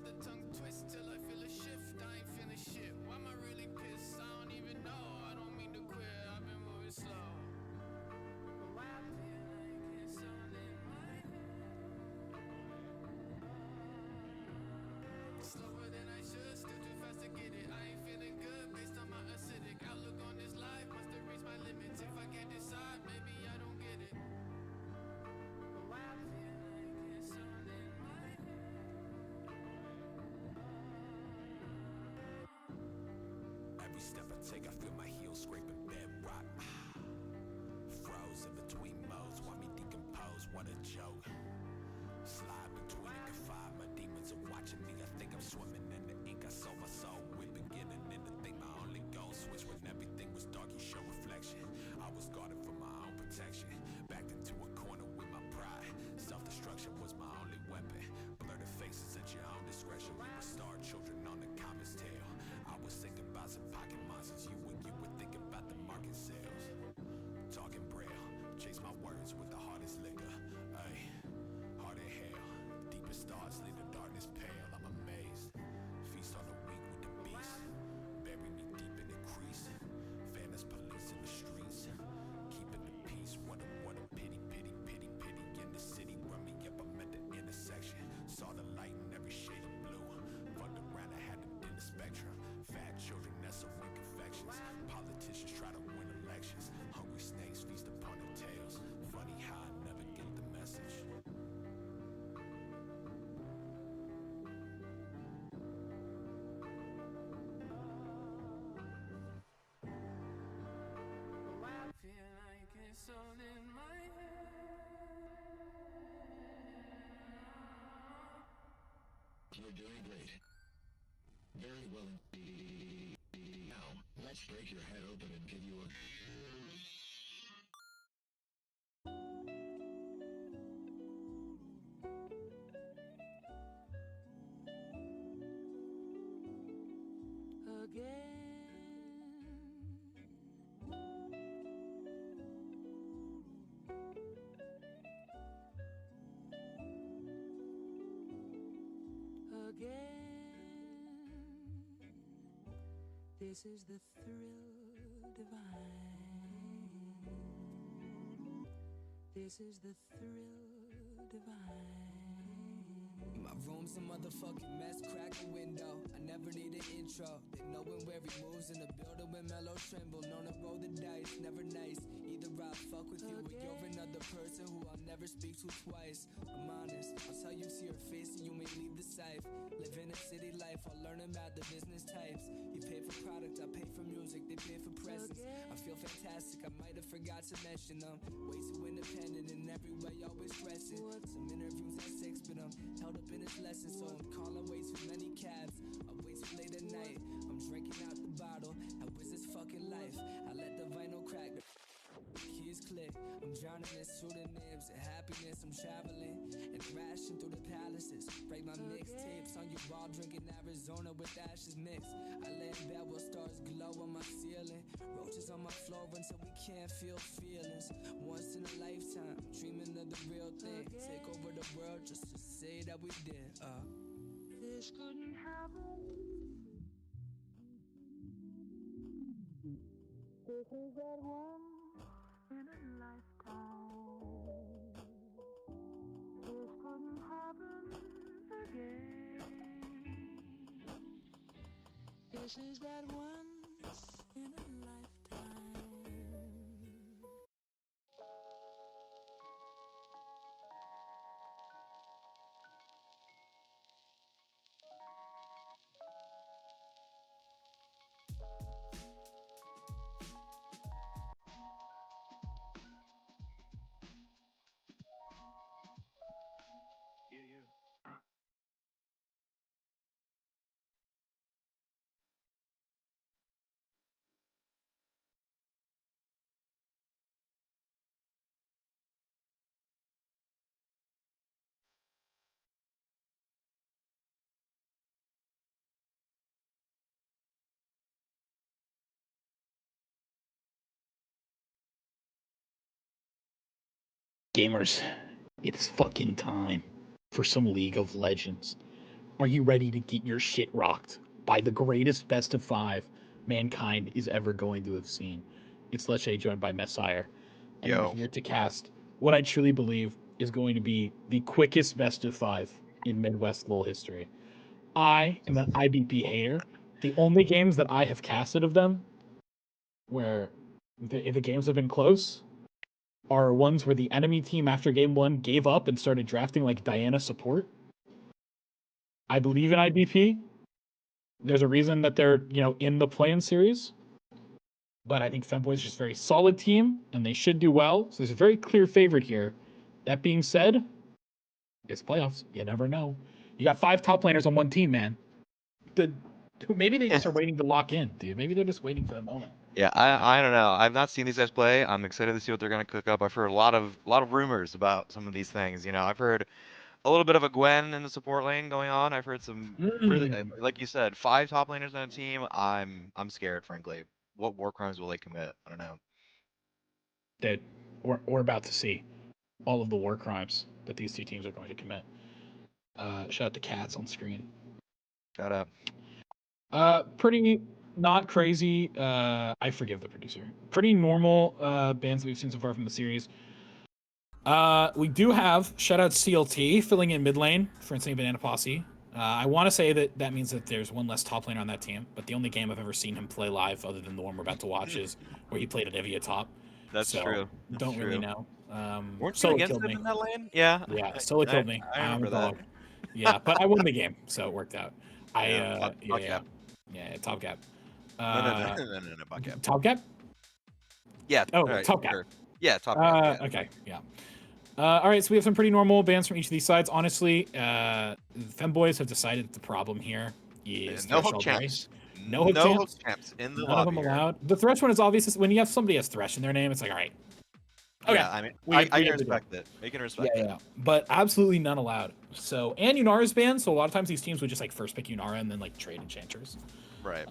let the tongue twist till I feel a shift. I ain't feeling shit. Why am I really pissed? I don't even know. I don't mean to quit. I've been moving slow. But why I feel like it's all in my head. Slower than I should, still too fast to get it. I ain't feeling good based on my acidic outlook on this life. Must have reached my limits. If I can't decide, maybe I don't get it. But why I feel like it's all in my head. Every step I take, I feel my heels scraping bedrock. Froze in between modes, while me decompose. What a joke. Slide between and confide. My demons are watching me. I think I'm swimming in the ink. I sold my soul with beginning and to think my only goal. Switch when everything was dark, you show reflection. I was guarded for my own protection. Backed into a corner with my pride. Self-destruction was my only weapon. Blurred faces at your own discretion. We were star children on the comet's tail. I was thinking about some pocket monsters. You were thinking about the market sales. Talking braille, chase my words with the hardest liquor. Ay, hard in hell, deepest thoughts lead the darkness pale. I'm amazed, feast on the weak with the beast. Bury me deep in the crease. Fairness police in the streets, keeping the peace. What a pity, pity, pity, pity. In the city, run me up, I'm at the intersection. Saw the light in every shade of blue. Fucked around, I had to dim the spectrum. Fat children nestle in confections. Politicians try to win elections. Hungry snakes feast upon their tails. Funny how I never get the message. Why I feel like it's all in my head. You're doing great. Very well indeed. Now, let's break your head open and give you a... This is the thrill divine. This is the thrill divine. My room's a motherfucking mess, crack a window. I never need an intro. They knowin' where he moves in the building with mellow tremble. Known to roll the dice, never nice. Either I fuck with you or you're another person who I'll never speak to twice. I'm honest, I'll tell you to your face and you may leave the site. Live in a city life, I'll learn about the business types. You pay for product, I pay for music, they pay for presents. I feel fantastic, I might have forgot to mention them. Way too independent in every way, always stressing. Some interviews at 6, but I'm held up in this lesson. So I'm calling way too many cabs, I'm way too late at night. I'm drinking out the bottle, how is this fucking life? I let the vinyl crack, the keys click. I'm drowning in pseudonyms and happiness. I'm traveling and crashing through the palaces. Break my mixtapes on your wall, drinking Arizona with ashes mixed. I lay in bed while stars glow on my ceiling. Roaches on my floor until we can't feel feelings. Once in a lifetime, dreaming of the real thing. Take over the world just to say that we did. This couldn't happen. This is that one in a lifetime. This couldn't happen again. This is that once in a lifetime. Gamers, it's fucking time for some League of Legends. are you ready to get your shit rocked by the greatest best of 5 mankind is ever going to have seen? It's Leche joined by Messiah, and we're Yo. here to cast what I truly believe is going to be the quickest best of 5 in Midwest LoL history. I am an IBP hater. The only games that I have casted of them where the games have been close are ones where the enemy team after game 1 gave up and started drafting like Diana support. I believe in IBP. There's a reason that they're, in the play-in series. But I think Femboys is just a very solid team, and they should do well. So there's a very clear favorite here. That being said, it's playoffs. You never know. You got 5 top laners on one team, man. Maybe they just are waiting to lock in, dude. Maybe they're just waiting for the moment. Yeah, I don't know. I've not seen these guys play. I'm excited to see what they're gonna cook up. I've heard a lot of rumors about some of these things. I've heard a little bit of a Gwen in the support lane going on. I've heard some really, like you said, 5 top laners on a team. I'm scared, frankly. What war crimes will they commit? I don't know. That we're about to see all of the war crimes that these 2 teams are going to commit. Shout out to Cats on screen. Shout out. Pretty not crazy. I forgive the producer. Pretty normal bands that we've seen so far from the series. We do have shout out CLT filling in mid lane for Insane Banana Posse. I want to say that means that there's one less top laner on that team, but the only game I've ever seen him play live, other than the one we're about to watch, is where he played at Evia top. That's true. Don't really know. Weren't you Solo against killed him me. in that lane? Yeah. Yeah, Solo killed me. I I'm remember a that. dog. Yeah, but I won the game, so it worked out. Top Top gap. No, buck cap. Top gap? Yeah. Oh, right, top gap. sure. Yeah, top cap. Yeah. Okay, yeah. All right, so we have some pretty normal bans from each of these sides. Honestly, Femboys have decided that the problem here is No hook threshold, champs. right? No hook champs in the None lobby. of them allowed. The Thresh one is obvious. When you have somebody has Thresh in their name, it's like, all right. Okay. Yeah, I mean, I can respect it. We can respect it. Yeah. But absolutely none allowed. So, and Yunara's banned, so a lot of times these teams would just like first pick Yunara and then like trade Enchanters. Right.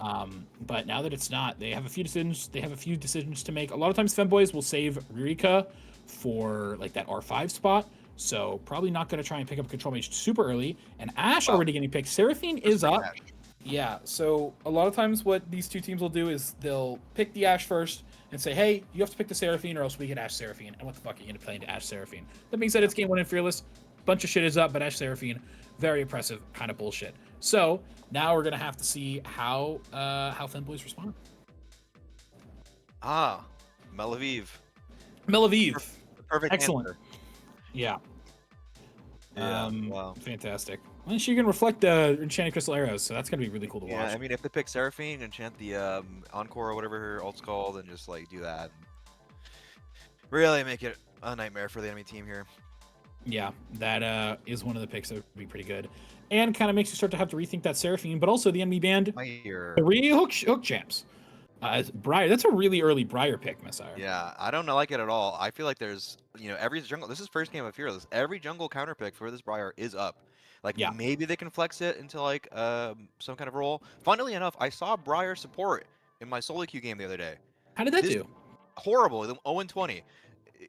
But now that it's not, they have a few decisions. They have a few decisions to make. A lot of times, Femboys will save Rurika for like that R5 spot. So probably not going to try and pick up Control Mage super early. And Ashe already getting picked. Seraphine is up. Ashe. Yeah. So a lot of times, what these 2 teams will do is they'll pick the Ashe first and say, hey, you have to pick the Seraphine or else we get Ashe Seraphine. And what the fuck are you going to play into Ashe Seraphine? That being said, it's game 1 in Fearless. Bunch of shit is up, but Ashe Seraphine, very impressive kind of bullshit. So now we're going to have to see how Femboys respond. Melaviv. Perfect. Excellent. Answer. Yeah. Wow. Fantastic. Well, she can reflect enchanted crystal arrows, so that's gonna be really cool to watch. Yeah, I mean, if they pick Seraphine, enchant the Encore or whatever her ult's called, and just like do that, really make it a nightmare for the enemy team here. Yeah, that is one of the picks that would be pretty good, and kind of makes you start to have to rethink that Seraphine, but also the enemy banned 3 hook champs. Briar, that's a really early Briar pick, Messiah. Yeah, I don't like it at all. I feel like there's, every jungle. This is first game of Fearless. Every jungle counter pick for this Briar is up. Like, maybe they can flex it into like some kind of role. Funnily enough, I saw Briar support in my solo queue game the other day. How did that do? Horrible. 0-20.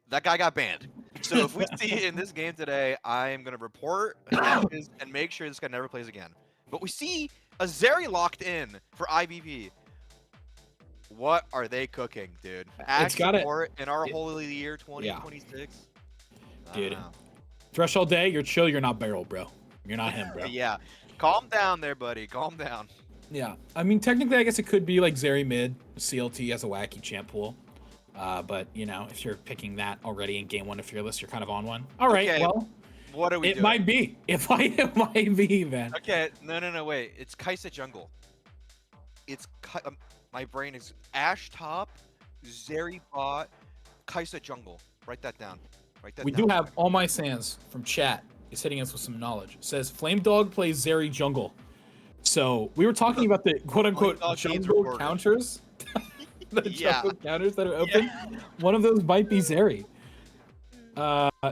That guy got banned. So if we see it in this game today, I'm gonna report matches and make sure this guy never plays again. But we see a Zeri locked in for IBP. What are they cooking, dude? Ashe support in our holy year 2026. Dude, Thresh all day. You're chill. You're not Barrel, bro. You're not him, bro. Yeah, calm down there, buddy. Calm down. Yeah, I mean, technically, I guess it could be like Zeri mid, CLT as a wacky champ pool. But if you're picking that already in game 1 of Fearless, you're kind of on one. All right, well, what are we doing? It might be. It might be, man. Okay, no, wait. It's Kai'Sa jungle. It's my brain is Ashe top, Zeri bot, Kai'Sa jungle. Write that down. We do have All My Sans from chat is hitting us with some knowledge. It says Flame Dog plays Zeri jungle. So we were talking about the quote unquote jungle counters. The jungle counters that are open. One of those might be Zeri.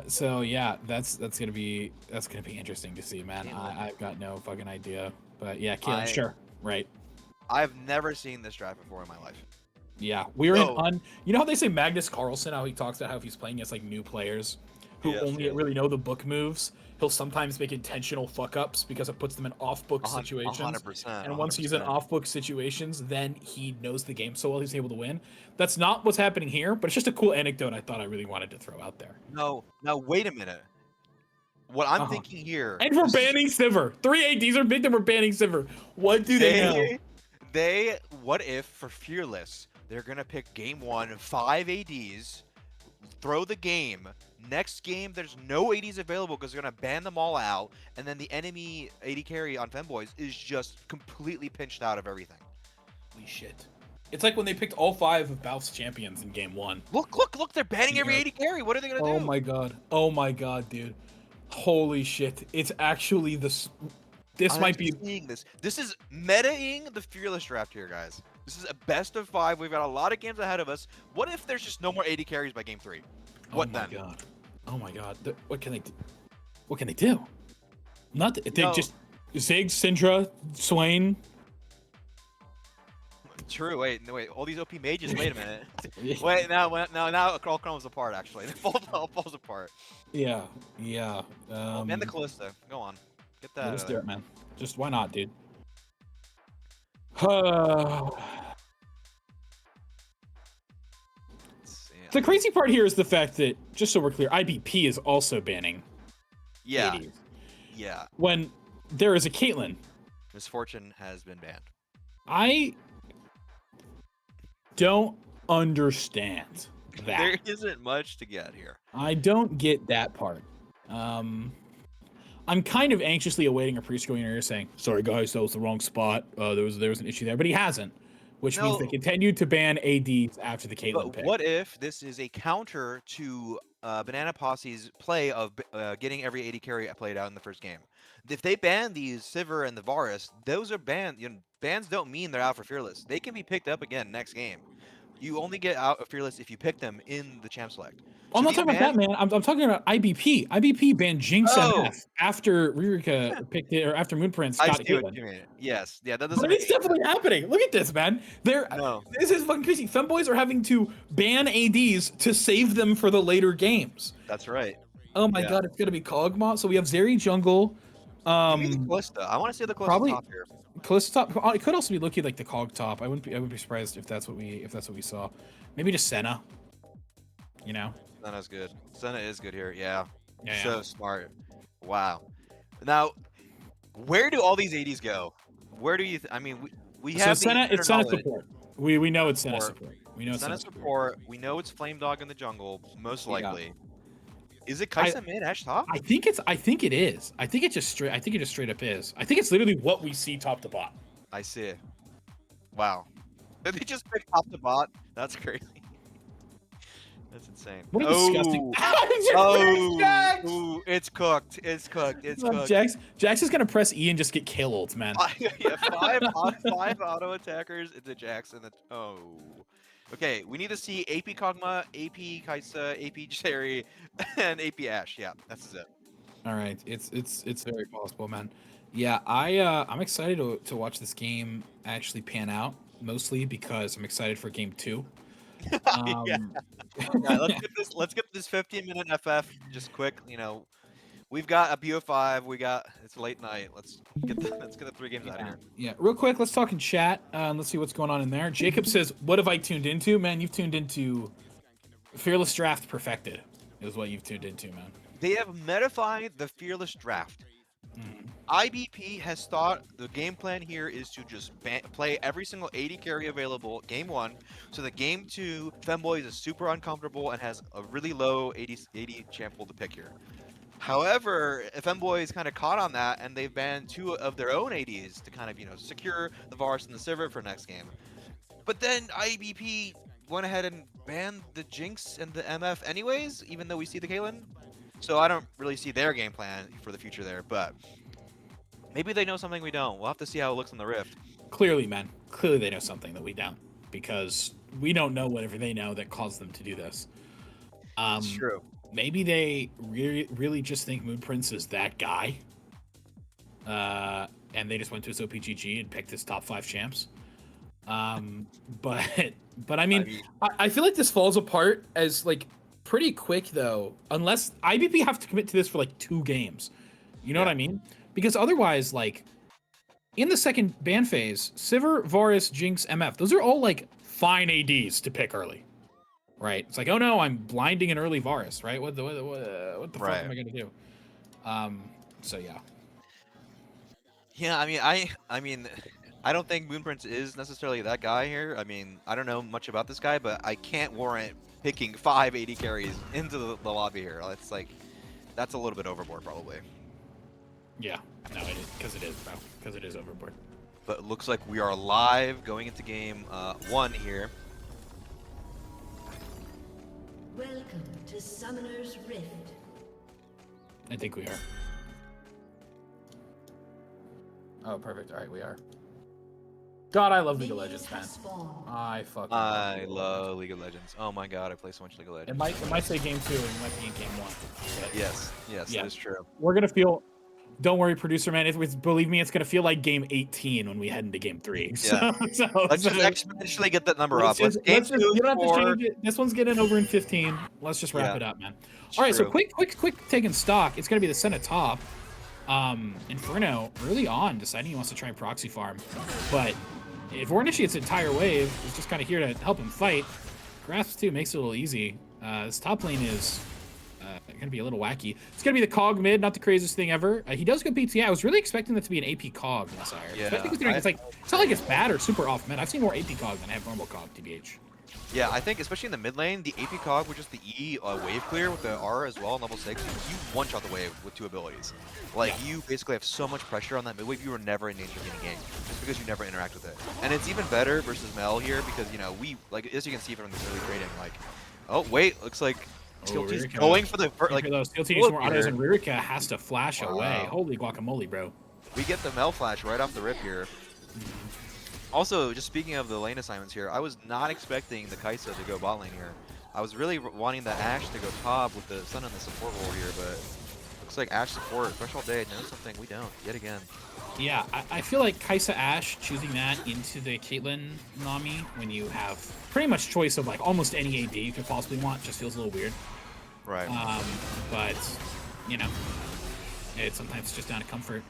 So yeah, that's gonna be interesting to see, man. I've got no fucking idea. But yeah, Keelan, sure. Right. I've never seen this draft before in my life. Yeah, we're in you know how they say Magnus Carlsen, how he talks about how if he's playing against like new players who Yes, only yes. really know the book moves, he'll sometimes make intentional fuck ups because it puts them in off book situations. 100%. And once he's in 100%. off book situations, then he knows the game so well he's able to win. That's not what's happening here, but it's just a cool anecdote I thought I really wanted to throw out there. No, now wait a minute. What I'm Uh-huh. thinking here. And we're this is- banning Sivir. 3 ADs are big, and we're banning Sivir. What do they know? What if for Fearless, they're going to pick game 1, 5 ADs, throw the game. Next game, there's no ADs available because they're going to ban them all out. And then the enemy AD carry on Femboys is just completely pinched out of everything. Holy shit. It's like when they picked all 5 of Balf's champions in game 1. Look, they're banning every Yeah. AD carry. What are they going to Oh do? my god. Oh my god, dude. Holy shit. It's actually this might be seeing this. This is metaing the Fearless draft here, guys. This is a best of 5. We've got a lot of games ahead of us. What if there's just no more AD carries by game 3? What oh my then? god. Oh my god. What can they do? What can they do? Not they No. just Ziggs, Syndra, Swain. True. Wait. All these OP mages. Wait a minute. Wait. Now it all comes apart. Actually, it all falls apart. Yeah. And the Callista. Go on. Get that. Let's out do of it, there. man. Just why not, dude? Let's see. The crazy part here is the fact that, just so we're clear, IBP is also banning Yeah. 80s. Yeah. When there is a Caitlyn, Misfortune has been banned. I don't understand that. There isn't much to get here. I don't get that part. I'm kind of anxiously awaiting a priest going in here saying, "Sorry guys, that was the wrong spot. There was an issue there," but he hasn't, which means they No. continued to ban ADs after the Caitlyn But pick. what if this is a counter to Banana Posse's play of getting every 80 carry played out in the first game? If they ban these Sivir and the Varus, those are banned. Bans don't mean they're out for Fearless. They can be picked up again next game. You only get out of Fearless if you pick them in the champ select. I'm not talking about that, man. I'm talking about IBP. IBP banned Jinx MF after Ririka picked it, or after Moonprince I got see Caitlyn. what you mean. Yes, yeah, that doesn't. But it's definitely happening. Look at this, man. No. This is fucking crazy. Femboys are having to ban ADs to save them for the later games. That's right. Oh my Yeah. god, it's gonna be Kog'Maw. So we have Zeri jungle. Give me the Callista. I want to see the Callista probably- top here. Close top. It could also be looking like the Cog top. I wouldn't be surprised if that's what we saw. Maybe just Senna. You know. Senna's good. Senna is good here. Yeah. Yeah. So smart. Wow. Now, where do all these 80s go? Where do you? I mean, we So have Senna. the It's Senna knowledge. support. We know it's Senna Support. support. We know it's Senna Senna support. support. We know it's Flame Dog in the jungle, most Yeah. likely. Is it Kaisa mid Ash top? I think it is. I think it just straight up is. I think it's literally what we see top to bottom. I see. Wow. Did they just pick top to bot? That's crazy. That's insane. What a disgusting. Oh, Jax! ooh, it's cooked. It's cooked. It's cooked. Jax is gonna press E and just get killed, man. Yeah, five auto attackers into Jax and the Okay, we need to see AP Kog'Maw, AP Kaisa, AP Jerry, and AP Ash. Yeah, that's it. All right, it's very possible, man. Yeah, I'm excited to watch this game actually pan out, mostly because I'm excited for game 2. Yeah. Yeah, let's get this 15-minute FF just quick. We've got a BO5. It's late night. Let's get the 3 games out of here. Yeah, real quick, let's talk in chat. Let's see what's going on in there. Jacob says, "What have I tuned into, man? You've tuned into Fearless Draft Perfected." Is what you've tuned into, man. They have metafied the Fearless Draft. IBP has thought the game plan here is to just play every single 80 carry available game 1, so that game 2, Femboys is super uncomfortable and has a really low 80 champ pool to pick here. However, Femboys kind of caught on that, and they've banned 2 of their own 80s to kind of secure the Varus and the Sivir for next game. But then IBP went ahead and banned the Jinx and the MF anyways, even though we see the Caitlyn. So I don't really see their game plan for the future there, but maybe they know something we don't. We'll have to see how it looks in the Rift. Clearly, man. Clearly they know something that we don't, because we don't know whatever they know that caused them to do this. It's true. Maybe they really just think Moonprince is that guy. And they just went to his OPGG and picked his top 5 champs. But I mean, I feel like this falls apart as like pretty quick though, unless IBP have to commit to this for like 2 games. You know what I mean? Because otherwise, like in the second ban phase, Sivir, Varus, Jinx, MF, those are all like fine ADs to pick early. Right? It's like, oh no, I'm blinding an early Varus, right? What the fuck am I gonna do? So yeah. Yeah, I mean, I don't think Moonprince is necessarily that guy here. I mean, I don't know much about this guy, but I can't warrant picking 5 AD carries into the lobby here. It's like, that's a little bit overboard, probably. Yeah, no, it is, because it is, bro. Because it is overboard. But it looks like we are live going into game 1 here. Welcome to Summoner's Rift. I think we are. Oh, perfect. All right, we are. God, I love League of Legends, man. I fucking love League of Legends. Oh my god, I play so much League of Legends. It might say game 2 and it might be in game 1. But Yes, yeah, that is true. we're gonna feel. Don't worry, producer man. Believe me, it's gonna feel like game 18 when we head into game 3. Yeah. Let's just exponentially get that number up. Let's game 2, you don't have 4. to change it. This one's getting over in 15. Let's just wrap it up, man. All right, so quick taking stock. It's gonna be the Senna top. Inferno early on deciding he wants to try and proxy farm, but if War Initiate's entire wave is just kind of here to help him fight, Grasp 2 makes it a little easy. This top lane is gonna be a little wacky. It's gonna be the Cog mid, not the craziest thing ever. He does go PTI. I was really expecting that to be an AP Cog in this IR. Yeah, Especially considering it's not like it's bad or super off mid. I've seen more AP Cog than I have normal Cog, TBH. Yeah, I think especially in the mid lane, the AP Cog with just the E wave clear with the R as well on level 6, you one-shot the wave with 2 abilities. Like, you basically have so much pressure on that mid wave, you are never in danger of getting ganked, just because you never interact with it. And it's even better versus Mel here, because, you know, as you can see from this early trading, like, oh, wait, looks like Steel T's going for the first, like, Steel T needs more autos, and Rurika has to flash away. Holy guacamole, bro. We get the Mel flash right off the rip here. Also, just speaking of the lane assignments here, I was not expecting the Kai'Sa to go bot lane here. I was really wanting the Ashe to go top with the Sun and the support role here, but looks like Ashe support, Threshold Day knows something we don't, yet again. Yeah, I feel like Kai'Sa Ashe choosing that into the Caitlyn Nami when you have pretty much choice of like almost any AD you could possibly want just feels a little weird. Right. But, you know, it's sometimes just down to comfort.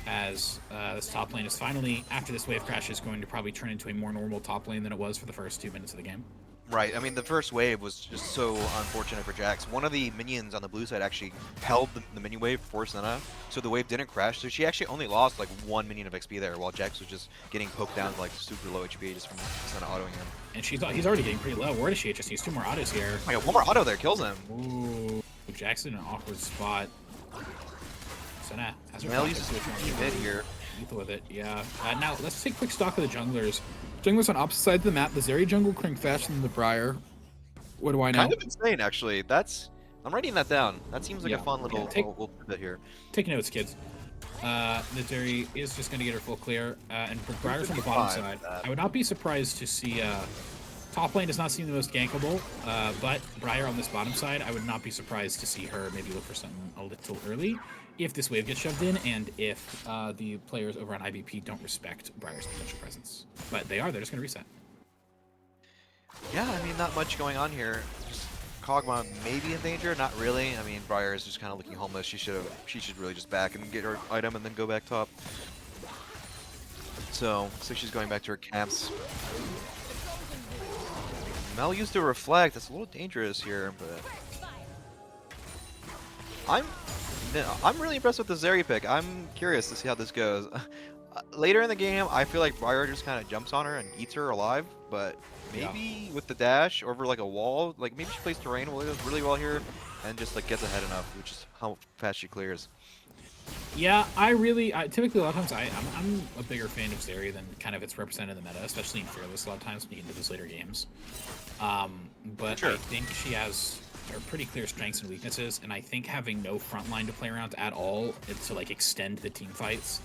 As this top lane is finally, after this wave crash, is going to probably turn into a more normal top lane than it was for the first 2 minutes of the game. Right, I mean, the first wave was just so unfortunate for Jax. One of the minions on the blue side actually held the minion wave for Senna, so the wave didn't crash, so she actually only lost like 1 minion of XP there, while Jax was just getting poked down to like super low HP just from Senna autoing him. And he's already getting pretty low. Where does she just needs 2 more autos here? Oh my god, 1 more auto there kills him. Ooh, Jack's in an awkward spot. Senna has her Mel uses mid here. Lethal with it, yeah. Now, let's take quick stock of the junglers. Junglers on opposite sides of the map. The Zeri jungle crank faster than the Briar. What do I know? Kind of insane, actually. I'm writing that down. That seems like a fun little bit here. Take notes, kids. The Zeri is just going to get her full clear. And Briar's on the bottom side. I would not be surprised to see... top lane does not seem the most gankable, but Briar on this bottom side, I would not be surprised to see her maybe look for something a little early if this wave gets shoved in and if the players over on IBP don't respect Briar's potential presence. But they're just going to reset. Yeah, I mean, not much going on here. Just Kog'Maw maybe in danger, not really. I mean, Briar is just kind of looking homeless. She should really just back and get her item and then go back top. So, looks like she's going back to her camps. Mel used a reflect. That's a little dangerous here, but I'm really impressed with the Zeri pick. I'm curious to see how this goes. Later in the game, I feel like Briar just kind of jumps on her and eats her alive, but maybe with the dash over like a wall, like maybe she plays terrain really well here and just like gets ahead enough, which is how fast she clears. Yeah, typically a lot of times I'm a bigger fan of Zeri than kind of its represented in the meta, especially in Fearless a lot of times when you get into those later games. But I think she has pretty clear strengths and weaknesses, and I think having no front line to play around at all to like extend the team fights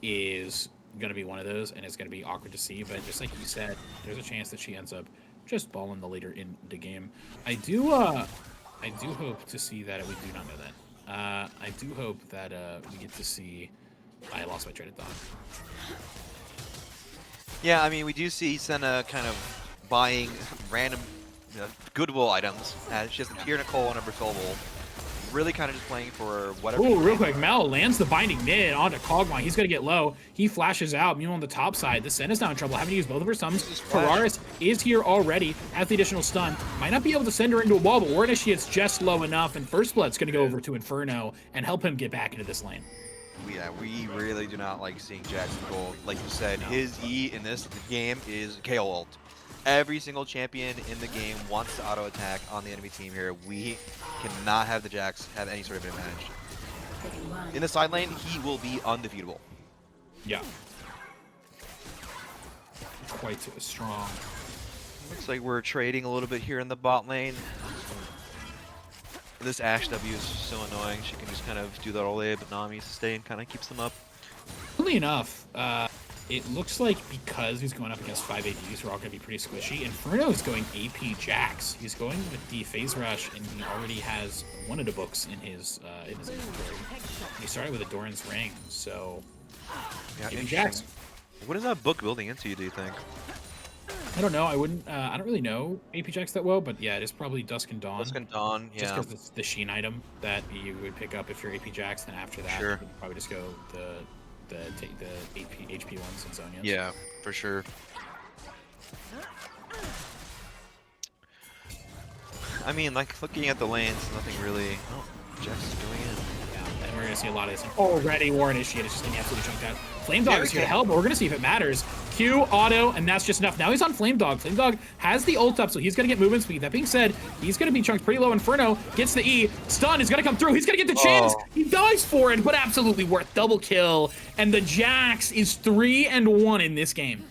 is going to be one of those, and it's going to be awkward to see. But just like you said, there's a chance that she ends up just balling the later in the game. I do hope to see that. We do not know that. I do hope that we get to see... I lost my train of thought. Yeah, I mean, we do see Senna kind of buying random goodwill items. She has the Tier Nicole and a Brazilable. Really kind of just playing for whatever. Ooh, real quick, Mel lands the binding mid onto Kog'Maw. He's gonna get low. He flashes out. Meanwhile, on the top side, the Senna's now in trouble, having to use both of her stuns. Ferraris is here already, has the additional stun. Might not be able to send her into a wall, but War Initiate's just low enough, and First Blood's gonna go over to Inferno and help him get back into this lane. Yeah, we really do not like seeing Jackson Gold. Like you said, his E in this game is KO ult. Every single champion in the game wants to auto attack on the enemy team here. We cannot have the Jax have any sort of advantage. In the side lane, he will be undefeatable. Yeah. Quite strong. Looks like we're trading a little bit here in the bot lane. This Ashe W is so annoying. She can just kind of do that all day, but Nami sustain kind of keeps them up. Funnily enough, it looks like because he's going up against 5 ADs, we're all going to be pretty squishy. Inferno is going AP Jax. He's going with the Phase Rush, and he already has one of the books in his inventory. He started with a Doran's Ring, so Yeah, AP Jax. What is that book building into, do you think? I don't know. I don't really know AP Jax that well, but yeah, it is probably Dusk and Dawn. Dusk and Dawn, yeah. Just because it's the Sheen item that you would pick up if you're AP Jax, then after that, Sure. you would probably just go the HP ones and Zonias. Yeah, for sure. I mean, like, looking at the lanes, nothing really... Oh, Jax is going in. Yeah, and we're going to see a lot of this. Already, War Initiate is just getting absolutely chunked out. Flame Dog is here to help, but we're going to see if it matters. Q, auto, and that's just enough. Now he's on Flame Dog. Flame Dog has the ult up, so he's going to get movement speed. That being said, he's going to be chunked pretty low. Inferno gets the E. Stun is going to come through. He's going to get the chance. He dies for it, but absolutely worth. Double kill. And the Jax is 3-1 in this game.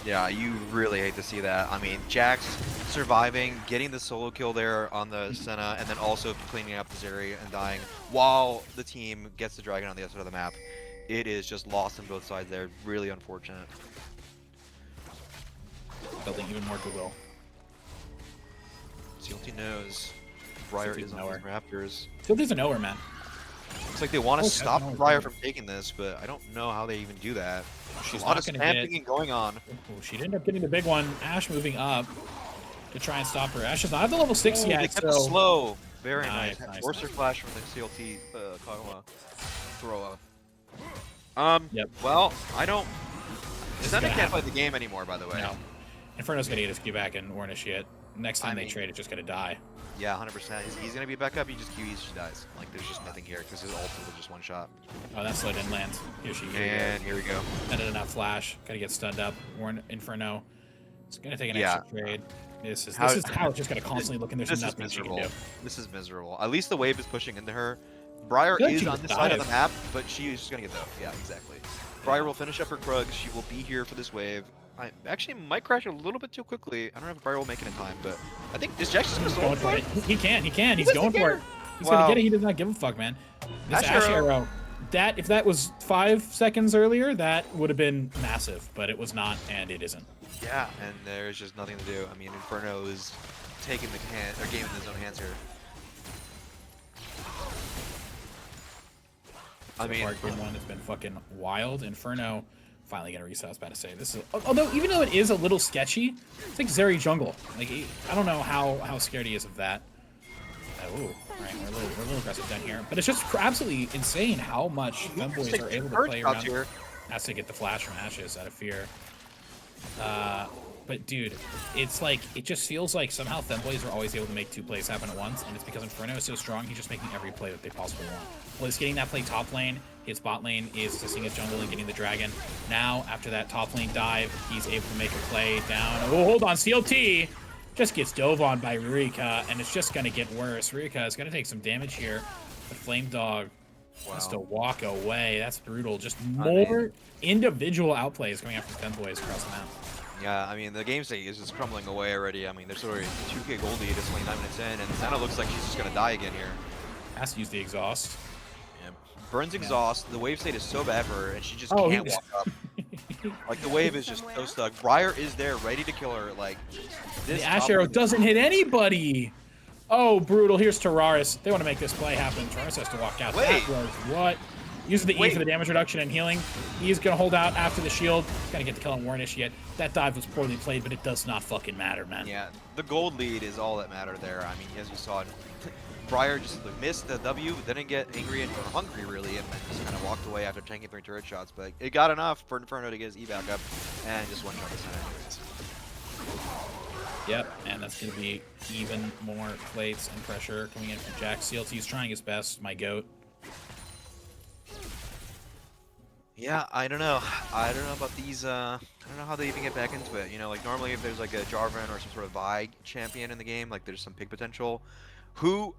Yeah, you really hate to see that. I mean, Jax surviving, getting the solo kill there on the Senna, and then also cleaning up the Zeri and dying while the team gets the dragon on the other side of the map. It is just lost on both sides there. Really unfortunate. Building even more goodwill. CLT knows. Briar is on these Raptors. Still doesn't know her, man. Looks like they want to stop no, Briar no. from taking this, but I don't know how they even do that. She's a lot not of gonna spamming going on. Oh, she'd end up getting the big one. Ashe moving up to try and stop her. Ashe does not have the level 6 Ooh, yet, they kept so... it slow. Very Nice, nice. nice, Forcer nice. flash from the CLT Kaguma throw up. Yep. Well, I don't... This is Senna gonna can't play happen. the game anymore, by the way. No. Inferno's gonna get his Q back and War Initiate. Next time they mean- trade, it's just gonna die. Yeah, 100%. He's gonna be back up. He just QEs, she dies. Like, there's just nothing here because his ult was just one shot. Oh, that slow didn't land. Here she And here we go. Not enough flash. Gotta get stunned up. Warren Inferno. It's gonna take an Yeah. extra trade. This is How it's just gonna constantly look, and there's This is nothing she can miserable. do. This is miserable. At least the wave is pushing into her. Briar feel like is she on could this side of the dive. map, but she is just gonna get though. Yeah, exactly. Briar will finish up her Krugs. She will be here for this wave. I actually might crash a little bit too quickly. I don't know if Briar will make it in time, but I think is Jax just gonna He's solo going for it. He can. He's doesn't going for care. it. He's gonna Wow. get it. He does not give a fuck, man. This Ashe Ashe arrow. arrow. That if that was 5 seconds earlier, that would have been massive, but it was not, and it isn't. Yeah, and there's just nothing to do. I mean, Inferno is taking the game in his own hands here. I mean, Game 1 has been fucking wild. Inferno finally gonna reset. I was about to say this is, although even though it is a little sketchy, it's like Zeri jungle. Like I don't know how scared he is of that. Oh, right, we're a little aggressive down here, but it's just absolutely insane how much Femboys are able to play around. here. Has to get the flash from Ashes out of fear. But dude, it's like it just feels like somehow Femboys are always able to make 2 plays happen at once, and it's because Inferno is so strong. He's just making every play that they possibly want. Well, he's getting that play top lane. His bot lane is assisting his jungle and getting the dragon. Now, after that top lane dive, he's able to make a play down. Oh, hold on, CLT just gets dove on by Rurika, and it's just gonna get worse. Rurika is gonna take some damage here. The Flame Dog wants to walk away. That's brutal. Just more individual outplays going after Femboys across the map. Yeah, I mean, the game state is just crumbling away already. I mean, there's already 2k gold lead. It's only 9 minutes in, and Senna looks like she's just gonna die again here. Has to use the exhaust. Yeah. Burns exhaust. The wave state is so bad for her, and she just Oh, can't walk up. Like, the wave is just so stuck. Briar is there, ready to kill her. Like, this The Ashe top arrow lane- doesn't hit anybody. Oh, brutal. Here's Terraris. They want to make this play happen. Terraris has to walk out. Wait. That was what? Uses the E Wait. for the damage reduction and healing. He's going to hold out after the shield. He's going to get the kill on War Initiate. That dive was poorly played, but it does not fucking matter, man. Yeah, the gold lead is all that mattered there. I mean, as you saw, Briar just missed the W, didn't get angry or hungry really, and then just kind of walked away after tanking 3 turret shots. But it got enough for Inferno to get his E back up and just one shot the center anyways. Yep, and that's going to be even more plates and pressure coming in from Jack. CLT's trying his best, my goat. Yeah, I don't know. I don't know about these. I don't know how they even get back into it. You know, like normally if there's like a Jarvan or some sort of Vi champion in the game, like there's some pick potential. Who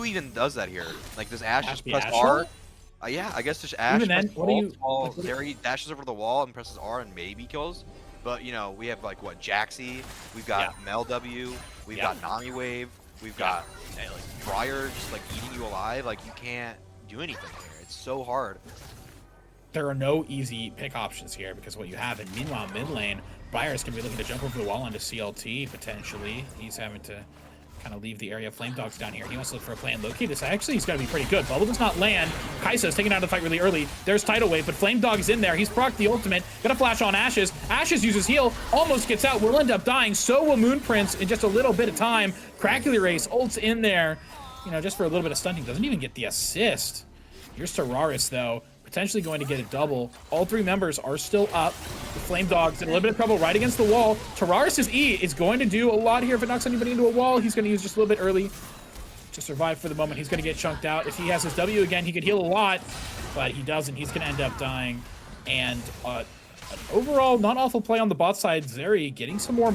even does that here? Like does Ashe just the press Ashe R? roll? Yeah, I guess just Ashe. Even then, press what do wall, you- wall, like, what do- there he dashes over the wall and presses R and maybe kills. But you know, we have like what Jaxi, we've got Mel W, we've got Nami Wave, we've got like Briar just like eating you alive. Like you can't do anything here. It's so hard. There are no easy pick options here because what you have, and meanwhile, mid lane, Briar's going to be looking to jump over the wall onto CLT, potentially. He's having to kind of leave the area. Flame Dog's down here. He wants to look for a play and Loki. This actually is going to be pretty good. Bubble does not land. Kai'Sa's taken out of the fight really early. There's Tidal Wave, but Flame Dog is in there. He's procced the ultimate. Gonna flash on Ashes. Ashes uses heal. Almost gets out. Will end up dying. So will Moon Prince in just a little bit of time. Crackly Race ults in there. You know, just for a little bit of stunting. Doesn't even get the assist. Here's Tararis, though. Potentially going to get a double. All 3 members are still up. The Flame Dog's in a little bit of trouble right against the wall. Tararis' E is going to do a lot here if it knocks anybody into a wall. He's going to use just a little bit early to survive for the moment. He's going to get chunked out. If he has his W again, he could heal a lot, but he doesn't. He's going to end up dying. And an overall not awful play on the bot side. Zeri getting some more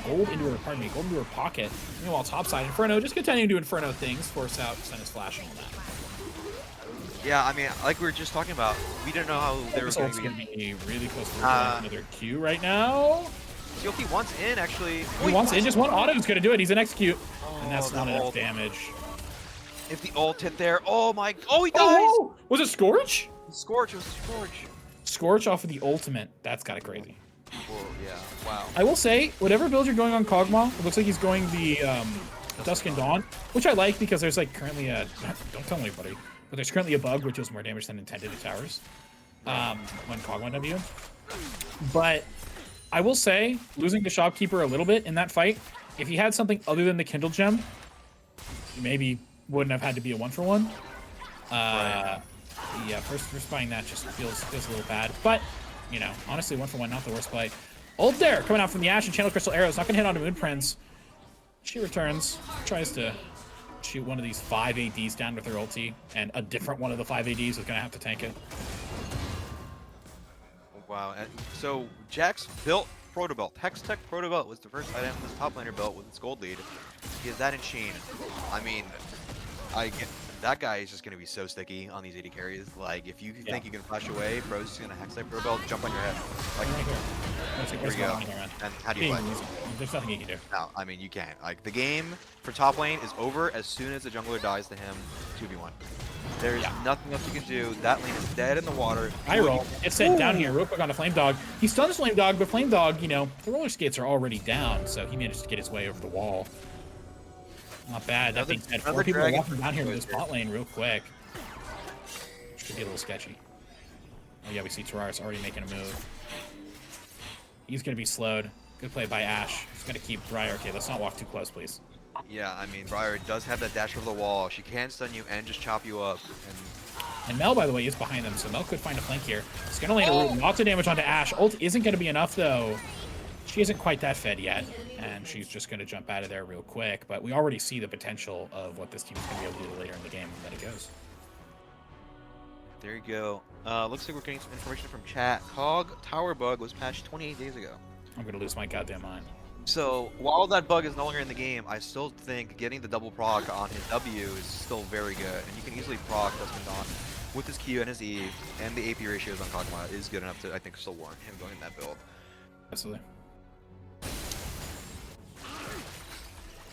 gold into her, gold into her pocket. Meanwhile, top side, Inferno just continuing to do Inferno things, force out, send his flash and all that. Yeah, I mean, like we were just talking about, we didn't know how they were This going ult's to going be. to be really close to another Q right now. CLT wants in, actually. He wants in, just one auto is going to do it. He's an execute, and that's that not enough ult. damage. If the ult hit there, oh my, oh he dies! Oh, was it Scorch? Scorch, it was Scorch. Scorch off of the ultimate. That's kind of crazy. Whoa, yeah, wow. I will say, whatever build you're going on Kog'Maw, it looks like he's going the Dusk and Dawn, which I like because there's like currently a, don't tell anybody, but there's currently a bug which does more damage than intended to towers when Kog'Maw W. But I will say, losing the Shopkeeper a little bit in that fight, if he had something other than the Kindle Gem, maybe wouldn't have had to be a 1-for-1. Yeah, first buying that just feels a little bad. But, you know, honestly, 1-for-1, not the worst play. Ult there, coming out from the Ashe and Channel Crystal Arrows. Not going to hit onto Moon Prince. She returns, tries to shoot one of these 5 ADs down with her ulti, and a different one of the 5 ADs is going to have to tank it. Wow, and so Jax built Proto Belt. Hextech Proto Belt was the first item this top laner built with its gold lead. He has that in Sheen. I mean, that guy is just going to be so sticky on these AD carries. Like, if you think you can flash away, bro's just going to Hextech Proto Belt, jump on your head. Like, Right here. here we go. And how do you play? There's nothing you can do. No, I mean, you can't. Like, the game for top lane is over as soon as the jungler dies to him 2v1. There's nothing else you can do. That lane is dead in the water. I roll. It's sent down here real quick on a Flame Dog. He stuns Flame Dog, but Flame Dog, you know, the roller skates are already down, so he managed to get his way over the wall. Not bad. That being said, 4 people are walking down here to this bot lane real quick. Which could be a little sketchy. Oh yeah, we see Tararis already making a move. He's going to be slowed. Good play by Ashe. He's going to keep Briar. Okay, let's not walk too close, please. Yeah, I mean, Briar does have that dash over the wall. She can stun you and just chop you up. And Mel, by the way, is behind them, so Mel could find a flank here. He's going to land lots of damage onto Ashe. Ult isn't going to be enough, though. She isn't quite that fed yet, and she's just going to jump out of there real quick. But we already see the potential of what this team is going to be able to do later in the game, and then it goes. There you go. Looks like we're getting some information from chat. Cog Tower Bug was patched 28 days ago. I'm going to lose my goddamn mind. So, while that bug is no longer in the game, I still think getting the double proc on his W is still very good. And you can easily proc Dusk and Dawn with his Q and his E, and the AP ratios on Kog'Maw is good enough to, I think, still warrant him going in that build. Absolutely.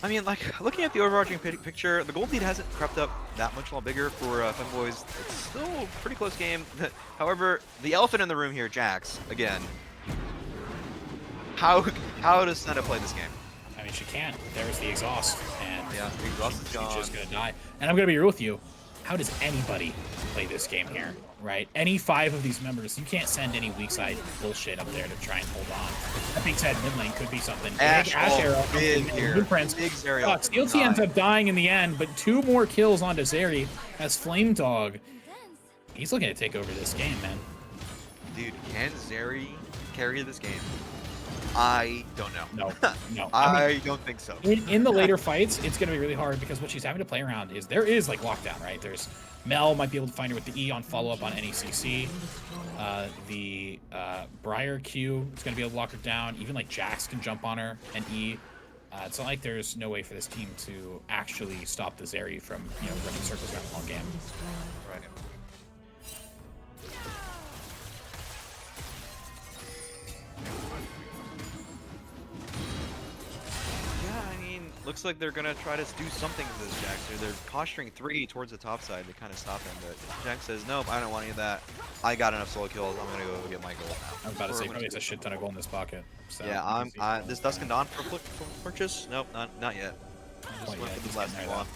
I mean, like, looking at the overarching picture, the gold lead hasn't crept up that much bigger for Femboys. It's still a pretty close game. However, the elephant in the room here, Jax, again. How does Senna play this game? I mean, she can't. There's the exhaust, and Yeah, the exhaust is she's gone. just going to die. And I'm going to be real with you. how does anybody play this game here, right? Any 5 of these members, you can't send any weak side bullshit up there to try and hold on. That being said, mid lane could be something. Ash Arrow, big here. Blueprints. Big Zeri. CLT ends up dying in the end, but 2 more kills onto Zeri as Flame Dog. He's looking to take over this game, man. Dude, can Zeri carry this game? I don't know. No. I don't think so. In the later fights, it's going to be really hard because what she's having to play around is there is like lockdown, right? There's Mel might be able to find her with the E on follow-up on NECC. The Briar Q is going to be able to lock her down. Even like Jax can jump on her and E. It's not like there's no way for this team to actually stop the Zeri from, running circles around the whole game. Right. Looks like they're gonna try to do something to this Jax here. They're posturing 3 towards the top side to kind of stop him, but Jax says, nope, I don't want any of that. I got enough solo kills. I'm gonna go get my gold now. I'm about to say, probably has a shit ton of gold in this pocket. So yeah, this Dusk and Dawn for purchase? Nope, not yet. Just went for this last one.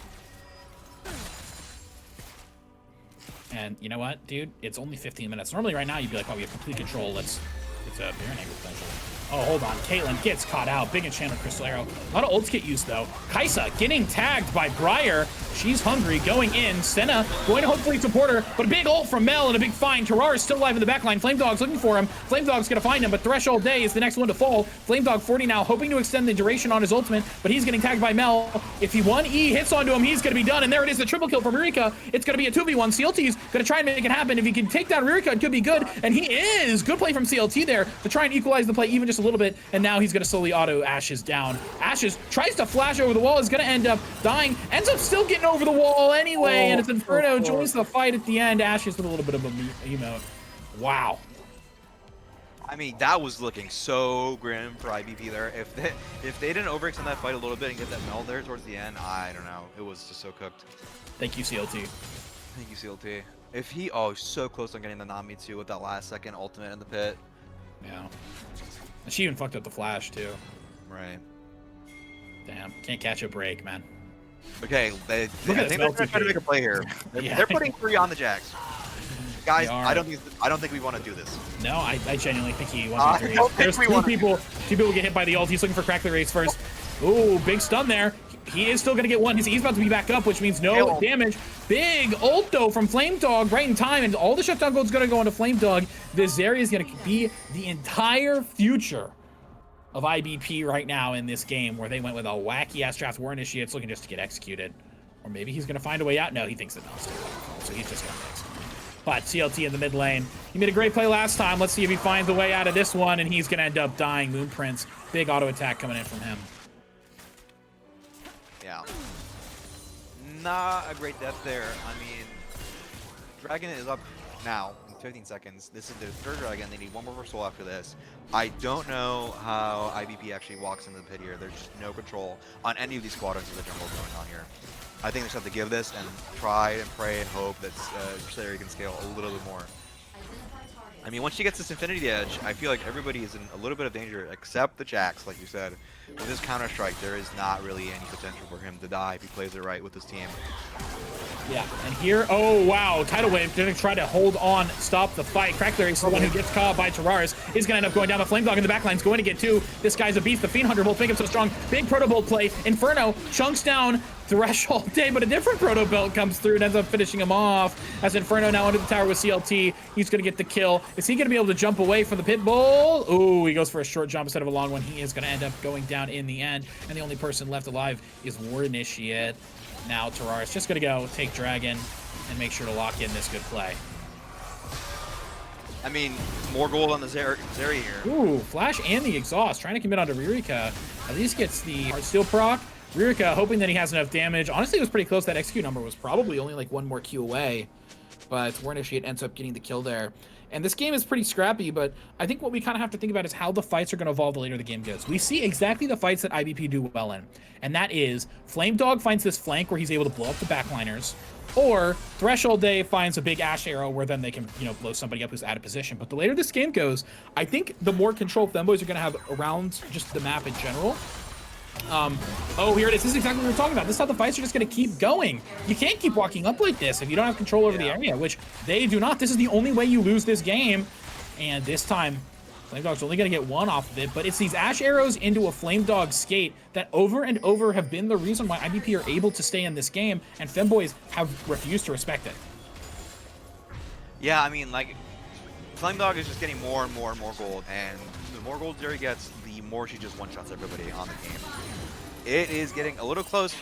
And you know what, dude? It's only 15 minutes. Normally right now you'd be like, oh, we have complete control. It's a Baron angle potential. Oh, hold on. Caitlyn gets caught out. Big enchantment, Crystal Arrow. A lot of ults get used, though. Kaisa getting tagged by Briar. She's hungry, going in. Senna going to hopefully support her, but a big ult from Mel and a big find. Terrar is still alive in the backline. Flame Dog's looking for him. Flame Dog's going to find him, but Threshold Day is the next one to fall. Flame Dog 40 now, hoping to extend the duration on his ultimate, but he's getting tagged by Mel. If he 1E hits onto him, he's going to be done, and there it is, the triple kill from Rurika. It's going to be a 2v1. CLT's going to try and make it happen. If he can take down Rurika, it could be good, and he is. Good play from CLT there to try and equalize the play even just a little bit, and now he's going to slowly auto Ashes down. Ashes tries to flash over the wall, is going to end up dying, ends up still getting over the wall anyway, and it's Inferno joins the fight at the end. Ashes with a little bit of a emote. Wow. I mean, that was looking so grim for IBP there. If they didn't overextend that fight a little bit and get that meld there towards the end, I don't know. It was just so cooked. Thank you, CLT. Thank you, CLT. If he, so close on getting the Nami too with that last second ultimate in the pit. Yeah. And she even fucked up the flash too. Right. Damn, can't catch a break, man. Okay, I think they're trying to make a play here. They're putting 3 on the Jax. Guys, I don't think we want to do this. No, I genuinely think he wants to do it. There's two people get hit by the ult. He's looking for Crack the Race first. Ooh, big stun there. He is still going to get one. He's about to be back up, which means no damage. Big ult, though, from Flame Dog right in time, and all the shutdown gold's going to go into Flame Dog. This area is going to be the entire future of IBP right now in this game, where they went with a wacky-ass draft War Initiates looking just to get executed. Or maybe he's going to find a way out. No, he thinks that Mel's so he's just going to execute. But CLT in the mid lane. He made a great play last time. Let's see if he finds a way out of this one, and he's going to end up dying. Moon Prince, big auto attack coming in from him. Yeah. Not a great death there. I mean, Dragon is up now in 15 seconds. This is their 3rd Dragon. They need 1 more for soul after this. I don't know how IBP actually walks into the pit here. There's just no control on any of these squadrons of the jungle going on here. I think they just have to give this and try and pray and hope that Slayeri can scale a little bit more. I mean, once she gets this Infinity Edge, I feel like everybody is in a little bit of danger, except the Jax, like you said. With this Counter-Strike, there is not really any potential for him to die if he plays it right with his team. Yeah, and here, oh wow, Tidal Wave didn't try to hold on, stop the fight. Crackler is the one who gets caught by Terraris. He's going to end up going down. The Flame Dog in the backline is going to get 2. This guy's a beast. The Fiend Hunter will make him so strong. Big Proto Bolt play. Inferno chunks down Threshold Day, but a different Proto Belt comes through and ends up finishing him off. As Inferno now under the tower with CLT, he's going to get the kill. Is he going to be able to jump away from the pit bull? Ooh, he goes for a short jump instead of a long one. He is going to end up going down in the end, and the only person left alive is War Initiate. Now Terraris just going to go take Dragon and make sure to lock in this good play. I mean, more gold on the Zeri here. Ooh, Flash and the Exhaust. Trying to commit onto Rurika. At least gets the Heartsteel proc. Rurika hoping that he has enough damage. Honestly, it was pretty close. That execute number was probably only like 1 more Q away. But War Initiate ends up getting the kill there. And this game is pretty scrappy, but I think what we kind of have to think about is how the fights are going to evolve the later the game goes. We see exactly the fights that IBP do well in, and that is Flame Dog finds this flank where he's able to blow up the backliners, or Threshold Day finds a big Ash Arrow where then they can, blow somebody up who's out of position. But the later this game goes, I think the more control Femboys are going to have around just the map in general, Oh, here it is. This is exactly what we were talking about. This is how the fights are just going to keep going. You can't keep walking up like this if you don't have control over the area, which they do not. This is the only way you lose this game. And this time, Flame Dog's only going to get one off of it, but it's these Ash arrows into a Flame Dog skate that over and over have been the reason why IBP are able to stay in this game, and Femboys have refused to respect it. Yeah, I mean, like, Flame Dog is just getting more and more and more gold, and the more gold Zeri gets, the more she just one-shots everybody on the game. It is getting a little close.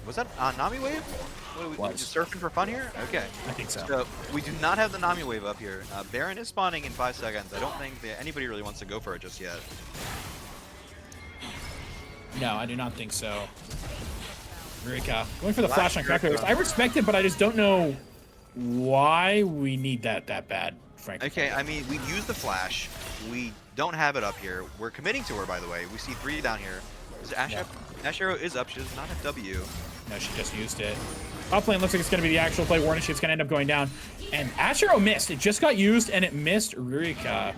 Was that Nami Wave? What are we just surfing for fun here? Okay. I think so. So we do not have the Nami Wave up here. Baron is spawning in 5 seconds. I don't think that anybody really wants to go for it just yet. No, I do not think so. Rika going for the flash on Cracker. I respect it, but I just don't know why we need that bad, frankly. Okay, I mean, we use the flash. We don't have it up here. We're committing to her, by the way. We see 3 down here. Is Ash up? Ash arrow is up. She does not have W. No, she just used it. Top lane looks like it's going to be the actual play. Warnish, it's going to end up going down. And Ash arrow missed. It just got used, and it missed Rurika.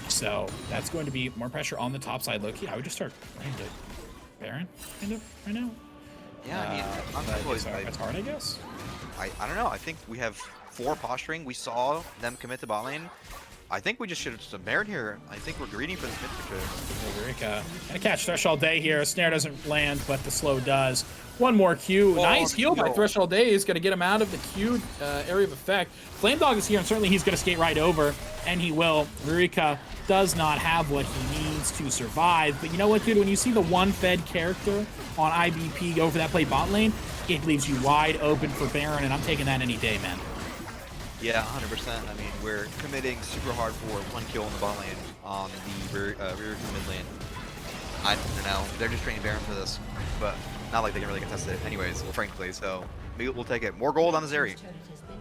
So that's going to be more pressure on the top side. Low-key, I would just start playing to Baron, kind of, right now. Yeah, I mean, it's hard, I guess. I don't know. I think we have 4 posturing. We saw them commit to bot lane. I think we just should have just Baron here. I think we're greedy for this mid picture. Rurika gonna catch Threshold Day here. Snare doesn't land, but the slow does. One more Q. Nice heal by Threshold Day is gonna get him out of the Q area of effect. Flame Dog is here, and certainly he's gonna skate right over, and he will. Rurika does not have what he needs to survive. But you know what, dude? When you see the one-fed character on IBP go for that play bot lane, it leaves you wide open for Baron, and I'm taking that any day, man. Yeah, 100%. I mean, we're committing super hard for 1 kill in the bot lane on the rear mid lane. I don't know. They're just training Baron for this, but not like they can really contest it anyways, frankly. So we'll take it. More gold on the Zeri.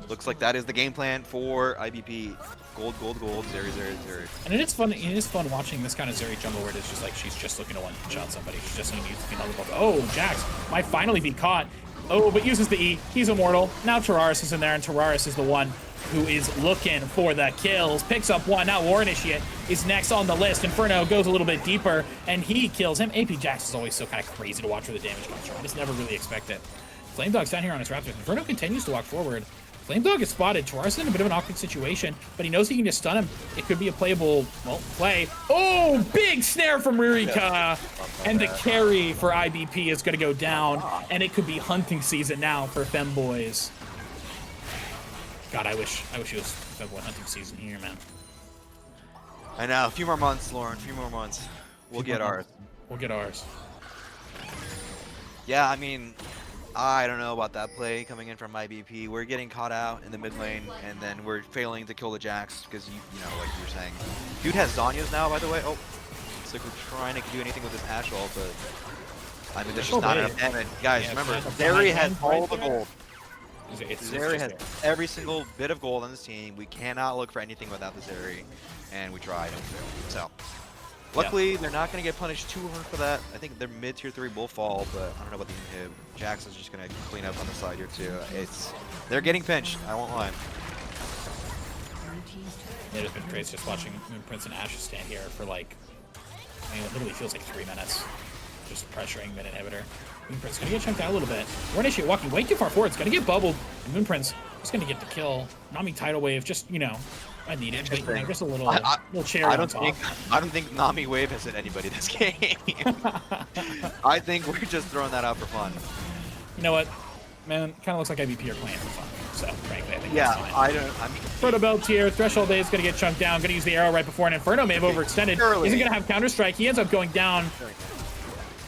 Looks like that is the game plan for IBP. Gold, gold, gold, Zeri, Zeri, Zeri. And it is fun. It is fun watching this kind of Zeri jungle where it's just like she's just looking to one-shot somebody. She just needs to be another ball. Oh, Jax might finally be caught. Oh, but uses the E. He's immortal. Now Terraris is in there, and Terraris is the one who is looking for the kills. Picks up one. Now War Initiate is next on the list. Inferno goes a little bit deeper, and he kills him. AP Jax is always so kind of crazy to watch where the damage comes from. I just never really expect it. Flame Dog's down here on his Raptors. Inferno continues to walk forward. Flame Dog is spotted. Terraris is in a bit of an awkward situation, but he knows he can just stun him. It could be a playable, well, play. Oh, big snare from Rurika. And the carry for IBP is going to go down, and it could be hunting season now for Femboys. God, I wish it was Femboy hunting season here, man. I know. A few more months, Lauren. A few more months. We'll get ours. We'll get ours. Yeah, I mean, I don't know about that play coming in from IBP. We're getting caught out in the mid lane, and then we're failing to kill the Jax because, you know, like you were saying. Dude has Zanyas now, by the way. Oh, it's like we're trying to do anything with this Ash ult, but I mean, there's just not enough damage. Guys, remember, Zeri has all the gold. Zeri has every single bit of gold on this team. We cannot look for anything without the Zeri, and we tried. So, luckily, they're not going to get punished too hard for that. I think their mid tier 3 will fall, but I don't know about the inhib. Jax is just going to clean up on the side here too. They're getting pinched. I won't lie. It has been crazy just watching Moonprince and Ashe stand here for like, I mean, it literally feels like 3 minutes. Just pressuring mid inhibitor. Moonprince gonna get chunked out a little bit. War Initiate walking way too far forward. It's gonna get bubbled. And Moonprince just gonna get the kill. Nami tidal wave, just, you know, I need it, but you know, just a little cherry on top. I don't think Nami wave has hit anybody this game. I think we're just throwing that out for fun. You know what, man? Kind of looks like IBP are playing for fun. So frankly, I think yeah, that's fine. I mean, Proto Belt here. Threshold Day is gonna get chunked down. Gonna use the arrow right before an Inferno may have overextended. Isn't gonna have counter strike. He ends up going down.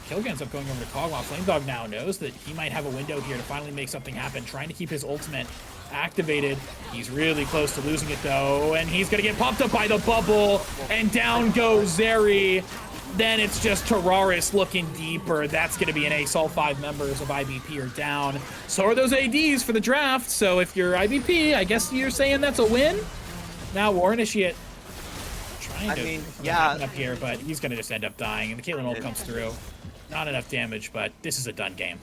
Kilga ends up going over to Cog, while Flame Dog now knows that he might have a window here to finally make something happen, trying to keep his ultimate activated. He's really close to losing it though, and he's gonna get popped up by the bubble, and down goes Zeri. Then it's just Terraris looking deeper. That's gonna be an ace. All 5 members of IBP are down. So are those ADs for the draft. So if you're IBP, I guess you're saying that's a win. Now War Initiate trying to up here, but he's gonna just end up dying, and the Caitlyn ult comes through. Not enough damage, but this is a done game.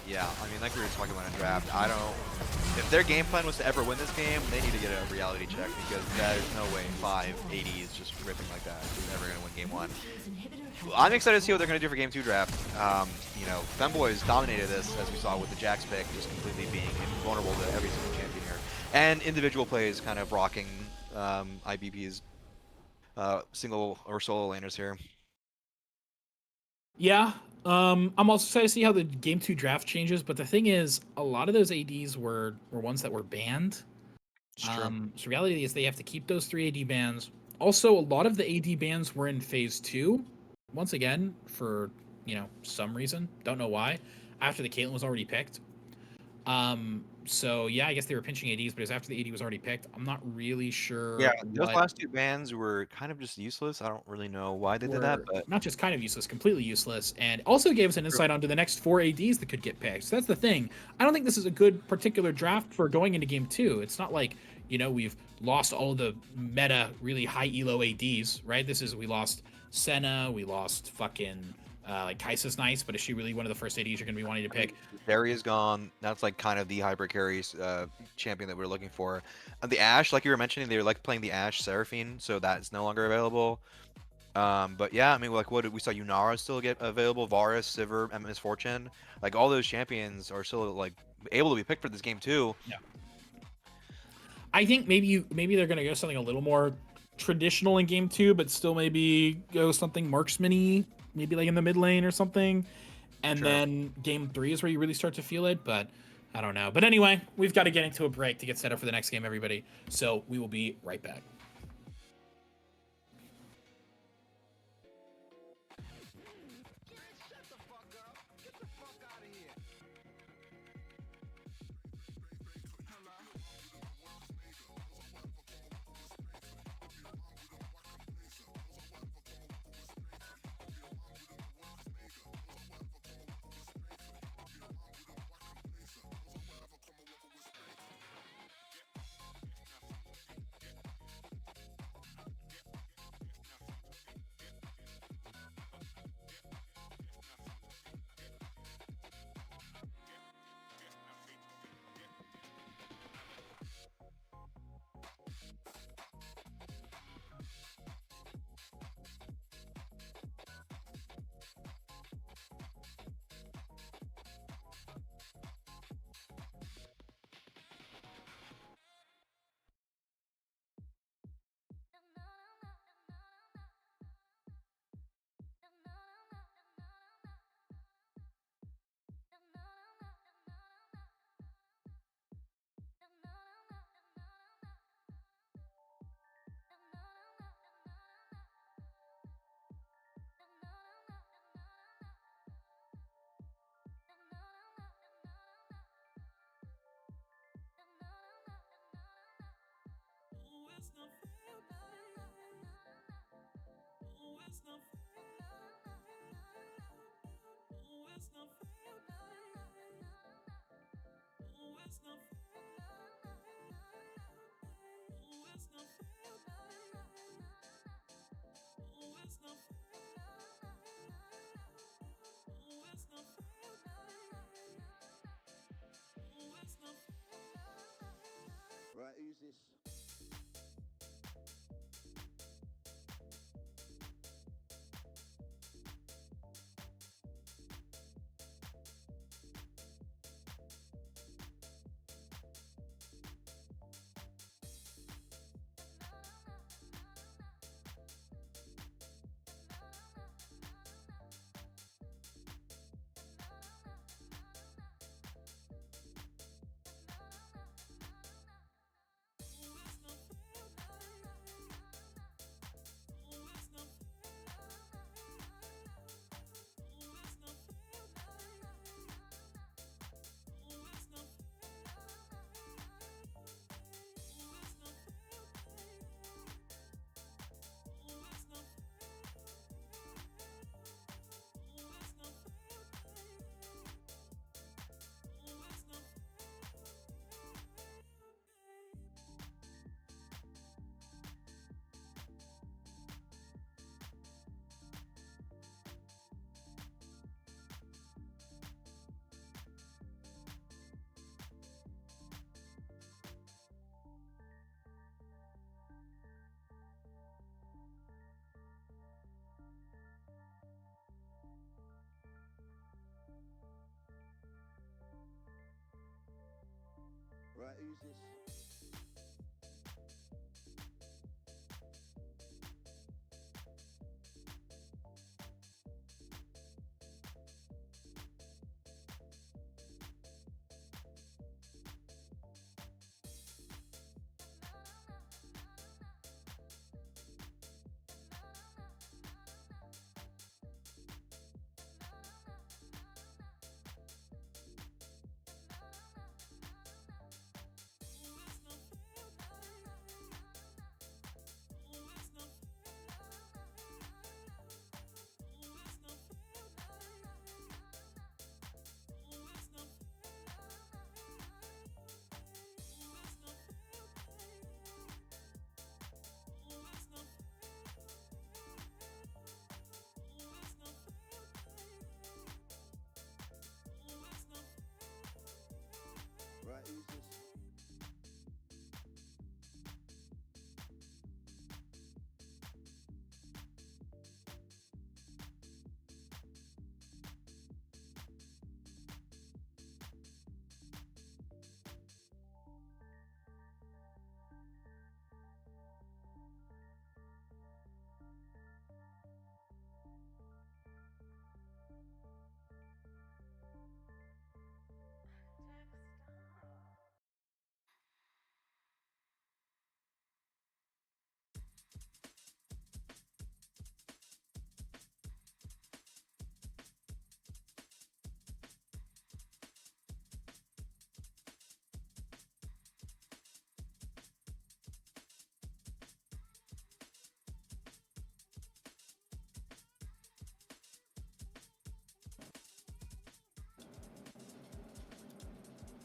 Yeah, I mean, like we were talking about in draft, I don't. If their game plan was to ever win this game, they need to get a reality check because there's no way 5 ADs just ripping like that is ever gonna win game 1. I'm excited to see what they're going to do for Game 2 draft. You know, Femboys dominated this, as we saw with the Jax pick, just completely being invulnerable to every single champion here. And individual plays kind of rocking IBP's single or solo laners here. Yeah. I'm also excited to see how the game 2 draft changes, but the thing is, a lot of those ADs were ones that were banned. It's true. So reality is they have to keep those 3 AD bans. Also, a lot of the AD bans were in phase 2. Once again, for some reason, don't know why. After the Caitlyn was already picked. So yeah, I guess they were pinching ADs, but it was after the AD was already picked. I'm not really sure. Yeah, those last 2 bans were kind of just useless. I don't really know why they did that, but not just kind of useless, completely useless, and also gave us an insight onto the next 4 ADs that could get picked. So that's the thing. I don't think this is a good particular draft for going into game 2. It's not like we've lost all the meta, really high elo ADs, right? We lost Senna, we lost fucking like Kai'Sa's nice, but is she really one of the first ADs you're going to be wanting to pick? Barry is gone. That's like kind of the hyper carry champion that we're looking for. And the Ashe, like you were mentioning, they were like playing the Ashe Seraphine, so that's no longer available. But yeah, I mean, like we saw Yunara still get available, Varus, Sivir, and Miss Fortune. Like all those champions are still like able to be picked for this game too. Yeah. I think maybe they're going to go something a little more traditional in game 2, but still maybe go something marksman-y, maybe like in the mid lane or something. And then game 3 is where you really start to feel it, but I don't know. But anyway, we've got to get into a break to get set up for the next game, everybody. So we will be right back.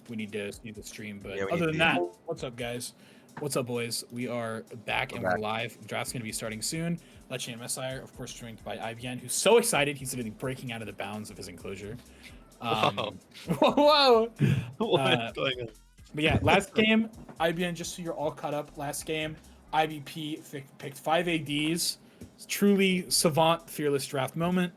We need to see the stream, but Yeah, we other need than to- that, what's up, guys? What's up, boys? We are back and we're live. Draft's going to be starting soon. Legend Messiah, of course, joined by IBN, who's so excited he's literally breaking out of the bounds of his enclosure. Whoa! What's going on? But yeah, last game, IBN, just so you're all caught up, last game, IBP picked 5 ADs. Truly savant, fearless draft moment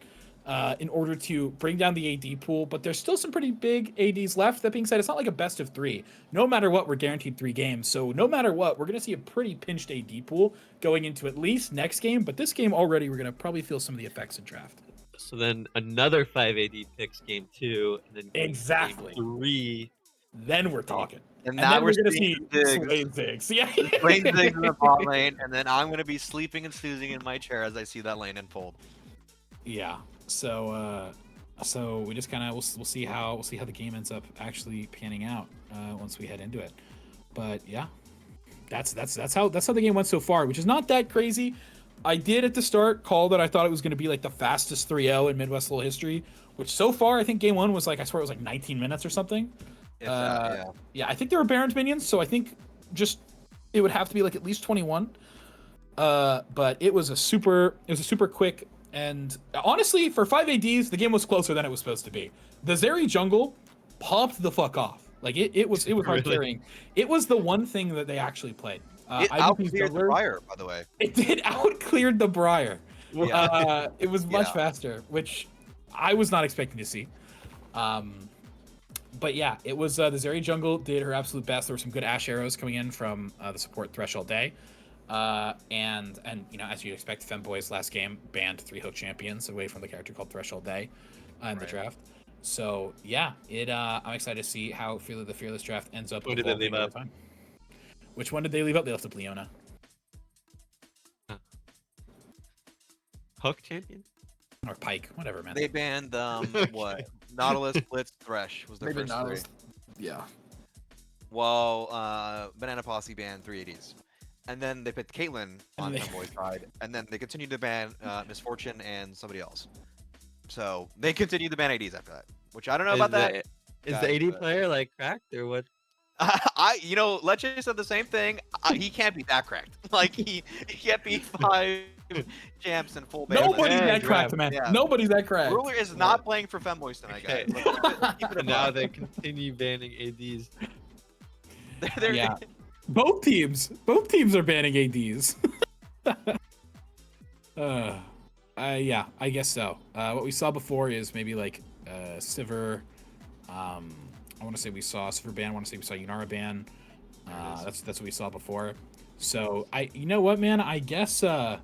in order to bring down the AD pool. But there's still some pretty big ADs left. That being said, it's not like a best of 3. No matter what, we're guaranteed 3 games. So no matter what, we're going to see a pretty pinched AD pool going into at least next game. But this game already, we're going to probably feel some of the effects of draft. So then another 5 AD picks game 2, and then Exactly. game 3. Then we're talking. And And now then we're going to seeing see Ziggs. Swain Ziggs. Yeah. Playing Ziggs in the bot lane, and then I'm gonna be sleeping and snoozing in my chair as I see that lane unfold. Yeah. So we just kind of we'll see how the game ends up actually panning out once we head into it. But yeah, that's how the game went so far, which is not that crazy. I did at the start call that I thought it was going to be like the fastest 3-0 in Midwest LoL history, which so far I think game 1 was like, I swear it was like 19 minutes or something. Yeah, I think there were Baron's minions, so I think just it would have to be like at least 21. But it was a super quick, and honestly for 5 ADs the game was closer than it was supposed to be. The Zeri jungle popped the fuck off. Like it was hard carrying. It was the one thing that they actually played. It IVP's outcleared the jungler- Briar, by the way. It did outcleared the Briar. Yeah. It was much Yeah. faster, which I was not expecting to see. But yeah, it was the Zeri jungle did her absolute best. There were some good Ash arrows coming in from the support Threshold Day. And you know, as you'd expect, Femboys last game banned 3 Hook champions away from the character called Threshold Day in the draft. So yeah, I'm excited to see how the Fearless draft ends up. Who did they leave evolving up? over time. Which one did they leave up? They left up Leona. Hook champion? Or Pike, whatever, man. They banned what? Nautilus, Blitz, Thresh was their Maybe first Nautilus. 3. Yeah. Well, Banana Posse banned 3 ADs. And then they picked Caitlyn on they- Femboy's side, and then they continued to ban Misfortune and somebody else. So they continued to ban ADs after that, which I don't know about that. Is guys, the AD but- player like cracked or what? Leche said the same thing. He can't be that cracked. Like he can't be 5 champs in full ban. Nobody's Yeah, that draft. cracked, man. Yeah. Nobody's that cracked. Ruler is not playing for Femboys tonight, guys. Okay. Let's keep it And now above. they continue banning ADs. They're- Yeah. Both teams are banning ADs. Yeah, I guess so. What we saw before is maybe like Sivir. I want to say we saw Sivir ban. I want to say we saw Yunara ban. That's what we saw before. So you know what, man? I guess I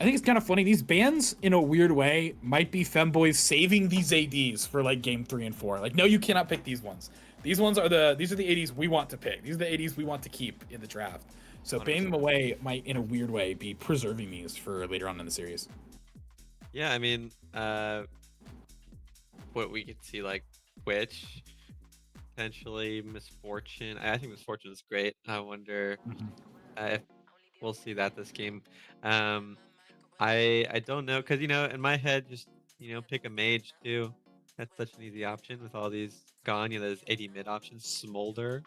think it's kind of funny. These bans, in a weird way, might be Femboys saving these ADs for like game 3 and 4. Like, no, you cannot pick these ones. These are the ADs we want to pick. These are the ADs we want to keep in the draft. So banning them away might, in a weird way, be preserving these for later on in the series. Yeah, I mean, what we could see like Twitch, potentially Misfortune. I think Misfortune is great. I wonder if we'll see that this game. I don't know, because in my head, just pick a mage too. That's such an easy option with all these gone. There's 80 mid options. Smolder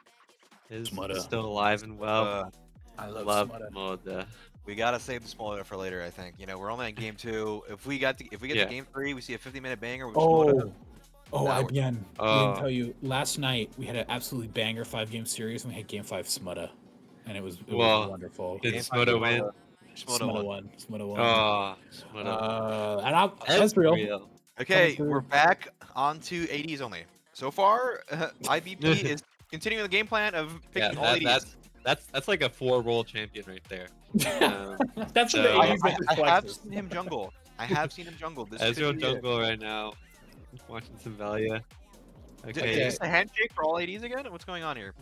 is Smolder. still alive and well. I love Smolder. We gotta save the spoiler for later. I think we're only on game 2. If we get to game 3, we see a 50-minute banger. With Shimoda. IBN. Didn't Oh. tell you. Last night we had an absolutely banger 5-game series, and we had game 5 Smutta, and it was Well, wonderful. Did Game Smolder win? Shimoda won. Smutta won. Oh, Smolder. And that's real. Okay, Coming through. we're back onto ADs only. So far, IBP is continuing the game plan of picking all ADs. That's like a 4-role champion right there. That's So- the I, ADs that I have flexes. seen him jungle. This could Ezreal be it. jungle right now. Watching some value. Is Okay. this a handshake for all ADs again? What's going on here?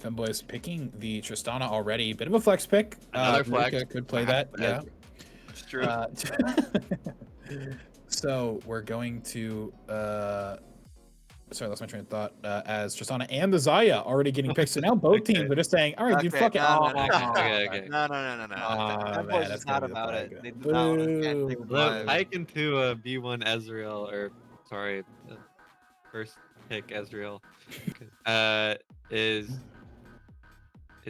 Femboys picking the Tristana already. Bit of a flex pick. Another flex. Rika could play that. Yeah. It's true. So we're going to sorry, that's my train of thought. As Tristana and the Zaya already getting picked. So now both Okay. teams are just saying, all right, dude, Okay, fuck it. no, Okay. No. Oh, That man, voice that's is not gonna be a about flag. it. They do not want to Boo. take the Look, vibe. Pike into B1 Ezreal, or sorry, first pick Ezreal, is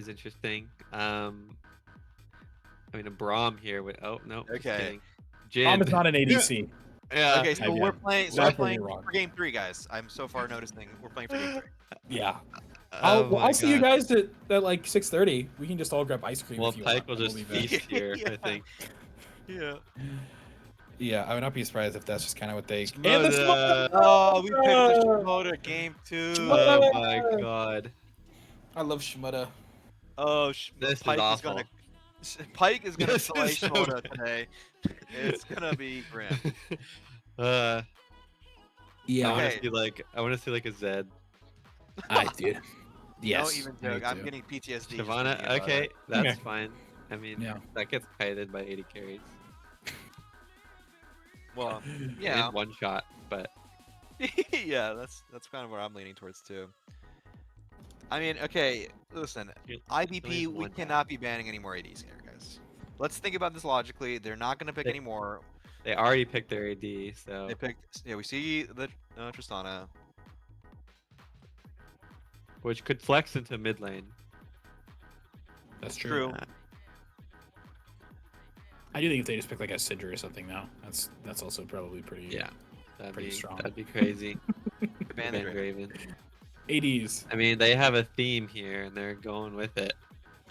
interesting. I mean, a Braum here with no. just Okay. kidding. Tom Jhin. is not an ADC. Yeah. Okay, so IBM. we're playing. So That's we're where playing you're wrong. for game 3, guys. I'm so far noticing we're playing for game 3. Yeah. Oh my I'll see you God. guys at like 6:30. We can just all grab ice cream. Well, if you Pike want. will just We'll leave it. feast here, I think. Yeah. Yeah, I would not be surprised if that's just kind of what they. Shimoda. Oh, we picked the Shimoda game 2. Oh my God. I love Shimoda. Oh, This is Pike awful. Pike is gonna This slay is so Shimoda bad. today. It's gonna be grim. Yeah, I want Okay. to see like a Zed. I did. Yes. Don't even me joke. I'm too. getting PTSD. just Shyvana, thinking about okay, it. that's Okay. fine. I mean, Yeah. that gets kited by 80 carries. Well, yeah, In one shot, but yeah. That's kind of where I'm leaning towards too. I mean, okay, listen. You're IBP, only we one cannot be banning any more ADs here, guys. Let's think about this logically. They're not gonna pick They- any more. they already picked their AD, so They picked. Yeah, we see the Tristana. which could flex into mid lane. That's True. I do think if they just pick like a Sidra or something now, that's also probably pretty. Yeah, that'd Pretty be strong. that'd be crazy. Ban the Van Draven. Draven. ADs. I mean, they have a theme here, and they're going with it.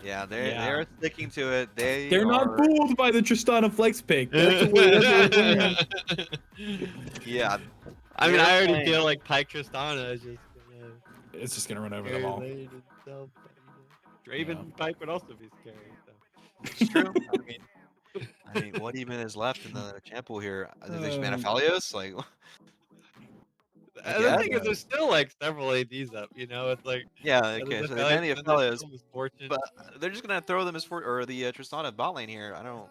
Yeah, they're Yeah. they're sticking to it. They're not are- fooled by the Tristana flex pick. That's the way. Yeah, I mean, They're I already playing- feel like Pike Tristana is just gonna It's just gonna run over them all. lane itself. Draven Pike would also be scary. So. it's true. I mean, what even is left in the champ pool here? Did they just ban Aphelios? Like, And the thing is, there's still like several ADs up. It's like yeah, okay. So they ban the Aphelios, Misfortune. but they're just gonna throw the Tristana bot lane here. I don't.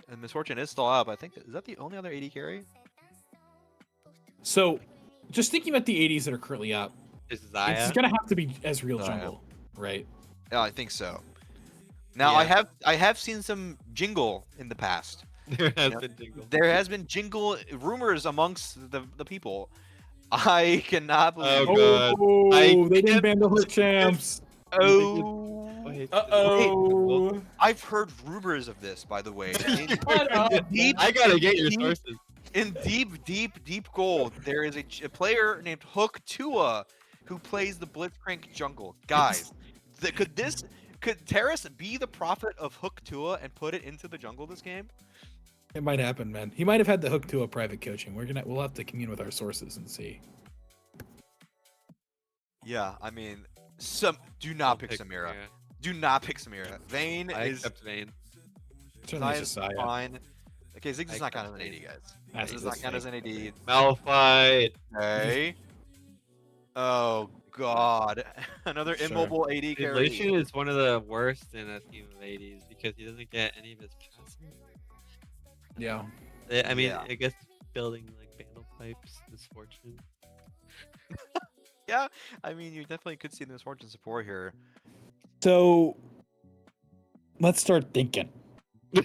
And Misfortune is still up. I think is that the only other AD carry? So, just thinking about the ADs that are currently up, Is Zaya? it's gonna have to be Ezreal Zaya. jungle, right? Yeah, I think so. Now Yeah. I have seen some jingle in the past. There has Yeah. been jingle. There has been jingle rumors amongst the people. I cannot believe. Oh, God. Oh, I they didn't can't ban the hook champs. Oh. Wait, Uh-oh. I've heard rumors of this, by the way. Shut up. I gotta get your sources. In deep gold, there is a player named Hook Tua who plays the Blitzcrank jungle. Guys, could Terrace be the prophet of Hook Tua and put it into the jungle this game? It might happen, man. He might have had the hook to a private coaching. We'll have to commune with our sources and see. Yeah, I mean, do not pick Samira. Do not pick Samira. Vayne I is accept Vayne. Certainly Zion's Josiah. fine. Okay, Ziggs I does not count as accept an AD, Vayne. guys. That's This does not count as an fake. AD. Malphite. Okay. Oh God, another Sure. immobile AD Dude, carry. Lucian is one of the worst in a team of 80s because he doesn't get any of his passes. Yeah. I mean, Yeah. I guess building like vandal pipes is fortune. Yeah, I mean, you definitely could see the misfortune support here. So let's start thinking.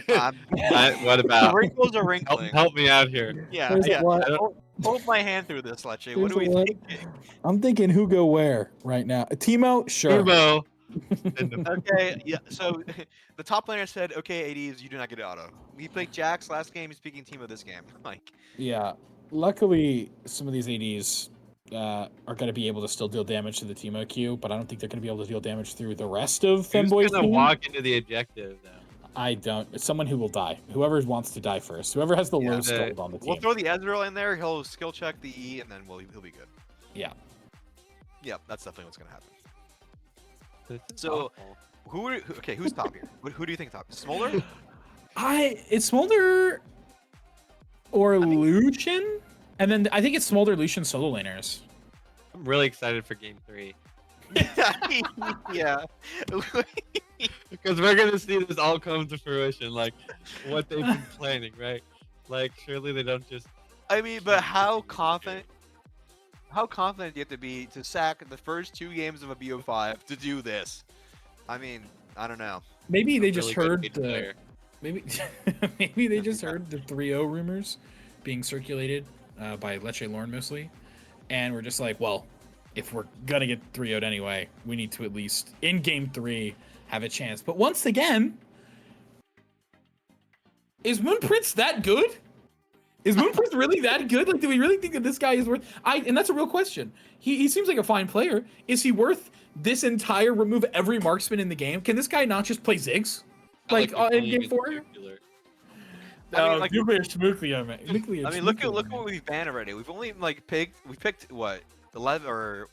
What about? Wrinkles are wrinkling. Help me out here. Yeah, There's a yeah. lot. Hold my hand through this, Leche. What are we thinking? I'm thinking who go where right now. Timo, sure. Turbo. Okay, yeah. So the top laner said, "Okay, ADs, you do not get auto." We played Jax last game. He's picking Timo this game. Like, Yeah. Luckily, some of these ADs are going to be able to still deal damage to the Timo queue, but I don't think they're going to be able to deal damage through the rest of Who's Femboys' gonna team. walk into the objective though? I don't. It's someone who will die. Whoever wants to die first. Whoever has the Yeah, lowest gold on the team. we'll throw the Ezreal in there. He'll skill check the E, and then he'll be good. Yeah. Yep, that's definitely what's gonna happen. This is So- awful. Who's top here? Who do you think top? Smolder? It's Smolder or Lucian, and then I think it's Smolder, Lucian, solo laners. I'm really excited for game 3 Yeah. because we're gonna see this all come to fruition, like what they've been planning, right? Like surely they don't just. I mean, but how confident? How confident do you have to be to sack the first 2 games of a BO5 to do this? I mean, I don't know. Maybe they a just really good heard mid the player. maybe they just heard the 3-0 rumors being circulated by Leche Lorne mostly, and we're just like, well, if we're gonna get 3-0'd anyway, we need to at least in game 3 have a chance. But once again, is Moon Prince that good? Is Moon Prince really that good? Like, do we really think that this guy is worth? And that's a real question. He seems like a fine player. Is he worth this entire remove every marksman in the game? Can this guy not just play Ziggs? Like in game 4? I mean, like- I I mean, look at what we've banned already. We've only picked what 11 or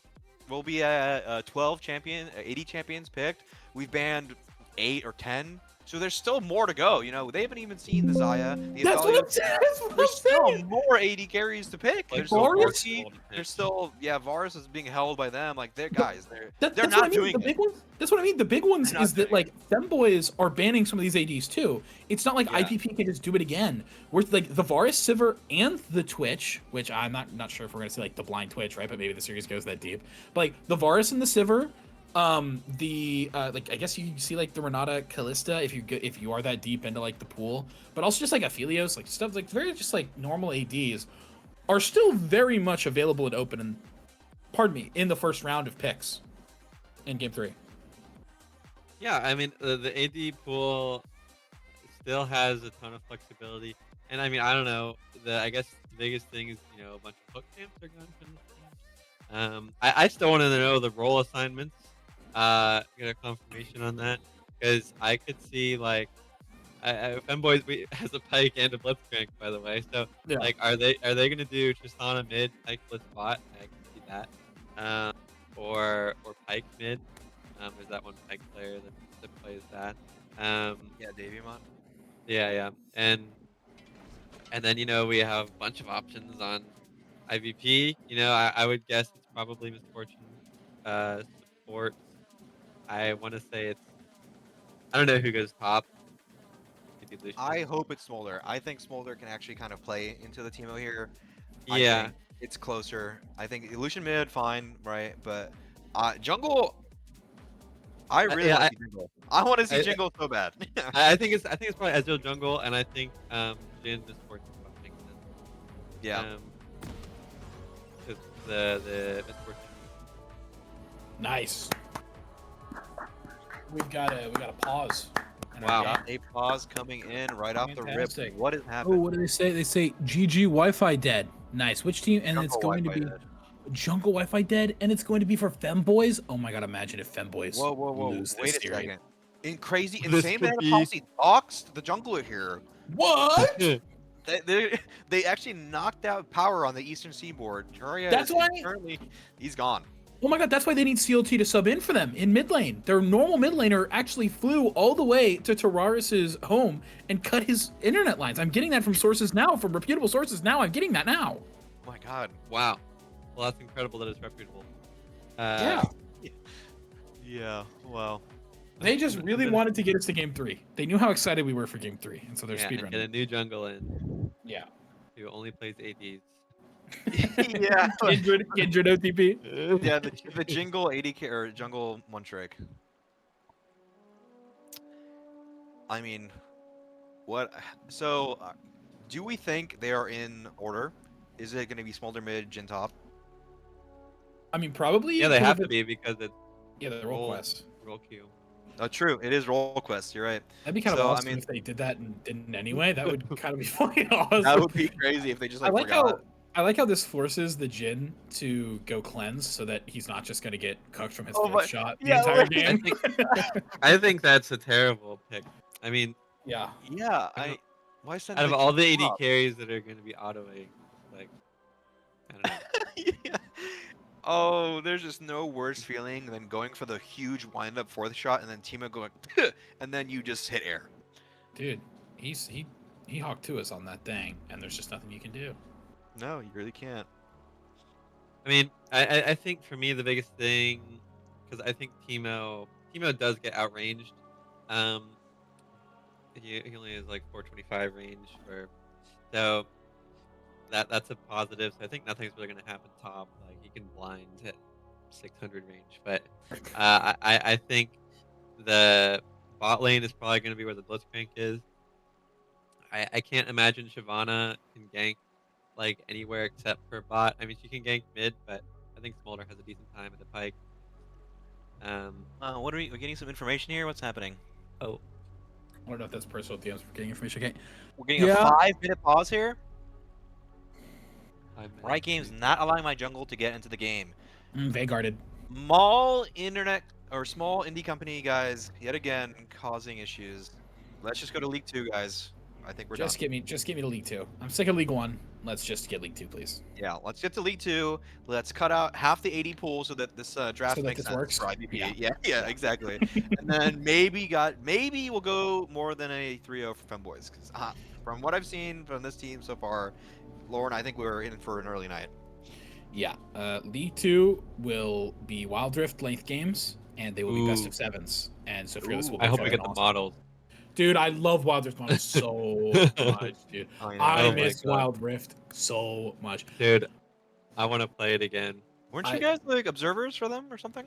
we'll be at 12 80 champions picked. We've banned 8 or 10. So there's still more to go. You know, they haven't even seen the Zaya. The That's what I'm Azalia. saying. That's what I'm There's still saying. more 80 carries to pick. Like There's still Varus? Posse. There's still Varus is being held by them. Like they're guys. They're That's not what I mean. doing The it. big ones. That's what I mean. The big ones They're not is that doing like Femboys are banning some of these ADs too. It's not like Yeah. IPP can just do it again. We're like the Varus, Sivir, and the Twitch, which I'm not sure if we're gonna see like the blind Twitch, right? But maybe the series goes that deep. But like the Varus and the Sivir, like I guess you see like the Renata Callista if you are that deep into like the pool, but also just like Aphelios, like stuff like very just like normal ADs are still very much available and open and in the first round of picks in game 3. Yeah, I mean the AD pool still has a ton of flexibility, and I mean I don't know. I guess the biggest thing is a bunch of hook camps are going from this team. I still want to know the role assignments. Get a confirmation on that because I could see like Femboys has a Pike and a Blitzcrank, by the way. So Yeah. like, are they gonna do Tristana mid, Pike Blitz bot? I can see that. Or Pike mid. There's that one Pike player that plays that. Yeah, Daviamon. Yeah, and then we have a bunch of options on IVP. I would guess it's probably Misfortune support. I want to say I don't know who goes top. Maybe Lucian. I hope it's Smolder. I think Smolder can actually kind of play into the Teemo here. I Yeah. think it's closer. I think Lucian mid, fine, right? But jungle, I really yeah, want to see jungle. I want to see jungle so bad. I think it's probably Ezreal jungle, and I think Jin Misfortune makes sense. Yeah. 'Cause the Misfortune. Nice. We've got a pause. Wow. Got a pause coming in right off the Fantastic. rip. What is Oh, happening? what do they say? They say GG Wi-Fi dead. Nice. Which team? And it's Jungle going to Wi-Fi be dead. Jungle Wi-Fi dead, and it's going to be for Femboys. Oh my god! Imagine if Femboys Whoa. lose Wait this a series. second. Insane This man could of be- Posse doxed the jungler here. What? They actually knocked out power on the eastern seaboard. Juria That's is why- currently he's gone. Oh my god, that's why they need CLT to sub in for them in mid lane. Their normal mid laner actually flew all the way to Tararis's home and cut his internet lines. I'm getting that from sources now, from reputable sources now. I'm getting that now. Oh my god. Wow. Well, that's incredible that it's reputable. Yeah. Yeah. Wow. They just really wanted to get us to game 3. They knew how excited we were for game 3, and so they're Yeah, and get a speedrunning. new jungle in Yeah. who only plays ADs. Yeah. Kindred OTP. Yeah. The jingle 80k or jungle one trick. I mean, what? So, do we think they are in order? Is it going to be Smolder mid, Jin top? I mean, probably. Yeah, they because have of to be because it's Yeah, the role quest. roll queue. Oh, true. It is roll quest. You're right. That'd be kind So, of I awesome mean- if they did that and didn't anyway. That would kind of be fucking awesome. That would be crazy if they just I like like forgot. how this forces the Jin to go cleanse so that he's not just gonna get cooked from his Oh fourth my- shot the yeah, entire like- game. I think that's a terrible pick. I mean, Yeah. Yeah. Why send out of the all the Jin AD top? carries that are going to be autoing, like, I don't know. Yeah. Oh, there's just no worse feeling than going for the huge wind-up fourth shot and then Timo going, and then you just hit air. Dude, he hawked to us on that thing, and there's just nothing you can do. No, you really can't. I mean, I think for me the biggest thing, because I think Timo does get outranged. He only has like 425 range so that's a positive. So I think nothing's really gonna happen top. Like he can blind at 600 range, but I think the bot lane is probably gonna be where the Blitzcrank is. I can't imagine Shyvana can gank like anywhere except for bot. I mean, she can gank mid, but I think Smolder has a decent time at the pike. What are we getting some information here? What's happening? I don't know if that's personal DMs for getting information. Okay. We're getting Yeah. a 5-minute pause here. 5 minutes. Riot Games not allowing my jungle to get into the game. Vanguarded. Small internet or small indie company guys yet again causing issues. Let's just go to League 2, guys. I think we're Just done. get me to League 2. I'm sick of League 1. Let's just get League 2, please. Yeah, let's get to League 2. Let's cut out half the 80 pool so that this draft So that makes this sense works? for IBP. Yeah. Yeah, exactly. And then maybe we'll go more than a 3-0 for Femboys. Because from what I've seen from this team so far, Lauren, I think we're in for an early night. Yeah. League 2 will be Wild Rift length games, and they will be best Ooh. of 7s. And so Fearless will be I hope we fucking get the awesome. models. Dude, I love Wild Rift models so much, dude. Oh, yeah. I Oh my miss God. Wild Rift so much. Dude, I want to play it again. Weren't you I- guys like observers for them or something?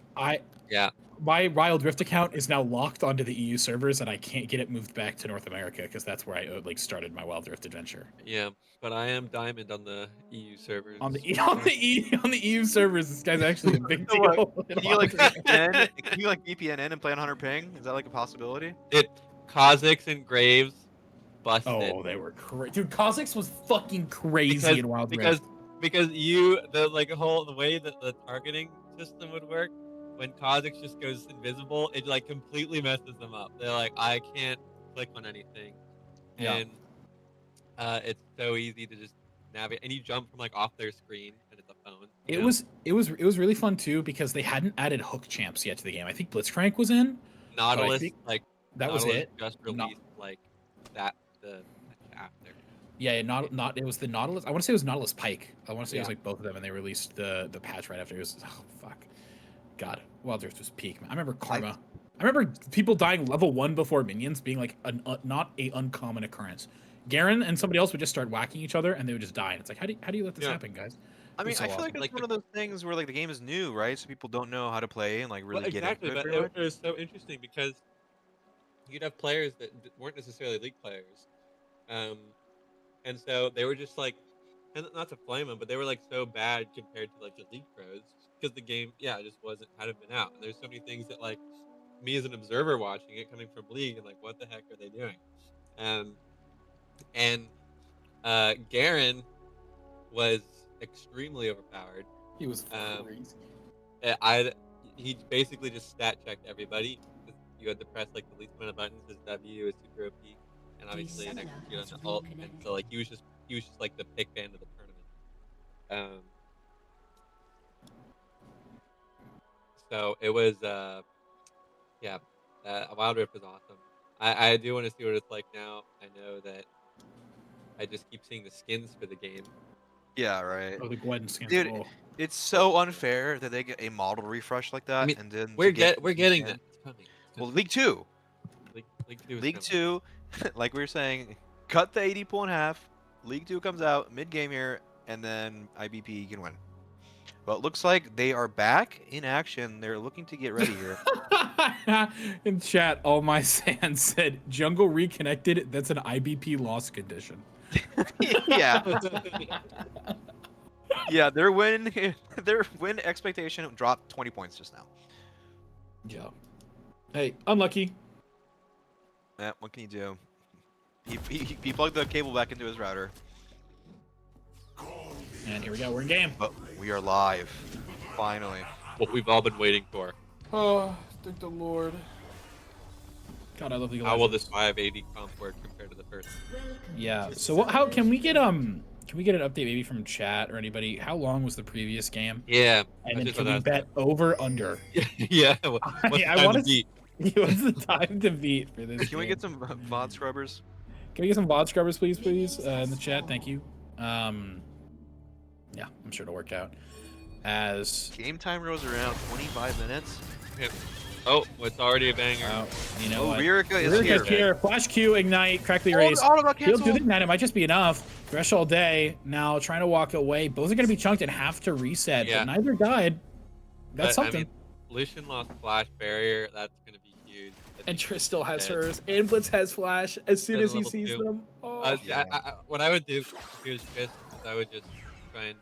Yeah. My Wild Rift account is now locked onto the EU servers, and I can't get it moved back to North America because that's where I started my Wild Rift adventure. Yeah, but I am diamond on the EU servers. On the EU servers, this guy's actually a big So what, deal. Can you like VPN in and play on 100 ping? Is that like a possibility? Kha'Zix and Graves busted. Oh, they were crazy, dude. Kha'Zix was fucking crazy in Wild Rift. Because the way that the targeting system would work, when Kha'Zix just goes invisible, it like completely messes them up. They're like, I can't click on anything, Yeah. and it's so easy to just navigate, and you jump from like off their screen, and it's a phone. you know? It was really fun too because they hadn't added hook champs yet to the game. I think Blitzcrank was in. Nautilus, think like That was Nautilus it. Just No- released like that the after. Yeah, it was the Nautilus. I want to say it was Nautilus Pike. I want to say it was Yeah. like both of them, and they released the patch right after. It was fuck, God, Wild Rift was peak, man. I remember Karma. I remember people dying level 1 before minions being like not a uncommon occurrence. Garen and somebody else would just start whacking each other, and they would just die. And it's like, how do you let this Yeah. happen, guys? I mean, so I feel like awesome. it's Like one of those things where like the game is new, right? So people don't know how to play and like really Well, get exactly, into it. but pretty much. it was so interesting because you'd have players that weren't necessarily league players, and so they were just like, and not to flame them, but they were like so bad compared to like the league pros because the game, just hadn't been out. And there's so many things that like me as an observer watching it coming from league and like, what the heck are they doing? And Garen was extremely overpowered. He was crazy. He basically just stat checked everybody. You had to press like the least amount of buttons. His W is super OP, and obviously an summoner execute on has the ult. And reconnected. so like he was just like the pick band of the tournament. So it was yeah, Wild Rift was awesome. I do want to see what it's like now. I know that I just keep seeing the skins for the game. Yeah, right. Oh, the Gwen skins. Dude, Oh. it's so unfair that they get a model refresh like that, I mean, and then we're to we're getting skins. that. It's coming. It's Well, coming. League Two, League 2 is League coming. Two, like we were saying, cut the AD pool in half. League Two comes out mid game here, and then IBP can win. But it looks like they are back in action. They're looking to get ready here. In chat, all my sans said jungle reconnected. That's an IBP loss condition. Yeah. Yeah, their win expectation dropped 20 points just now. Yeah. Hey, unlucky. Yeah, what can you do? He plugged the cable back into his router. And here we go. We're in game. But we are live. Finally. What we've all been waiting for. Oh, thank the Lord. God, I love the. How will this 580 comp work compared to the first? Yeah. So what? How can we get an update maybe from chat or anybody? How long was the previous game? Yeah. And then can we bet over under? Yeah. What's the I time want to beat? What's the time to beat for this? Can we get some VOD scrubbers? Can we get some VOD scrubbers, please, in the chat? Thank you. Yeah, I'm sure it'll work out. As Game time rolls around 25 minutes. Yeah. Oh, it's already a banger. you know Oh, what? Ririca is Ririca's here. here. Flash Q, ignite, crack the erase. Auto got He'll do the canceled. ignite. It might just be enough. Thresh all day. Now trying to walk away. Both are going to be chunked and have to reset. Yeah. But neither died. That's But, something. I mean, Lucian lost Flash Barrier. That's going to be huge. And Triss still has dead. hers. And Blitz has Flash as soon Dead as he level sees 2. them. Oh. What I would do if it was Triss is I would just try and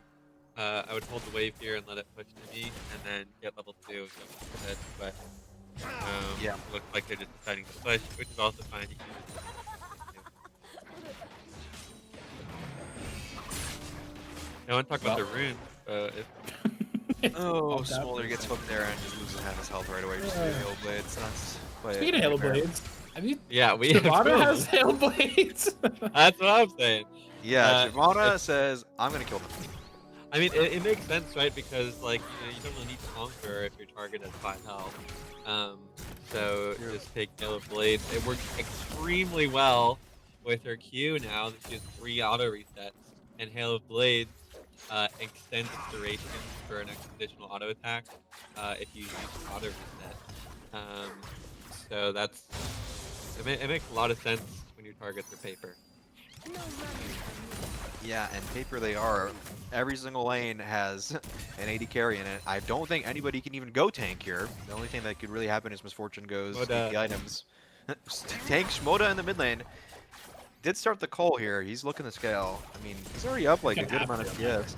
I would hold the wave here and let it push to me, and then get level 2 and jump into it. But Yeah. it looks like they're just deciding to push, which is also fine. You can just, I want to talk about the runes. Oh, Smolder gets hooked there and just loses half his health right away. Just Hail Blades. That's Speaking of Halo Blades, have you? Yeah, we have Shavana two. has Halo Blades. That's what I'm saying. Yeah, Shavana if- says, I'm going to kill them. I mean, it makes sense, right? Because like you don't really need to conquer if your target has 5 health. So just take Halo Blades. It works extremely well with her Q now that she has 3 auto resets, and Halo Blades extends its duration for an additional auto attack if you use auto reset. So it makes a lot of sense when your targets are paper. Yeah, and paper they are. Every single lane has an 80 carry in it. I don't think anybody can even go tank here. The only thing that could really happen is Misfortune goes to the items. Tank Shmoda in the mid lane. Did start the call here. He's looking to scale. I mean, he's already up like a good amount of PS.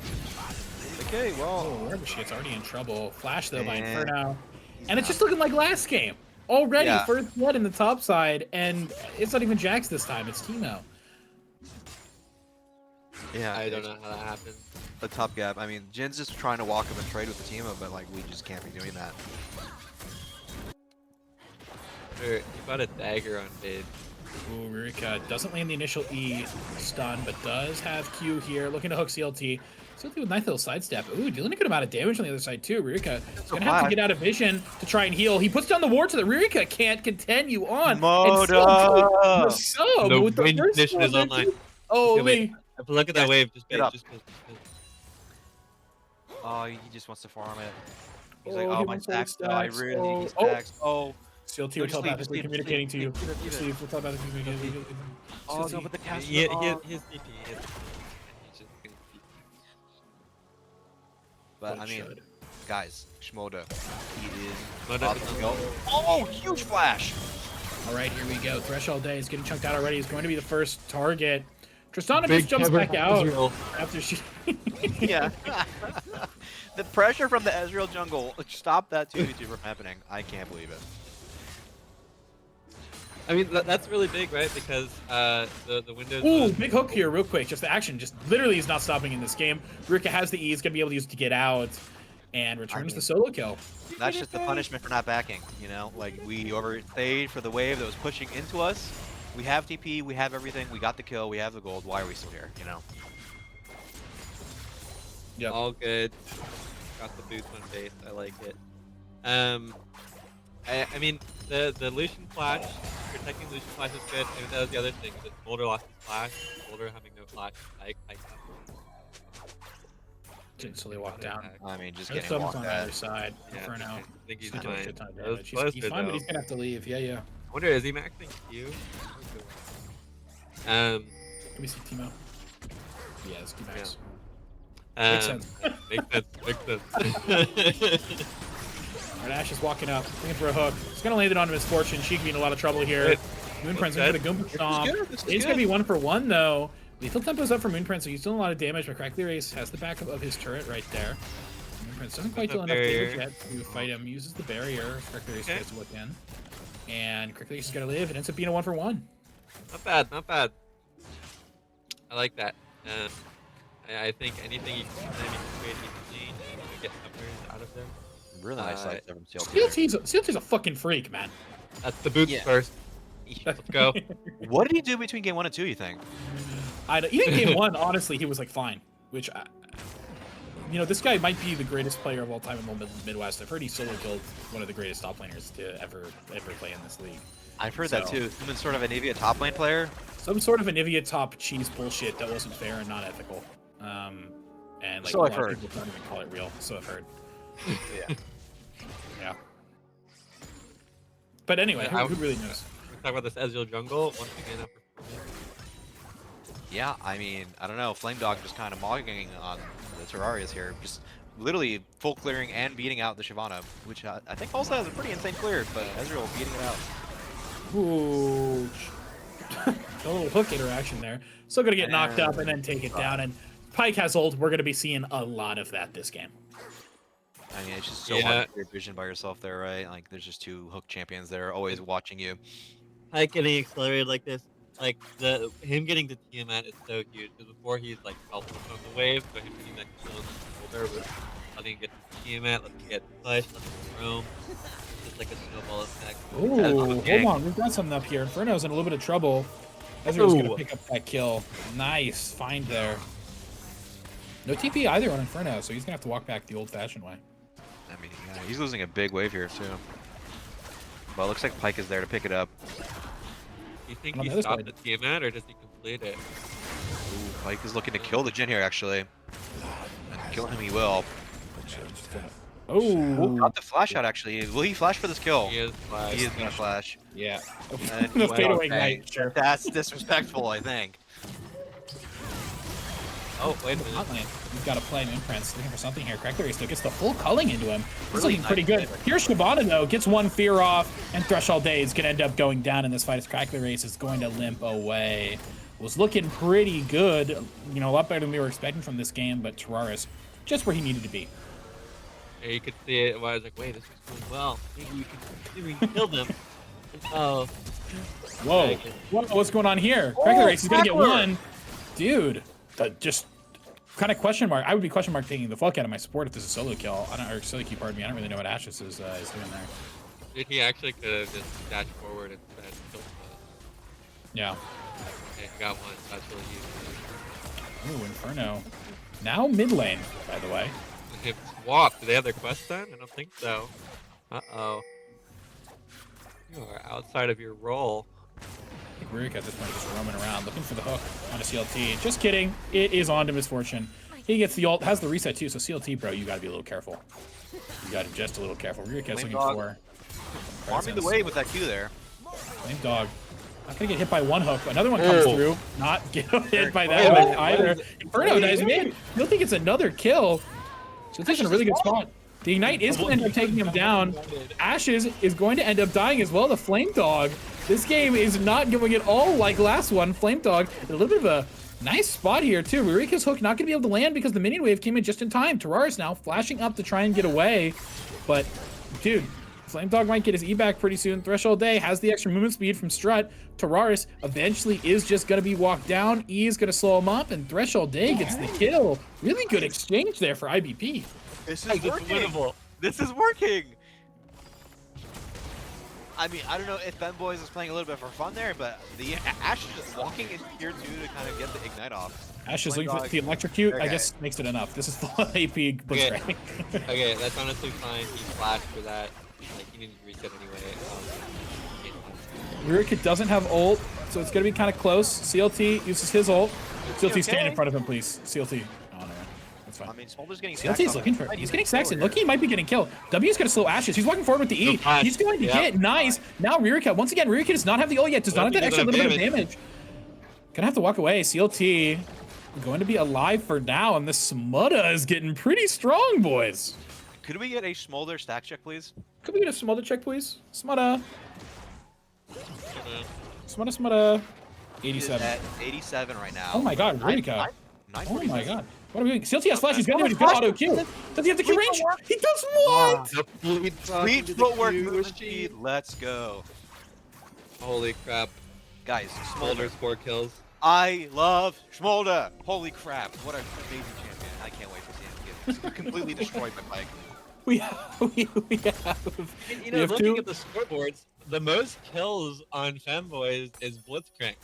Okay, well. Oh, Shit's already in trouble. Flash though by And Inferno. And it's just looking like last game. Already, Yeah. first blood in the top side, and it's not even Jax this time, it's Teemo. Yeah, I don't know how that happened. the top gap. I mean, Jin's just trying to walk up and trade with the team, but like we just can't be doing that. Sure, you got a dagger on mid. Ooh, Rurika doesn't land the initial E stun, but does have Q here, looking to hook CLT. CLT with nice little sidestep. Ooh, dealing a good amount of damage on the other side too. Rurika is gonna have to get out of vision to try and heal. He puts down the ward so that Rurika can't continue on. Moda! And sub The with the wind first condition is one online. there, too. Oh, Okay, wait. Look at that wave. Just get bait, up. just bait. Oh, he just wants to farm it. He's Oh, like, he oh, my wants all the stacks. I stacks. really Oh, need oh. stacks. Oh. CLT No, we're just leave, telepathically just leave, communicating to you. leave, leave, leave Just it. leave, we're telepathically communicating. Oh, no, but the cast. He oh. his DP. He's just gonna keep- But What I mean, should. guys, Shmoda, he is Shmoda about is to on go. Oh, huge flash! All right, here we go. Threshold Day is getting chunked out already. He's going to be the first target. Tristana Big just jumps cover back from out Israel. after she. Yeah. The pressure from the Ezreal jungle stopped that 2v2 from happening. I can't believe it. I mean, that's really big, right? Because the Windows. Ooh, big hook here, real quick. Just the action, just literally is not stopping in this game. Rika has the E, he's gonna be able to use it to get out, and returns the solo kill. That's just the punishment for not backing, you know? Like, we overstayed for the wave that was pushing into us. We have TP, we have everything, we got the kill, we have the gold. Why are we still here, you know? Yep. All good. Got the boost on base. I like it. I mean, the Lucian flash, protecting Lucian flash is good. And that was the other thing. Is Boulder lost his flash. Boulder having no flash. Pike Didn't slowly walk down. I mean, just There's getting someone's walked on the at. other side Yeah, for now. I think he's He's doing a fine. shit ton of That was damage. close He's to fine, but though. he's gonna have to leave. Yeah, yeah. I wonder, is he maxing Q? Can we see Timo? Yeah, it's T-Max. Makes sense. Makes sense. Alright, Ash is walking up, looking for a hook. He's gonna land it on Misfortune. She could be in a lot of trouble here. Wait, Moonprince gonna get a Goomba Stomp. It's gonna be 1-for-1 though. Lethal tempo's up for Moonprince, so he's doing a lot of damage, but Crackly Race has the backup of his turret right there. Moonprince doesn't quite deal enough damage yet to fight him. Uses the barrier. Crackly Race gets to look in. And Crackly Race is gonna live. It ends up being a 1-for-1. Not bad, not bad. I like that. I think anything you can create easily and get numbers out of them. Really nice side from CLT. CLT's a fucking freak, man. That's the boots first. Let's go. What did he do between game 1 and 2, you think? Even game 1, honestly, he was like fine. Which, you know, this guy might be the greatest player of all time in the Midwest. I've heard he solo killed one of the greatest top laners to ever play in this league. I've heard that too. Some sort of an Nivea top lane player. Some sort of an Nivea top cheese bullshit that wasn't fair and not ethical. And like So a I've lot of heard. people don't even call it real. So I've heard. Yeah. Yeah. But anyway, Yeah, who really knows? We're talking about this Ezreal jungle once again. Yeah, I mean, I don't know. Flame Dog just kind of mogging on the Terrarias here. Just literally full clearing and beating out the Shyvana, which I think also has a pretty insane clear, but Ezreal beating it out. Ooh. A little hook interaction there. Still gonna get knocked up and then take it down. And Pike has ult. We're gonna be seeing a lot of that this game. I mean, it's just so hard to clear vision by yourself there, right? Like, there's just two hook champions that are always watching you. Pike getting accelerated like this, like him getting to Tiamat is so huge. Because before he's like felt on the wave, but him getting that kill on the shoulder was letting him get to Tiamat, letting him get pushed, letting him roam. Just like a snowball effect. Ooh, hold on. We've got something up here. Inferno's in a little bit of trouble. Ezreal's gonna pick up that kill. Nice find there. No TP either on Inferno, so he's gonna have to walk back the old-fashioned way. I mean, yeah, he's losing a big wave here, too. But it looks like Pike is there to pick it up. Do you think On he the other stopped side. the Tiamat, or does he complete it? Ooh, Pike is looking to kill the Jhin here, actually. And kill him he will. Oh, Got the flash out, actually. Will he flash for this kill? He is flash. He is gonna flash. yeah. And The he fadeaway went, okay. knight, sure. That's disrespectful, I think. Oh, wait a minute. Hot lane. We've got to play Moonprince. Looking for something here. Crackberry still gets the full culling into him. He's Really looking pretty nice good. Here's Shyvana, though. Gets one fear off, and Threshold Day is going to end up going down in this fight as Crackberry Race is going to limp away. Was looking pretty good. You know, a lot better than we were expecting from this game, but Terraris just where he needed to be. Yeah, you could see it. I was like, wait, this is going well. Maybe we can kill them. Oh. Whoa. Whoa, what's going on here? Crackberry Race is going to get one. Dude, just kind of question mark. I would be question mark taking the fuck out of my support if this is a solo kill. Or solo queue, pardon me. I don't really know what Ashes is doing there. Dude, he actually could have just dashed forward and killed Yeah. Okay, he got one. That's really easy. Ooh, Inferno. Now mid lane, by the way. Hip swap. Do they have their quest done? I don't think so. Uh-oh. You are outside of your role. I think Rurik at this point is just roaming around, looking for the hook on a CLT. Just kidding. It is on to Misfortune. He gets the ult, has the reset too, so CLT, bro, you gotta be a little careful. You gotta be just a little careful. Rurik is looking for... Farming the wave with that Q there. Flame Dog. Not gonna get hit by one hook. Another one comes through. Not get hit by that one either. Inferno dies mid. You'll think it's another kill. So it's in a really good spot. The Ignite is going to end up taking him down. Ashes is going to end up dying as well. The Flame Dog. This game is not going at all like last one. Flame Dog in a little bit of a nice spot here too. Rurika's hook not going to be able to land because the minion wave came in just in time. Terraris now flashing up to try and get away. But, dude, Flame Dog might get his E back pretty soon. Threshold Day has the extra movement speed from Strut. Terraris eventually is just going to be walked down. E is going to slow him up, and Threshold Day gets the kill. Really good exchange there for IBP. This is working. This is working. I mean, I don't know if Femboys is playing a little bit for fun there, but the Ash is just walking in tier 2 to kind of get the Ignite off. Ash is Flame looking for Dog. the electrocute. I Okay. guess makes it enough. This is full AP Blitzcrank. Okay, that's honestly fine. He flashed for that. Like, he needed to reset anyway. Rurika doesn't have ult, so it's gonna be kind of close. CLT uses his ult. CLT, stand okay? in front of him, please. CLT. Oh no, that's fine. I mean, Smolder's getting CLT's looking for. He's getting saxed. Look, he might be getting killed. W's gonna slow Ashes. He's walking forward with the E. Good pass. He's going to Yep. get nice. Now Rurika. Once again, Rurika does not have the ult yet. Does not have that extra little bit of damage. Gonna have to walk away. CLT going to be alive for now, and this Smutta is getting pretty strong, boys. Could we get a Smolder stack check, please? Could we get a Smutta check, please? Smutta. Smutta. He's 87. at 87 right now. Oh my god, Rurika. Nine Oh my 47. god. What are we doing? CLT has flash. He's gonna do it. He's gonna auto Q. Does he have the Q range? He does what? Sweet footwork, movement speed. Let's go. Holy crap. Guys, Smolder. Smolder's 4 kills. I love Smolder. Holy crap. What an amazing champion. I can't wait to see him get completely destroyed by Pike. We have. You We know, have looking two. at the scoreboards, the most kills on Femboys is Blitzcrank.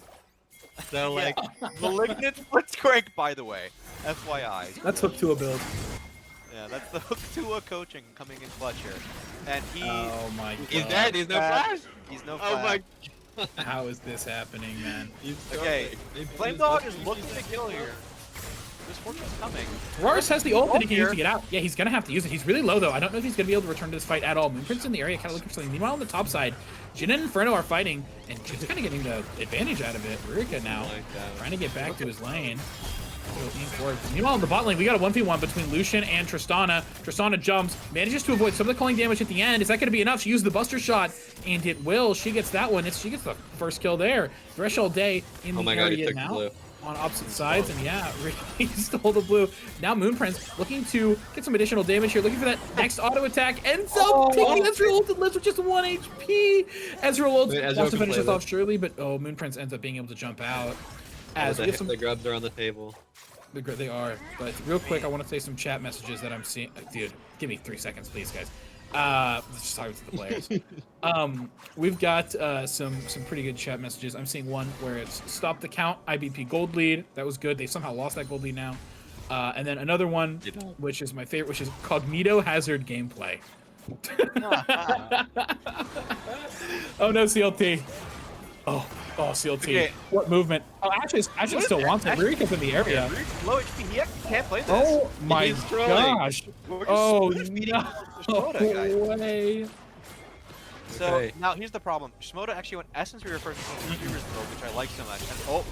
So, like, Malignant Blitzcrank, by the way. FYI. That's hook to a build. Yeah, that's the Hook Tua coaching coming in clutch here. And he... Oh my he's god. dead. He's no flash. He's no Oh my. flash. How is this happening, man? He's Okay, struggling. Flame Dog is looking to kill here. This fortune's coming. Rars has the ult that he can here. use to get out. Yeah, he's gonna have to use it. He's really low though. I don't know if he's gonna be able to return to this fight at all. Moonprince in the area, kind of looking for something. Meanwhile, on the top side, Jin and Inferno are fighting, and Jin's kind of getting the advantage out of it. Rurika now Like that. trying to get back to his lane. Meanwhile, in the bot lane, we got a 1v1 between Lucian and Tristana. Tristana jumps, manages to avoid some of the calling damage at the end. Is that going to be enough? She used the Buster Shot, and it will. She gets that one. She gets the first kill there. Threshold Day in Oh the my god, he area took the now blue. on opposite sides, and yeah, he stole the blue. Now Moonprince looking to get some additional damage here, looking for that next auto attack. Ends up taking Ezreal ult and lives with just 1 HP. Ezreal ult Wait, Ezreal wants to can finish play this off this. surely, but oh, Moonprince ends up being able to jump out. As we have some The grubs are on the table. They are, but real quick, I want to say some chat messages that I'm seeing. Dude, give me 3 seconds, please, guys. Let's just talk to the players. We've got some pretty good chat messages. I'm seeing one where it's stop the count, IBP gold lead. That was good. They somehow lost that gold lead now. And then another one, which is my favorite, which is Cognito Hazard gameplay. Oh no, CLT. Oh, CLT. Okay. What movement? Oh, Ashes still wants it. Rurika's in the area. Low HP. He actually can't play this. Oh my He's trolling. gosh. We're just Oh speeding no Shimoda, guys. way. So Okay. now here's the problem. Shimoda actually went Essence Reaper first Reaper's Throw, which I like so much. And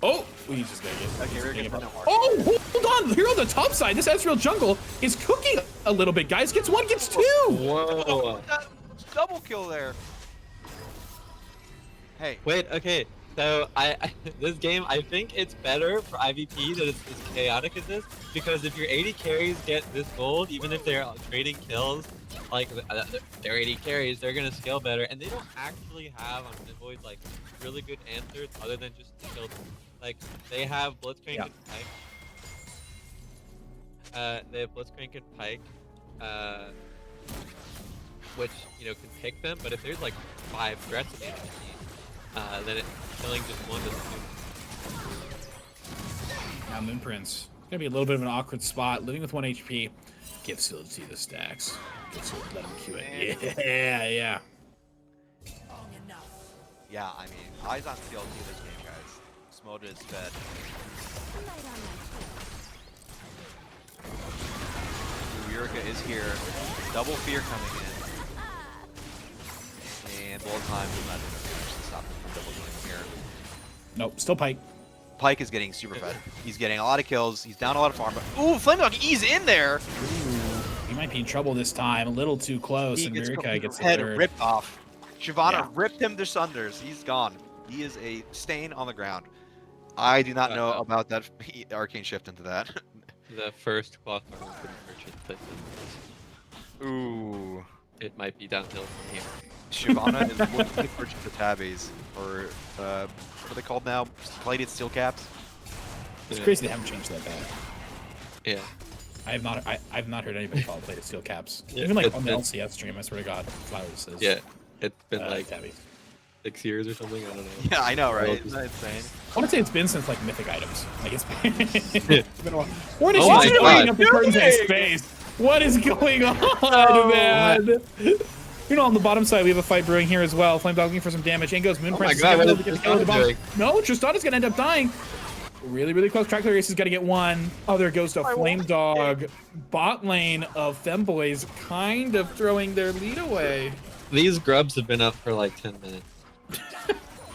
Oh, we just gotta get. okay, we're get gonna it. no more. Oh, hold on. Here on the top side, this Ezreal jungle is cooking a little bit, guys. Gets 1, gets 2. Whoa. That double kill there. Hey, Wait, okay. So this game, I think it's better for IVP that it's as chaotic as this, because if your 80 carries get this gold, even if they're trading kills, like their 80 carries, they're gonna scale better, and they don't actually have on Femboys like really good answers other than just kills. Like they have Blitzcrank and Pike. They have Blitzcrank and Pike, which can pick them. But if there's like 5 threats in the team, then killing just one doesn't do. Now Moonprince. Gonna be a little bit of an awkward spot. Living with 1 HP. Give CLT the stacks. Let him Q it. Yeah. yeah, I mean, eyes on CLT this game, guys. Smoda is fed. Yurika is here. Double fear coming in. And the whole time will not stop him from double killing here. Nope, still Pike. Pike is getting super fed. He's getting a lot of kills. He's down a lot of farm. But ooh, Flame Dog, he's in there. He might be in trouble this time. A little too close, and Rurika gets the head third. ripped off. Shyvana Yeah. ripped him to sunders. He's gone. He is a stain on the ground. I do not know about that arcane shift into that. The first cloth armor for the merchant that Ooh. it might be downhill from here. Shyvana is looking to purchase the tabbies, or what are they called now? Plated steel caps? It's crazy they haven't changed that bad. Yeah. I've not heard anybody call it plated steel caps. Yeah, Even like it's- on the it's- LCS stream, I swear to God, Flowers says. Yeah. It's been like tabbies. 6 years or something. I don't know. Yeah, I know, right? Well, Isn't that insane? I want to say it's been since like mythic items. Like it's been, it's been a while. What is Oh my he God. doing up the curtains in space? What is going on, man? You know, on the bottom side, we have a fight brewing here as well. Flame Dog looking for some damage. In goes Moon Oh Prince. my God, what is Get this the kill on the guy bottom. doing? No, Tristana's gonna end up dying. Really, really close. Track Race is gonna get one. Oh, there goes to Flame Dog. Bot lane of Femboys kind of throwing their lead away. These grubs have been up for like 10 minutes.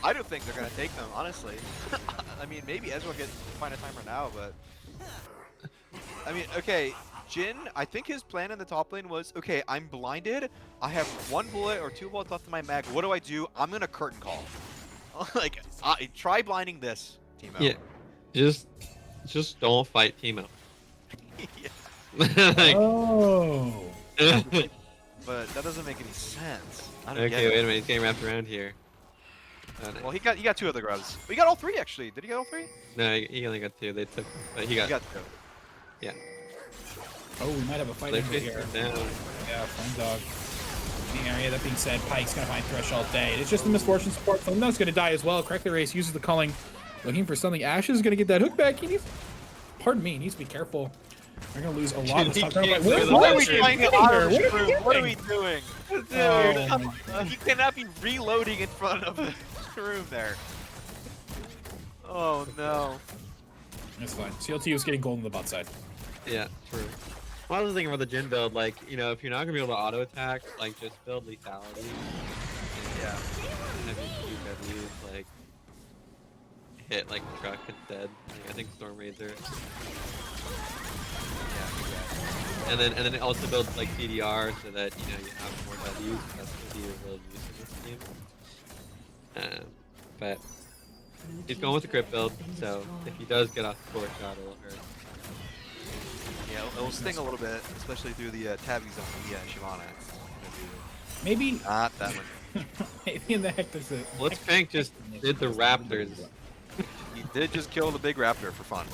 I don't think they're gonna take them, honestly. I mean, maybe Ezra will find a timer now, but I mean, okay, Jin. I think his plan in the top lane was, okay, I'm blinded. I have 1 bullet or 2 bullets left in my mag. What do? I'm gonna curtain call. Like, try blinding this, Teemo. Yeah, just don't fight Teemo. Yeah, Like, Oh. but that doesn't make any sense. I don't okay, get it. wait a minute, he's getting wrapped around here. Oh, no. Well, he got 2 of the grubs. We got all 3 actually. Did he get all 3? No, he only got 2. They took, but he got. 2. Yeah. Oh, we might have a fight They're over chasing here. him down. Yeah, Flame Dog in the area. That being said, Pike's gonna find Thresh all day. It's just the misfortune support. Flame Dog's gonna die as well. Correctly Race uses the culling, looking for something. Ash is gonna get that hook back. He needs, pardon me, he needs to be careful. We're gonna lose a lot of stuff. can't What do What are we Dude, trying to What are do? we What are doing? we doing? Dude, Oh, he cannot be reloading in front of the room there. Oh no. That's fine. CLT was getting gold on the bot side. Yeah, true. Well, I was thinking about the Jin build, like, you know, if you're not gonna be able to auto attack, like, just build lethality. Yeah. Have your QWs, like, hit, like, truck instead. Like, I think Storm Razor. Yeah. And then also build, like, CDR so that, you know, you have more W's. That's gonna be a real use in this game. But he's going with the crit build, so if he does get off the core shot, it'll hurt. Yeah, it'll sting a little bit, especially through the tabbing zone. Yeah, Shyvana. Maybe, Not that much. maybe in the heck there's a. Blitzcrank just did the Raptors. He did just kill the big raptor for fun.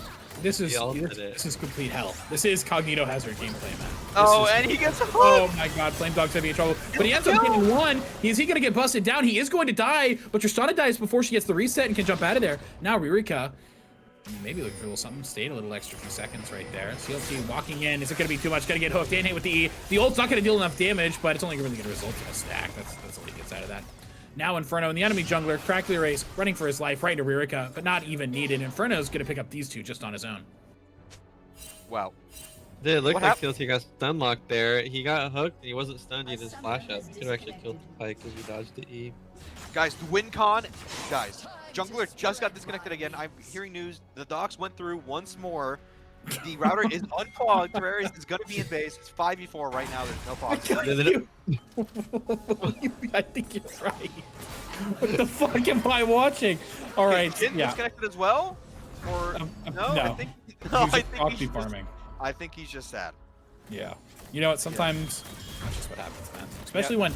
This is He ulted it. this is complete hell. This is Cognito Hazard gameplay, man. Oh, This is- and he gets a hook! Oh my god, Flame Dog's gonna be in trouble. But he ends up getting one. Is he gonna get busted down? He is going to die, but Tristana dies before she gets the reset and can jump out of there. Now Ririka, maybe looking for a little something. Stayed a little extra few seconds right there. CLT walking in. Is it gonna be too much? Gonna get hooked in, hit with the E. The ult's not gonna deal enough damage, but it's only really gonna result in a stack. That's all he gets out of that. Now Inferno and the enemy jungler, Crackly Race, running for his life right into Ririka, but not even needed. Inferno's gonna pick up these two just on his own. Wow. It looked What like CLT got stun locked there. He got hooked and he wasn't stunned, he just flash up. He could have actually killed the Pike because he dodged the E. Guys, the win con. Guys, jungler just got disconnected again. I'm hearing news. The docks went through once more. The router is unclogged. Terrarius is going to be in base. It's 5v4 right now. There's no pause. I think you're right. What the fuck am I watching? All right, Jin yeah. disconnected as well? Or no? I no. think He's no, I just think proxy he's just, farming. I think he's just sad. Yeah. You know what? Sometimes that's just what happens, man. Especially when,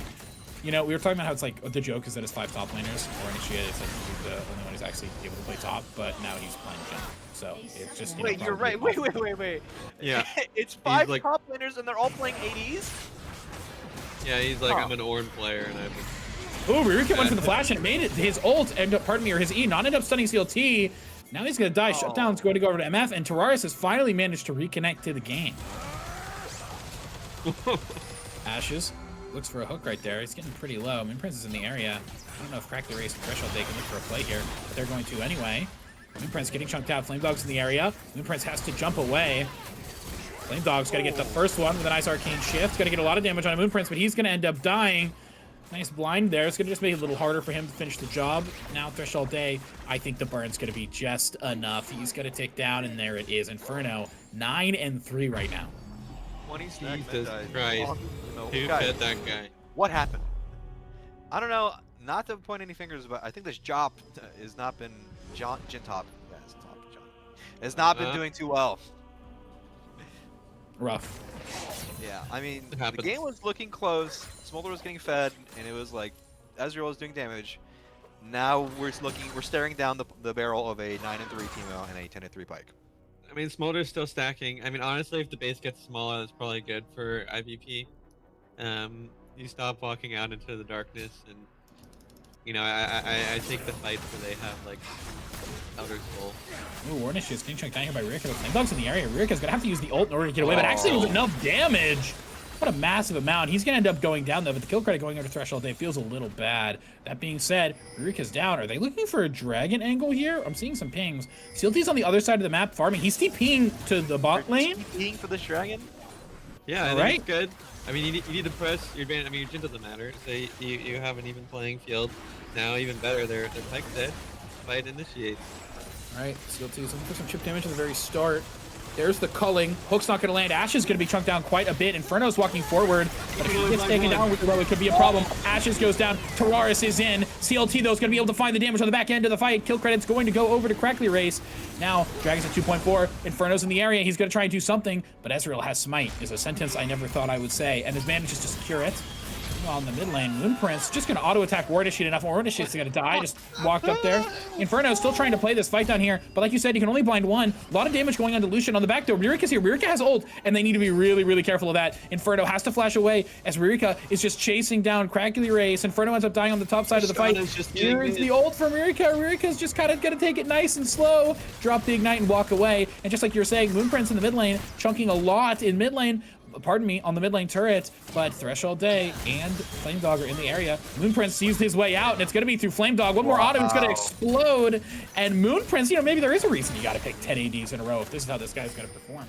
you know, we were talking about how it's like the joke is that his 5 top laners or initiated is like he's the only one who's actually able to play top, but now he's playing Jin. So it's just. Wait, you're right. Wait. Yeah. It's 5 like- top laners and they're all playing 80s. Yeah, he's like, Huh. I'm an Ornn player and I'm Oh, Ririka went for the flash and it made it. His ult end up, pardon me, or his E, not end up stunning CLT. Now he's gonna die. Shutdown's going to go over to MF, and Terrarius has finally managed to reconnect to the game. Ashes looks for a hook right there. He's getting pretty low. Moon Prince is in the area. I don't know if Crack the Race and Threshold they can look for a play here, but they're going to anyway. Moon Prince getting chunked out. Flame Dog's in the area. Moon Prince has to jump away. Flame Dog's gonna get the first one with a nice arcane shift. Gonna get a lot of damage on Moon Prince, but he's gonna end up dying. Nice blind there. It's gonna just make it a little harder for him to finish the job. Now Threshold Day, I think the burn's gonna be just enough. He's gonna take down, and there it is. Inferno, 9 and 3 right now. 20 stack Jesus mid-dive. Christ. Oh, no. Who Guys, fed that guy? what happened? I don't know. Not to point any fingers, but I think this job has not been Jin top. Yeah, it's top John. Has not been doing too well. Rough. Yeah, I mean, It the happens. game was looking close. Smolder was getting fed, and it was like Ezreal was doing damage. Now we're staring down the barrel of a 9 and 3 Teemo and a 10 and 3 Pike. I mean, Smolder's still stacking. I mean, honestly, if the base gets smaller, that's probably good for IVP. You stop walking out into the darkness, and You know, I take the fights where they have like Elder Soul. Ooh, Warnish is getting chunked down here by Rurika. The Flame Dog's in the area. Rurika's gonna have to use the ult in order to get away, but actually with enough damage. What a massive amount. He's gonna end up going down though, but the kill credit going under Threshold Day feels a little bad. That being said, Rurika's down. Are they looking for a dragon angle here? I'm seeing some pings. CLT's on the other side of the map farming. He's TPing to the bot lane. TPing for this dragon? Yeah, I think Alright. it's good. I mean, you need to press your advantage. I mean, your Jhin doesn't matter. So you have an even playing field. Now, even better, they're Pyke dead. Fight initiates. Alright, CLT is looking for some chip damage at the very start. There's the culling. Hook's not going to land. Ashe is going to be chunked down quite a bit. Inferno's walking forward. But if he gets taken down with the row, it could be a problem. Ashes goes down. Tararis is in. CLT, though, is going to be able to find the damage on the back end of the fight. Kill credit's going to go over to Crackly Race. Now, Dragon's at 2.4. Inferno's in the area. He's going to try and do something. But Ezreal has Smite, is a sentence I never thought I would say. And his manages to secure it. On the mid lane, Moon Prince just gonna auto attack Wardish enough. Wardish is gonna die. Just walked up there. Inferno still trying to play this fight down here, but like you said, you can only blind one. A lot of damage going on to Lucian on the back door. Rurika's here. Rurika has ult, and they need to be really, really careful of that. Inferno has to flash away as Rurika is just chasing down Crackly Race. Inferno ends up dying on the top side of the fight. Here is the ult from Rurika. Rurika's just kind of gonna take it nice and slow, drop the ignite and walk away. And just like you were saying, Moon Prince in the mid lane, chunking a lot in mid lane. Pardon me, on the mid lane turret, but Threshold Day and Flame Dog are in the area. Moon Prince sees his way out, and it's going to be through Flame Dog. One more auto, it's going to explode. And Moon Prince, you know, maybe there is a reason you got to pick 10 ADs in a row if this is how this guy's going to perform.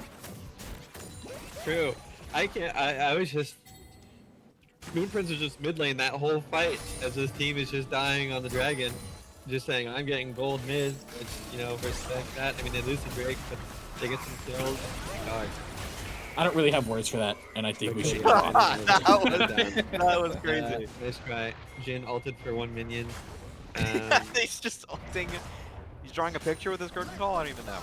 True. I was just... Moon Prince was just mid lane that whole fight as his team is just dying on the dragon. Just saying, I'm getting gold mid, which, you know, respect that. I mean, they lose the Drake, but they get some kills. Oh my god. I don't really have words for that, and I think we should. That was crazy. Nice try. Jhin ulted for 1 minion. He's just ulting. He's drawing a picture with his curtain call? I don't even know.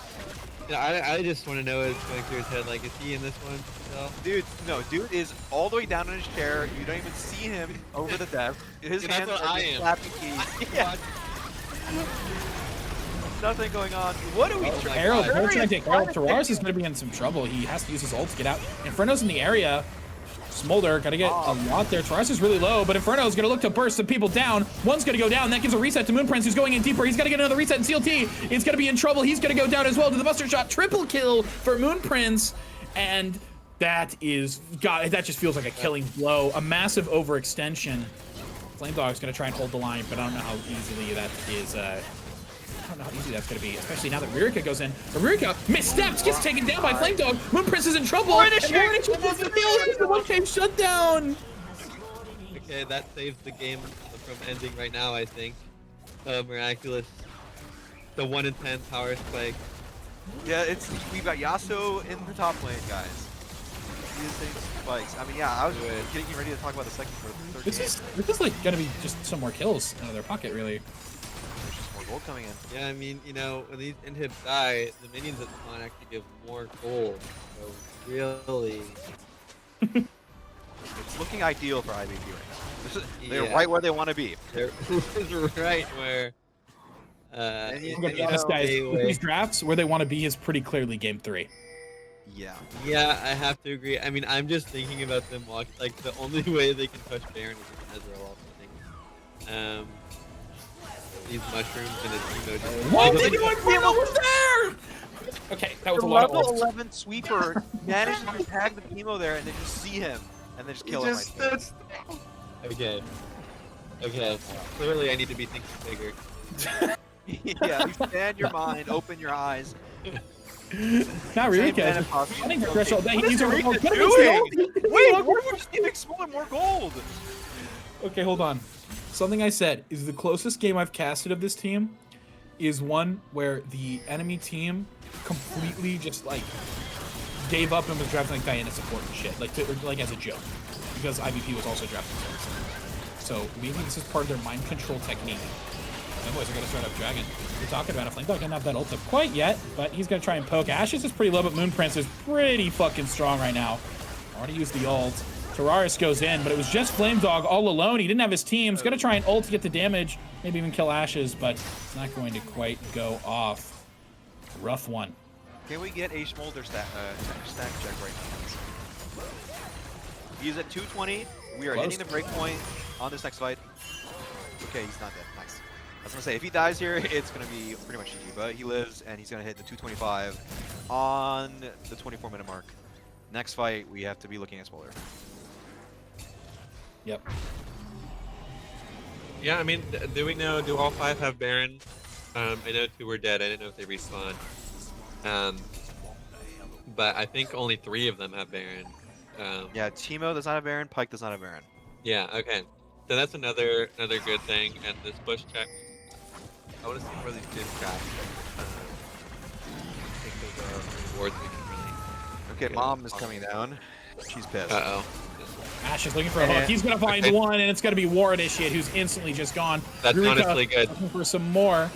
Yeah, I just want to know what's going through his head. Like, is he in this one himself? Dude, no, dude is all the way down in his chair. You don't even see him over the desk. His Yeah, hands that's what are I just am. slapping keys. Yeah. Nothing going on. What are we trying? Herald, God. Herald trying to take Herald. Tararis is going to be in some trouble. He has to use his ult to get out. Inferno's in the area. Smolder, got to get a lot there. Tararis is really low, but Inferno's going to look to burst some people down. One's going to go down. That gives a reset to Moon Prince, who's going in deeper. He's got to get another reset, and CLT is going to be in trouble. He's going to go down as well to the Buster Shot. Triple kill for Moon Prince, and that is, God, that just feels like a killing blow. A massive overextension. Flame Dog's going to try and hold the line, but I don't know how easily that is. I don't know how easy that's going to be, especially now that Rurika goes in. But Rurika missteps, gets taken down by Flame Dog. Moon Prince is in trouble. Warnish gets the kill. He's the one-game shutdown. Okay, that saves the game from ending right now, I think. Miraculous. The 1 in 10 power spike. Yeah, we've got Yasuo in the top lane, guys. These things spikes. I mean, yeah, I was getting ready to talk about the second or third game. This is like going to be just some more kills out of their pocket, really. There's just more gold coming in. Yeah, I mean, you know, when these inhibs die, the minions that spawn actually give more gold. So really, It's looking ideal for IBP right now. They're Yeah. right where they want to be. they're right where. And you- I'm going to be you honest, know, guys. anyway. These drafts, where they want to be is pretty clearly game 3. Yeah. Yeah, I have to agree. I mean, I'm just thinking about them walk. Like the only way they can touch Baron is with Ezreal also. These mushrooms and his emo. What did you Inferno was there? Okay, that was The a lot of level ults. 11 sweeper manages to tag the chemo there and then just see him and then just kill him right there. Okay. Okay. Clearly, I need to be thinking bigger. Yeah, expand your mind, open your eyes. Not really, Same guys. mana cost. I think for Threshold, What is he's over Eureka more. doing? Wait, we're just giving Smolder more gold. Okay, hold on. Something I said is the closest game I've casted of this team is one where the enemy team completely just like gave up and was drafting like Diana support and shit, like as a joke, because IVP was also drafting support. So maybe this is part of their mind control technique. Femboys are gonna start up Dragon. We're talking about it. Flame Dog doesn't have that ult up quite yet, but he's gonna try and poke. Ashes is pretty low, but Moon Prince is pretty fucking strong right now. Already used the ult. Tararis goes in, but it was just Flame Dog all alone. He didn't have his team. He's gonna try and ult to get the damage, maybe even kill Ashes, but it's not going to quite go off. Rough one. Can we get a Smolder stack check right now? He's at 220. We are Close. hitting the break point on this next fight. Okay, he's not dead. Nice. I was gonna say, if he dies here, it's gonna be pretty much GG, but he lives, and he's gonna hit the 225 on the 24-minute mark. Next fight, we have to be looking at Spoiler. Yep. Yeah, I mean, do we know? Do all 5 have Baron? I know 2 were dead. I didn't know if they respawned. But I think only 3 of them have Baron. Yeah, Teemo does not have Baron. Pyke does not have Baron. Yeah. Okay. So that's another good thing. And this push check. I want to see where these kids crash. I think those are rewards we can really. Okay, Mom is coming down. She's pissed. Uh oh. Ash is looking for a hook. He's going to find one, and it's going to be War Initiate, who's instantly just gone. That's Eureka honestly good. looking for some more.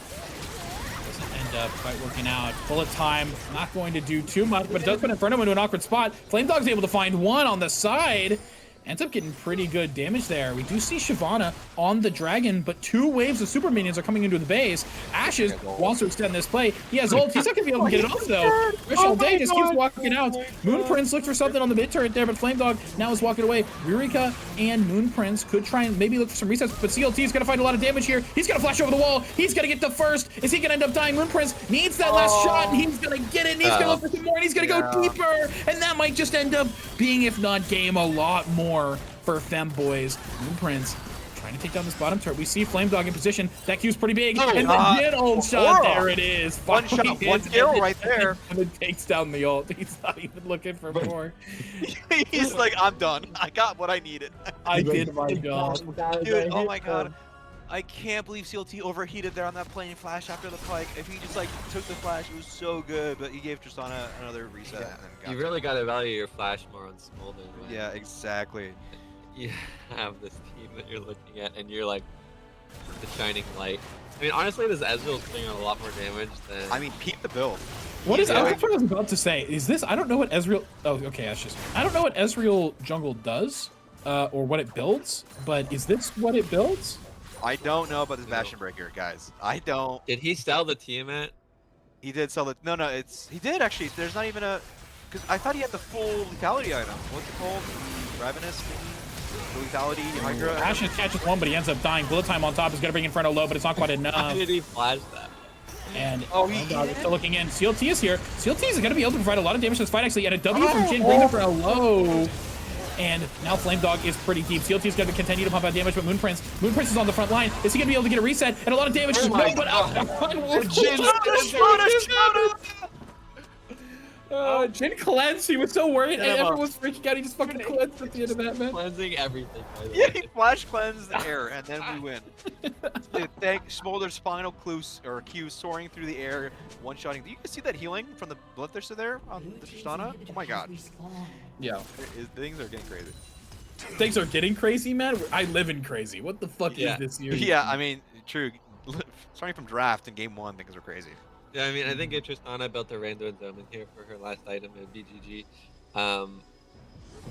Doesn't end up quite working out. Bullet time, not going to do too much, but it does put Inferno into an awkward spot. Flame Dog's able to find one on the side. Ends up getting pretty good damage there. We do see Shyvana on the dragon, but 2 waves of super minions are coming into the base. Ashes wants to extend this play. He has ult. He's not going to be able to get it off, though. Threshold Day just keeps walking out. Moon Prince looked for something on the mid turret there, but Flame Dog now is walking away. Eureka and Moon Prince could try and maybe look for some resets, but CLT is going to find a lot of damage here. He's going to flash over the wall. He's going to get the first. Is he going to end up dying? Moon Prince needs that last shot, and he's going to get it, and he's going to look for some more, and he's going to go deeper, and that might just end up being, if not game, a lot more for Femboys. Moon Prince trying to take down this bottom turret. We see Flame Dog in position. That Q's pretty big. And the good old shot. There it is. One shot, one kill right there. And it takes down the ult. He's not even looking for more. He's like, I'm done. I got what I needed. I did my job. Dude, oh my god. I can't believe CLT overheated there on that plane flash after the Pyke. If he just like took the flash, it was so good, but he gave Tristana another reset. And then got You really got to value your flash more on Smolder. Yeah, exactly. You have this team that you're looking at, and you're like the shining light. I mean, honestly, this Ezreal's doing a lot more damage than. I mean, peep the build. What is? That's what I was about to say. Is this? I don't know what Ezreal. Oh, okay. That's just. I don't know what Ezreal jungle does, or what it builds. But is this what it builds? I don't know about this Bastion Breaker, guys. I don't. Did he sell the Tiamat? He did sell it. No, it's. He did actually. There's not even a. Because I thought he had the full lethality item. What's it called? The Ravenous thingy? The lethality Hydra. Ashes catches one, but he ends up dying. Bullet time on top is going to bring Inferno low, but it's not quite How enough. did he flash that? And he's still looking in. CLT is here. CLT is going to be able to provide a lot of damage to this fight, actually. And a W from Jin brings Inferno low. And now Flame Dog is pretty deep. CLT is going to continue to pump out damage, but Moon Prince is on the front line. Is he going to be able to get a reset? And a lot of damage. Jin cleansed. He was so worried. And everyone was freaking out. He just fucking cleansed at the end of that, man. Cleansing everything. Yeah, he flash cleansed the air, and then we win. Dude, thank Smolder's final Q soaring through the air, one-shotting. Do you guys see that healing from the Bloodthirster there on the Tristana? Oh my god. Yeah. Things are getting crazy. Things are getting crazy, man. I live in crazy. What the fuck is this year? Yeah, I mean, true. Starting from draft in game 1, things are crazy. Yeah, I mean, I think Tristana built a random zone in here for her last item in BGG.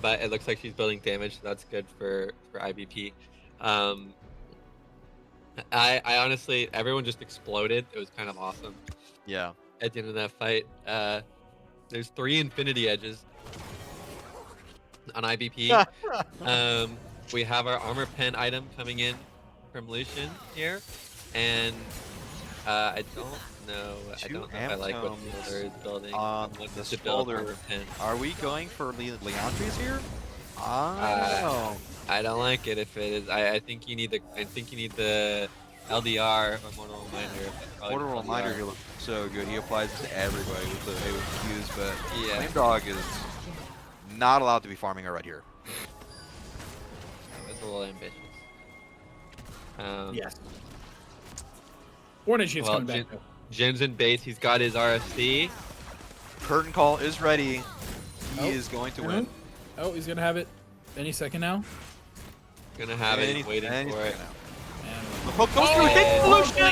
But it looks like she's building damage, so that's good for IBP. I honestly, everyone just exploded. It was kind of awesome. Yeah. At the end of that fight, there's 3 Infinity Edges on IBP. We have our Armor Pen item coming in from Lucian here, and I don't know. I don't know if I like what Smolder is building. The Smolder. Are we going for Leandri's here? I don't know. I don't like it if it is. I think you need the. I think you need the LDR or Mortal Reminder. Mortal Reminder here looks so good. He applies it to everybody with the Qs, but yeah. Flame Dog is not allowed to be farming her right here. That's a little ambitious. Yes. Initiate's coming back. Jin's in base. He's got his RSC. Curtain call is ready. He is going to win. Oh, he's gonna have it any second now. Gonna have it. Waiting for it.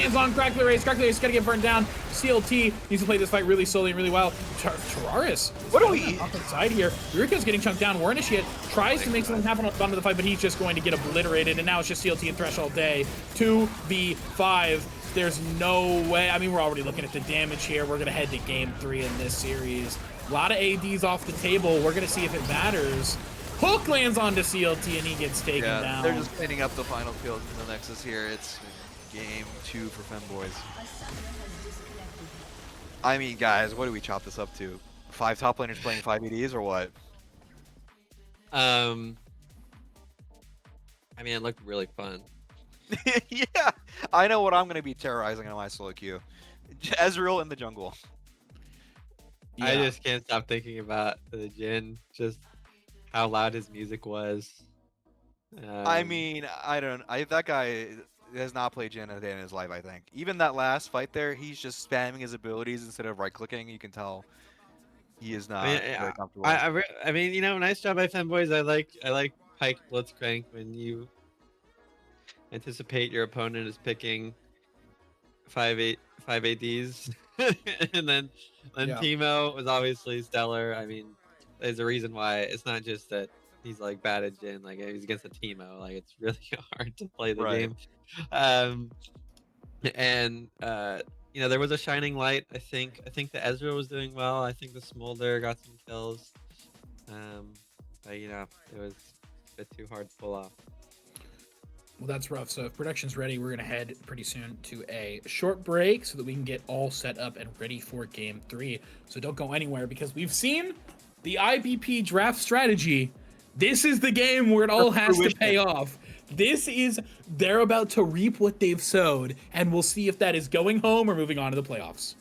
Is on Crackler Race. Crackler Race is gonna get burned down. CLT needs to play this fight really slowly and really well. Tararis. What are we? Off the side here. Yuriko's getting chunked down. War Initiate tries to make something happen on the bottom of the fight, but he's just going to get obliterated. And now it's just CLT and Threshold Day. 2v5. There's no way. I mean, we're already looking at the damage here. We're gonna head to game 3 in this series. A lot of ADs off the table. We're gonna see if it matters. Hook lands onto CLT and he gets taken Yeah, down. they're just cleaning up the final kills in the Nexus here. It's game 2 for Femboys. I mean, guys, what do we chop this up to? 5 top laners playing 5 EDs or what? I mean, it looked really fun. Yeah, I know what I'm going to be terrorizing on my solo queue. Ezreal in the jungle. I Yeah. just can't stop thinking about the Jin, just how loud his music was. I mean, that guy has not played Jhin a day in his life, I think. Even that last fight there, he's just spamming his abilities instead of right-clicking. You can tell he is not very comfortable. I mean, you know, nice job by Femboys. I like Pike Blitzcrank when you anticipate your opponent is picking 5 ADs, and then Yeah. Teemo was obviously stellar. I mean, there's a reason why it's not just that he's like bad at Jhin, like he's against a Teemo. Like it's really hard to play the Right. game. And you know, there was a shining light. I think the Ezreal was doing well. I think the Smolder got some kills. But you know, it was a bit too hard to pull off. Well, that's rough. So if production's ready, we're going to head pretty soon to a short break so that we can get all set up and ready for game 3. So don't go anywhere because we've seen the IBP draft strategy. This is the game where it all has to pay off. They're about to reap what they've sowed, and we'll see if that is going home or moving on to the playoffs.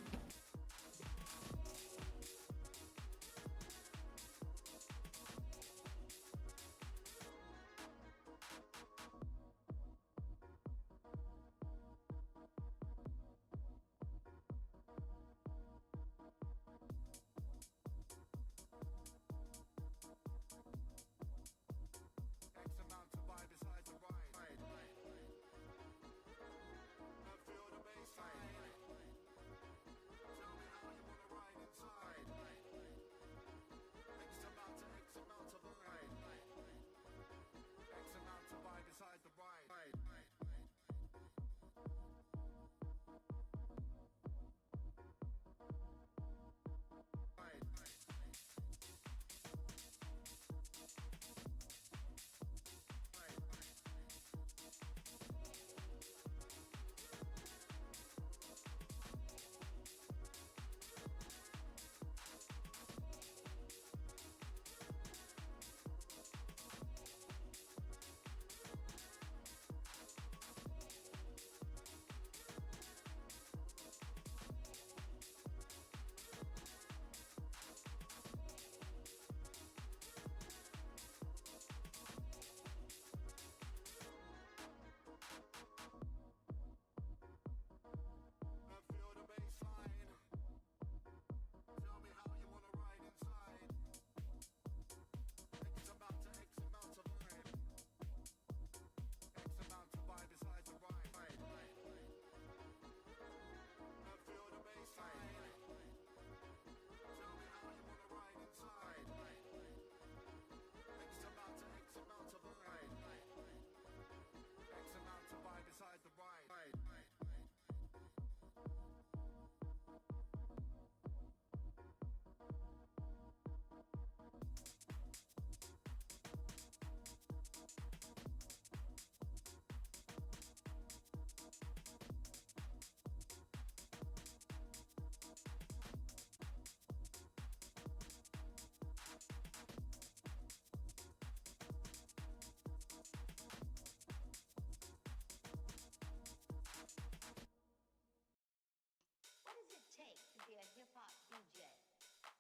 What does it take to be a hip-hop DJ?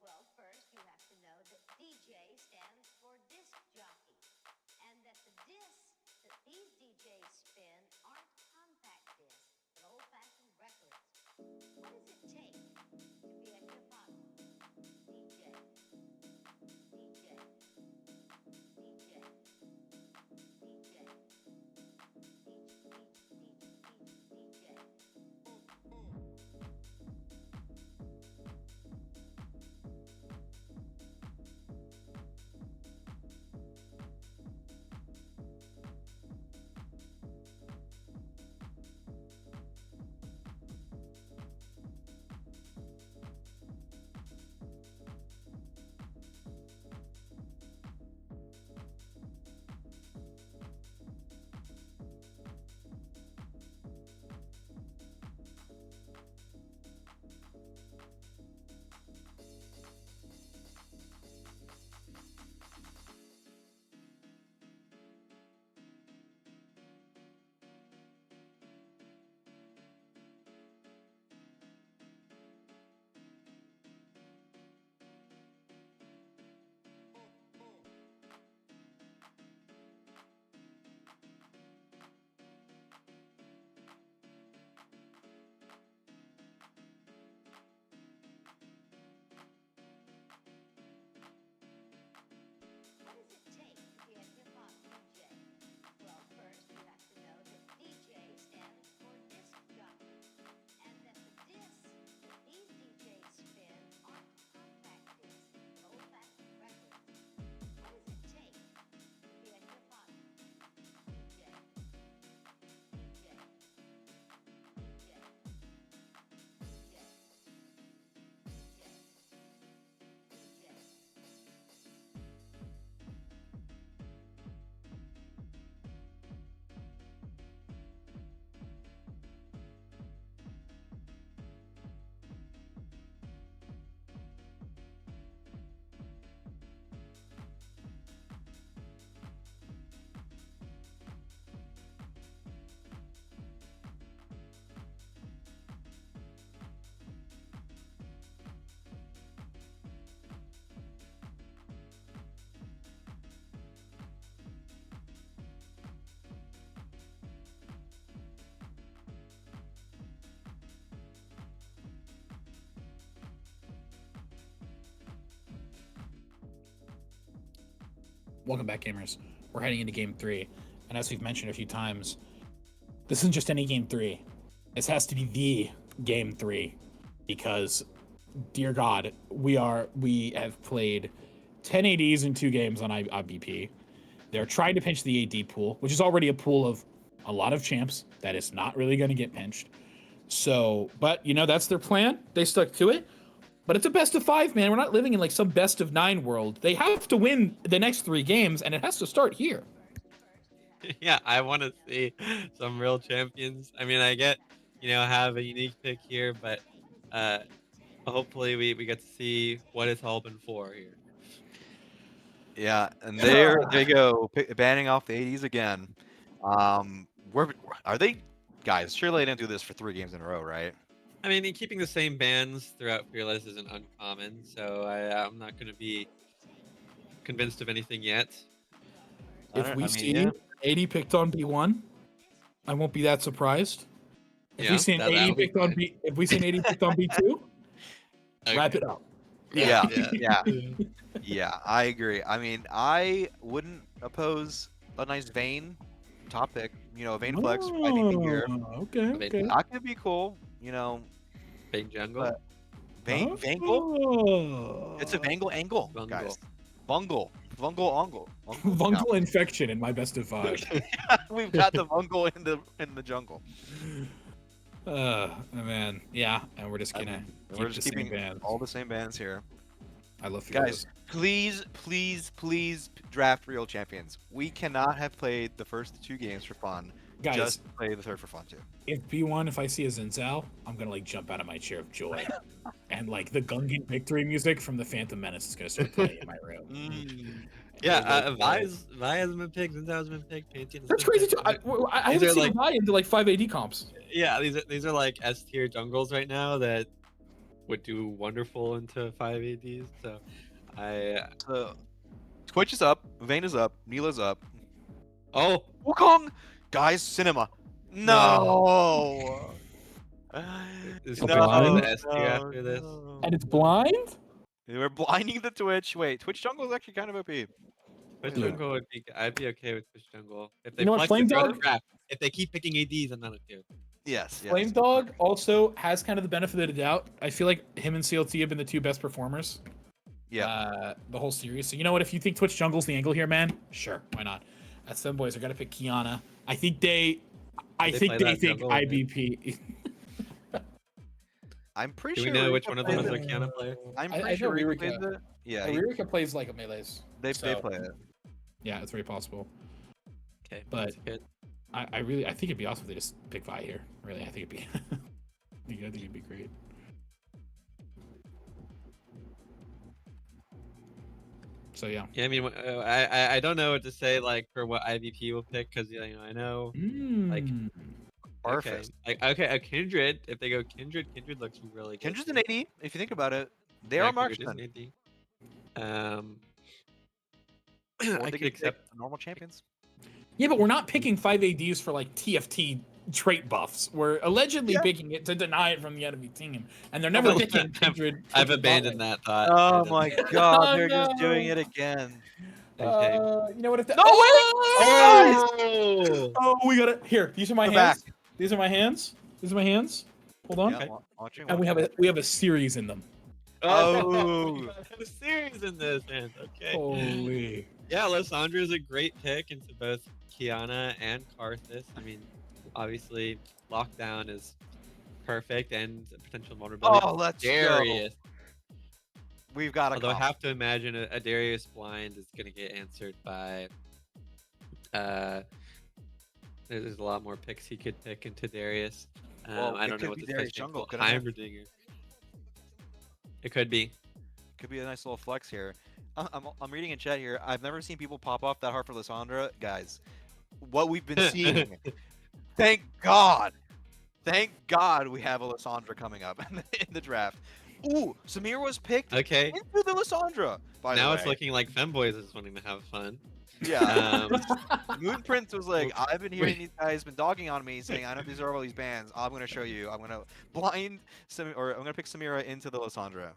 Well, first you have to know that DJ stands for disc jockey, and that the discs that these DJs spin aren't compact discs, but old-fashioned records. What does it take to be a hip-hop DJ? DJ. DJ. DJ. welcome back, gamers. We're heading into Game 3, and as we've mentioned a few times, this isn't just any Game 3. This has to be the Game 3, because, dear God, we have played 10 ADs in 2 games on IBP. They're trying to pinch the AD pool, which is already a pool of a lot of champs that is not really going to get pinched. So, but that's their plan. They stuck to it. But it's a best of 5, man. We're not living in like some best of 9 world. They have to win the next 3 games, and it has to start here. Yeah, I want to see some real champions. I mean, I get, have a unique pick here, but hopefully we get to see what it's all been for here. Yeah, and there they go, banning off the 80s again. Where are they, guys? Surely they didn't do this for 3 games in a row, right? I mean, keeping the same bans throughout Fearless isn't uncommon, so I'm not going to be convinced of anything yet. If we see 80 picked on B1, I won't be that surprised. If we see an 80 picked on if we see an 80 picked on B2, wrap it up. Yeah, I agree. I mean, I wouldn't oppose a nice Vayne top pick. Vayne flex IVP here. Okay. That could be cool. Vayne jungle. Vayne Vangle. It's a Vangle angle, guys. Bungle infection in my best of 5. We've got the Bungle in the jungle. Man, yeah, and we're just gonna keeping all the same bands here. I love Fearless. Guys, please draft real champions. We cannot have played the first 2 games for fun. Guys, just play the 3rd for fun too. If B1, if I see a Zinzao, I'm gonna like jump out of my chair of joy, and like the Gungan victory music from the Phantom Menace is gonna start playing in my room. Yeah, Vi hasn't been picked. Zinzao has been picked. That's crazy too. I haven't seen Vi into like 5 AD comps. Yeah, these are like S tier jungles right now that would do wonderful into 5 ADs. So Twitch is up, Vayne is up, Neela's up. Oh, Wukong! Guys, cinema. No. Is blind? S tier after this? And it's blind? We're blinding the Twitch. Wait, Twitch jungle is actually kind of OP. Twitch jungle would be. I'd be okay with Twitch jungle if they if they keep picking ADs. I'm not okay with it. Yes. Flame Dog also has kind of the benefit of the doubt. I feel like him and CLT have been the 2 best performers. Yeah. The whole series. So you know what? If you think Twitch jungle's the angle here, man, sure, why not? That's Femboys. I gotta pick Kiana. I think they think IBP. I'm pretty sure. Do we know which one of them is a Kiana player? I'm pretty sure Rika plays it. Yeah. Rika plays like a melees. They play it. Yeah, it's very possible. Okay, but I think it'd be awesome if they just pick Vi here. Really, I think it'd be. I think it'd be great. So yeah. Yeah, I mean, I don't know what to say like for what IVP will pick because I know like. Okay. A Kindred. If they go Kindred looks really good. Kindred's an AD. If you think about it, they are marksmen. I could accept normal champions. Yeah, but we're not picking 5 ADs for like TFT trait buffs. We're allegedly picking it to deny it from the enemy team, and they're never picking Kindred. I've abandoned that thought. Oh my god, they're just doing it again. Okay. You know what? If that... No way! Oh, we got it here. These are my hands. These are my hands. Hold on. Yeah, and we have a series in them. Oh, a series in this hand. Okay. Holy. Yeah, Lissandra is a great pick into both Kiana and Karthus. I mean, obviously, Lockdown is perfect and a potential vulnerability. Oh, let's Darius. go. We've got to. Although I have to imagine a Darius blind is going to get answered by. There's a lot more picks he could pick into Darius. Well, I don't know what the Darius jungle. Heimerdinger. It could be. Could be a nice little flex here. I'm reading in chat here. I've never seen people pop off that hard for Lissandra. Guys, what we've been seeing. Thank God we have a Lissandra coming up in the draft. Ooh, Samir was picked into the Lissandra. Now it's looking like Femboys is wanting to have fun. Yeah. Moon Prince was like, I've been hearing these guys been dogging on me, saying I know these are all these bands. I'm gonna show you. I'm gonna blind I'm gonna pick Samira into the Lissandra.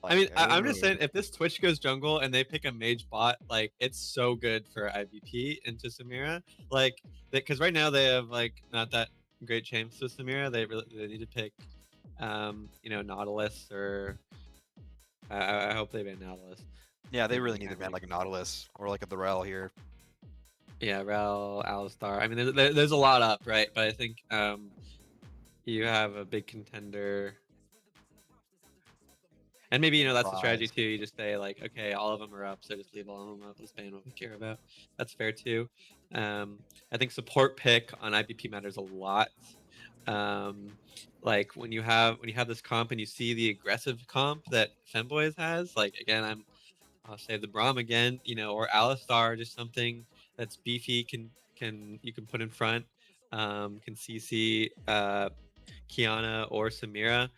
I mean, I'm just ooh. saying, if this Twitch goes jungle and they pick a mage bot, like it's so good for IVP into Samira. Like, because right now they have like not that great champs with Samira. They need to pick, Nautilus or I hope they ban Nautilus. Yeah, they They really can need to kinda ban like- like a Nautilus or like a Thorel here. Yeah, Rel, Alistar. I mean, there's a lot up, right? But I think you have a big contender. And maybe, that's the strategy Surprise. too. You just say like, okay, all of them are up, so just leave all of them up. Let's ban what we care about. That's fair too. I think support pick on IPP matters a lot. Like when you have this comp and you see the aggressive comp that Femboys has, like again, I'll say the Braum again, or Alistar, just something that's beefy you can put in front. Can CC Kiana or Samira.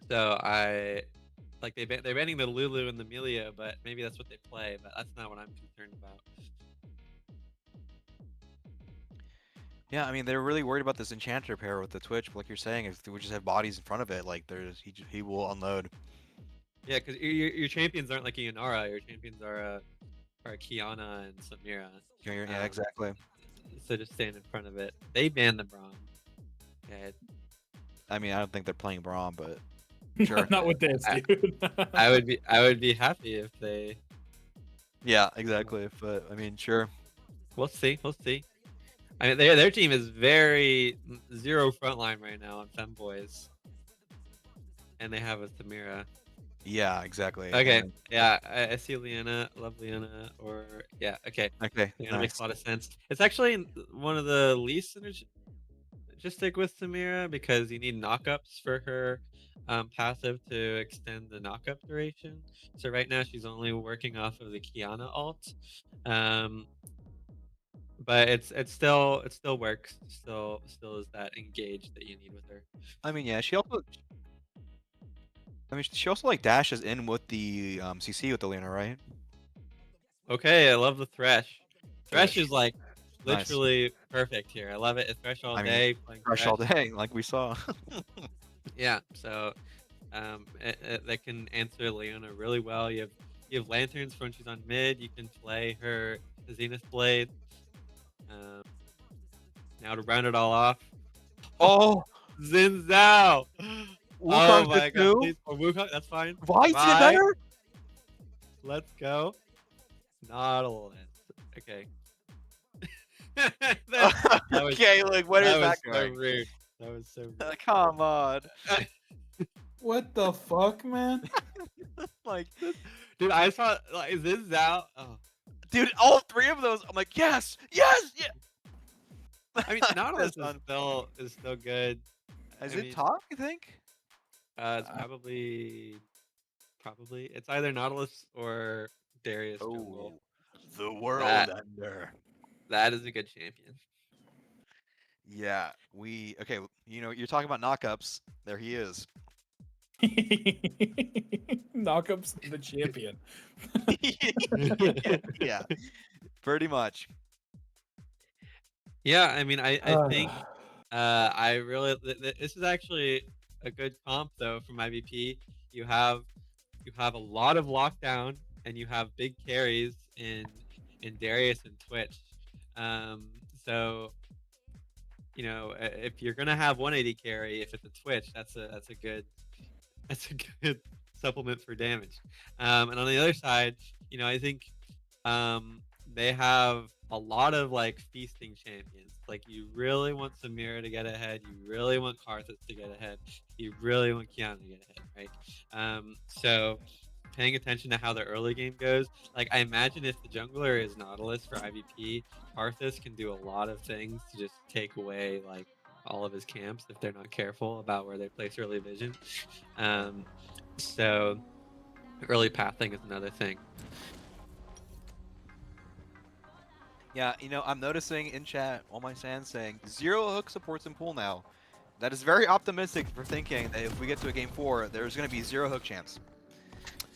So they're banning the Lulu and the Melia, but maybe that's what they play. But that's not what I'm concerned about. Yeah, I mean they're really worried about this enchanter pair with the Twitch. But like you're saying, if we just have bodies in front of it, like he will unload. Yeah, because your champions aren't like a Yanara. Your champions are Kiana and Samira. Yeah, exactly. So just stand in front of it. They banned the Braum. Yeah, I mean, I don't think they're playing Braum, but sure. Not with this, dude. I would be happy if they. Yeah, exactly. But I mean, sure. We'll see. I mean, their team is very zero frontline right now on Femboys, and they have a Samira. Yeah, exactly. Okay, And- yeah, I see Liana, love Liana, or yeah, okay. okay. Liana makes Nice. a lot of sense. It's actually one of the least synergistic with Samira because you need knockups for her passive to extend the knockup duration. So right now she's only working off of the Kiana ult, but it still works. Still is that engaged that you need with her. I mean, yeah, she also like dashes in with the CC with the Luna, right? Okay, I love the Thresh. Thresh is like Nice. literally perfect here. I love it. It's Thresh all I mean, day. Playing Fresh all day, like we saw. Yeah, so that can answer Leona really well. You have lanterns for when she's on mid. You can play her Zenith Blade. Now to round it all off, Oh, Xin Zhao. Wukong's Oh my good god, too? please. Or Wukong, that's fine. Why is it Bye. better? Let's go. Nautilus. Okay. that was- Okay, like what is that that was so going? rude. That was so rude. Come on. What the fuck, man? Like, Dude, I saw like is this Zhao? Oh. dude, all three of those, I'm like, yes, yes, yeah. I mean, Nautilus That's is still good. Is I it mean- top, you think? It's probably it's either Nautilus or Darius Jungle. The world That- under. That is a good champion. Yeah, okay, you're talking about knockups. There he is. Knockups the champion. Yeah, pretty much. Yeah, I mean, I think I really this is actually a good comp though from IVP. You have a lot of lockdown and you have big carries in Darius and Twitch. So if you're gonna have 180 carry, if it's a Twitch, that's a good supplement for damage. And on the other side, I think they have a lot of like feasting champions. Like you really want Samira to get ahead, you really want Karthus to get ahead, you really want Kiana to get ahead, right? So paying attention to how the early game goes, like I imagine if the jungler is Nautilus for IVP, Karthus can do a lot of things to just take away like all of his camps if they're not careful about where they place early vision. So early pathing is another thing. Yeah, I'm noticing in chat, all my fans saying 0 hook supports in pool now. That is very optimistic for thinking that if we get to a game 4, there's going to be 0 hook champs.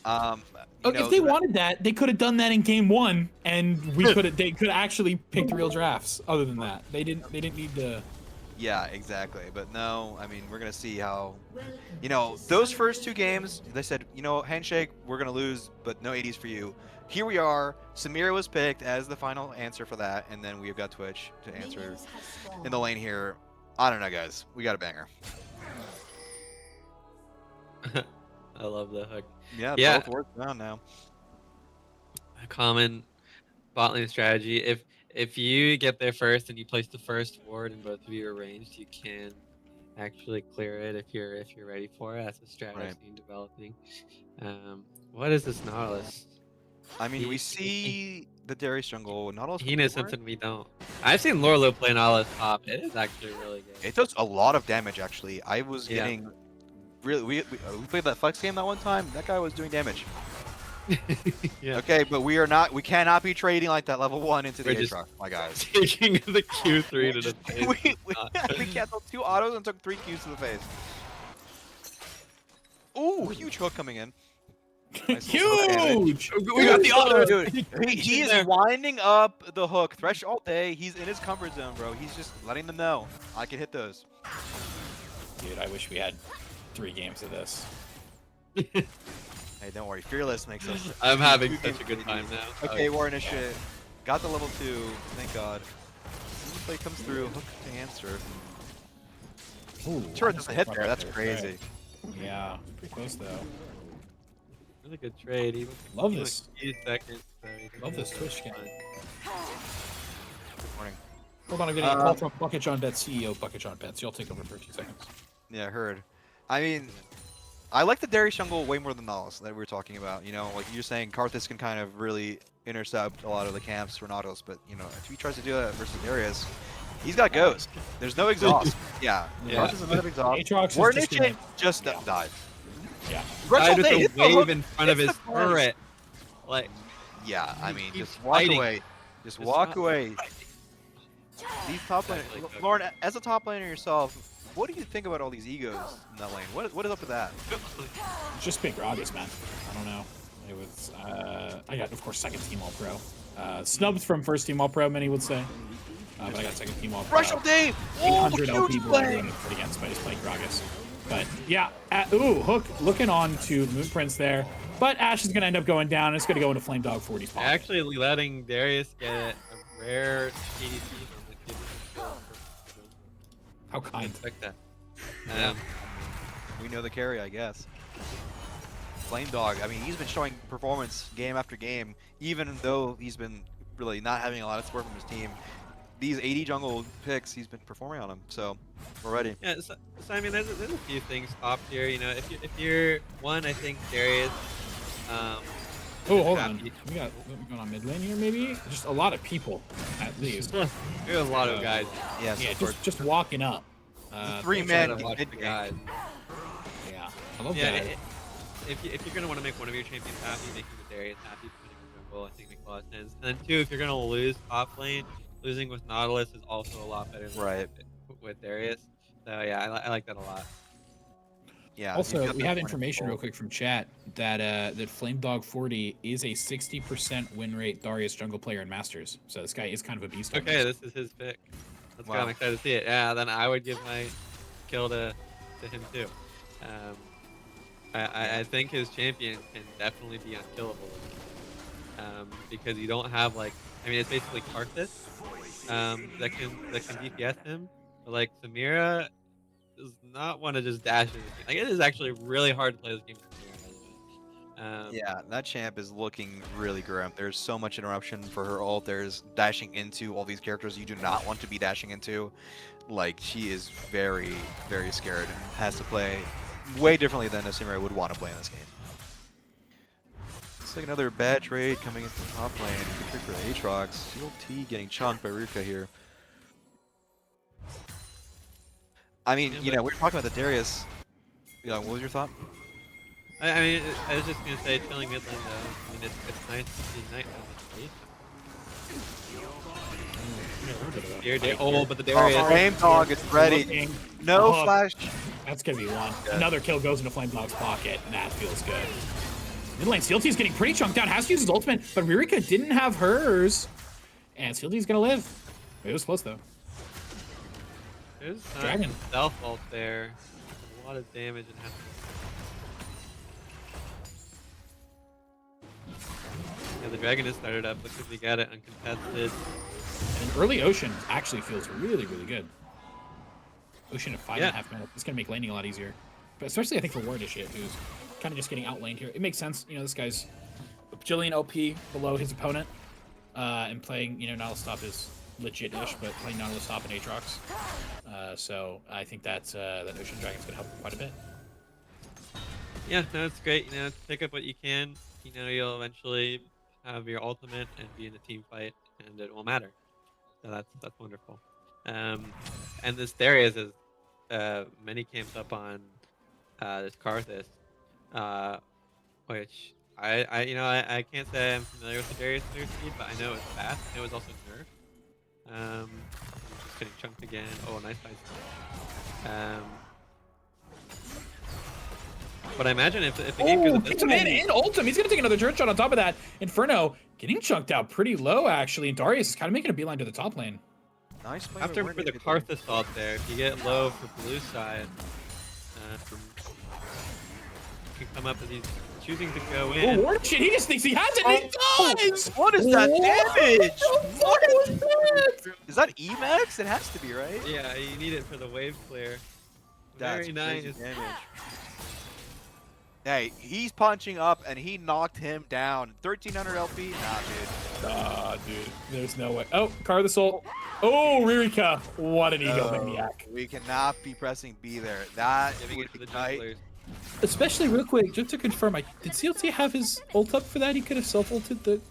If they wanted that, they could have done that in game 1, and they could have actually picked real drafts. Other than that, they didn't need to. Yeah, exactly. But no, I mean, we're gonna see how, you know, those first 2 games, they said, you know, handshake, we're gonna lose, but no 80s for you. Here we are. Samira was picked as the final answer for that, and then we've got Twitch to answer in the lane here. I don't know, guys. We got a banger. I love the hook. Yeah, Yeah. both works down now. A common bot lane strategy. If you get there first and you place the first ward and both of you are ranged, you can actually clear it if you're ready for it. That's a strat I've seen developing. What is this Nautilus? I mean, we see the Darius jungle. Nautilus. He knows something we don't. I've seen Lorlo play Nautilus top. It is actually really good. It does a lot of damage, actually. I was getting really. We played that flex game that one time. That guy was doing damage. Yeah. Okay, but we are not. We cannot be trading like that level 1 into the We're just Aatrox, my guys. Taking the Q3 to the face. we canceled 2 autos and took 3 Qs to the face. Ooh, huge hook coming in. Nice little hook damage. Huge! We got the auto, Dude, he is winding up the hook. Thresh all day. He's in his comfort zone, bro. He's just letting them know I can hit those. Dude, I wish we had 3 games of this. Hey, don't worry. Fearless makes us. I'm having such a good time now. Okay, war initiate. Got the level 2. Thank God. Play comes through. Hook to answer. Ooh, Turret doesn't hit there. That's Right. crazy. Yeah, pretty close though. Really good trade. Even Love even this. a few seconds, so he Love this doesn't Twitch have skin. fun. Good morning. Hold on, I'm getting a call from Bucket John Betts, CEO Bucket John Betts. Y'all take over for a few seconds. Yeah, I heard. I mean, I like the Darius jungle way more than Nautilus that we were talking about. You know, like you're saying, Karthus can kind of really intercept a lot of the camps for Nautilus, but you know, if he tries to do that versus Darius, he's got Ghost. There's no exhaust. Yeah, Yeah. Karthus doesn't have exhaust. Aatrox War is just initiate gonna- just yeah. died. Yeah. Died with Hey, a hit the wave hook. in front of Hit his the flag. turret. Like, Yeah, I mean, He's just walk fighting. away. Just It's walk not away. These top lane, Exactly, Cook. Lauren, as a top laner yourself, what do you think about all these egos in that lane? What is up with that? It's just big Gragas, man. I don't know. It was, I got, of course, second team All Pro. Snubbed from first team All Pro, many would say. But I got second team All Pro. Rush all day! Oh, 800 huge LP board play! running put against by just playing Gragas. But yeah, Hook looking on to Moon Prince there. But Ash is going to end up going down. It's going to go into Flame Dog 40's pocket. actually letting Darius get a rare TDP from the kid. How I kind. expect that. We know the carry, I guess. Flame Dog, I mean, he's been showing performance game after game, even though he's been really not having a lot of support from his team. These 80 jungle picks, he's been performing on them, so we're ready. Yeah, so I mean, there's a few things top here. You know, if you're one, I think Darius. Oh, hold on. happy. We got what going on mid lane here, maybe? Just a lot of people, at least. There's a lot of guys. Yeah, Yeah, so just walking up. three Trying men to watch mid the game. guys. Yeah, I love Yeah, that. if you're gonna want to make one of your champions happy, making the Darius happy, putting him jungle, I think makes a lot of sense. And then two, if you're gonna lose top lane, losing with Nautilus is also a lot better than Right. with Darius. So yeah, I like that a lot. Yeah. Also, he's got we that have point of information real control. quick from chat that that Flame Dog 40 is a 60% win rate Darius jungle player in Masters. So this guy is kind of a beast. on Okay, this. this is his pick. That's Wow. why I'm excited to see it. Yeah, then I would give my kill to him too. I think his champion can definitely be unkillable. Because you don't have like, I mean, it's basically Karthus that can DPS him, but like Samira does not want to just dash in. Like it is actually really hard to play this game for Samira. By the way. Yeah, that champ is looking really grim. There's so much interruption for her ult. There's dashing into all these characters you do not want to be dashing into. Like, she is very, very scared and has to play way differently than a Samira would want to play in this game. It's like another bad trade coming into the top lane. Good trade for Aatrox. CLT getting chunked by Ruka here. I mean, Yeah, you but- know, we were talking about the Darius. What was your thought? I mean, I was just gonna say chilling mid lane though. I mean, it's nice to see Knight on the stage. Oh, but the Darius. Flame Dog is ready. Looking. No Oh, flash. That's gonna be one. Good. Another kill goes into Flame Dog's pocket, and that feels good. Mid lane, CLT's getting pretty chunked down. Has to use his ultimate, but Ririka didn't have hers. And CLT's gonna live. It was close though. There's Dragon. self ult there. A lot of damage and yeah, the dragon is started up. Looks like we got it uncontested. And early Ocean actually feels really, really good. Ocean at 5.5 minutes. It's going to make laning a lot easier. But especially, I think, for War Initiate, who's kind of just getting outlaned here. It makes sense. You know, this guy's Jillian OP below his opponent. And playing, you know, Nautilus top is legit-ish, but playing Nautilus top and Aatrox. So I think that Ocean Dragon's going to help quite a bit. Yeah, no, it's great. You know, pick up what you can. You know, you'll eventually have your ultimate and be in a team fight, and it won't matter. So that's wonderful. And this Darius is many camps up on this Karthus, which I can't say I'm familiar with the Darius nerf speed, but I know it's fast. It was also nerfed. Just getting chunked again. Oh, nice. But I imagine if the game goes Gets him in Ultim. He's going to take another turret shot on top of that. Inferno getting chunked out pretty low, actually. And Darius is kind of making a beeline to the top lane. Nice play. after for the Karthus ult there, if you get low for blue side, you can come up as he's choosing to go in. Oh, shit, he just thinks he has it, and he does! What is that damage? What is that? Is that Emax? It has to be, right? Yeah, you need it for the wave clear. That's Very nice. crazy damage. Hey, he's punching up and he knocked him down. 1300 LP? Nah, dude. Nah, dude. There's no way. Oh, Karthus ult. Oh, Ririka. What an egomaniac. We cannot be pressing B there. That Giving would it to the ignite. junglers. Especially real quick, just to confirm, did CLT have his ult up for that? He could have self-ulted the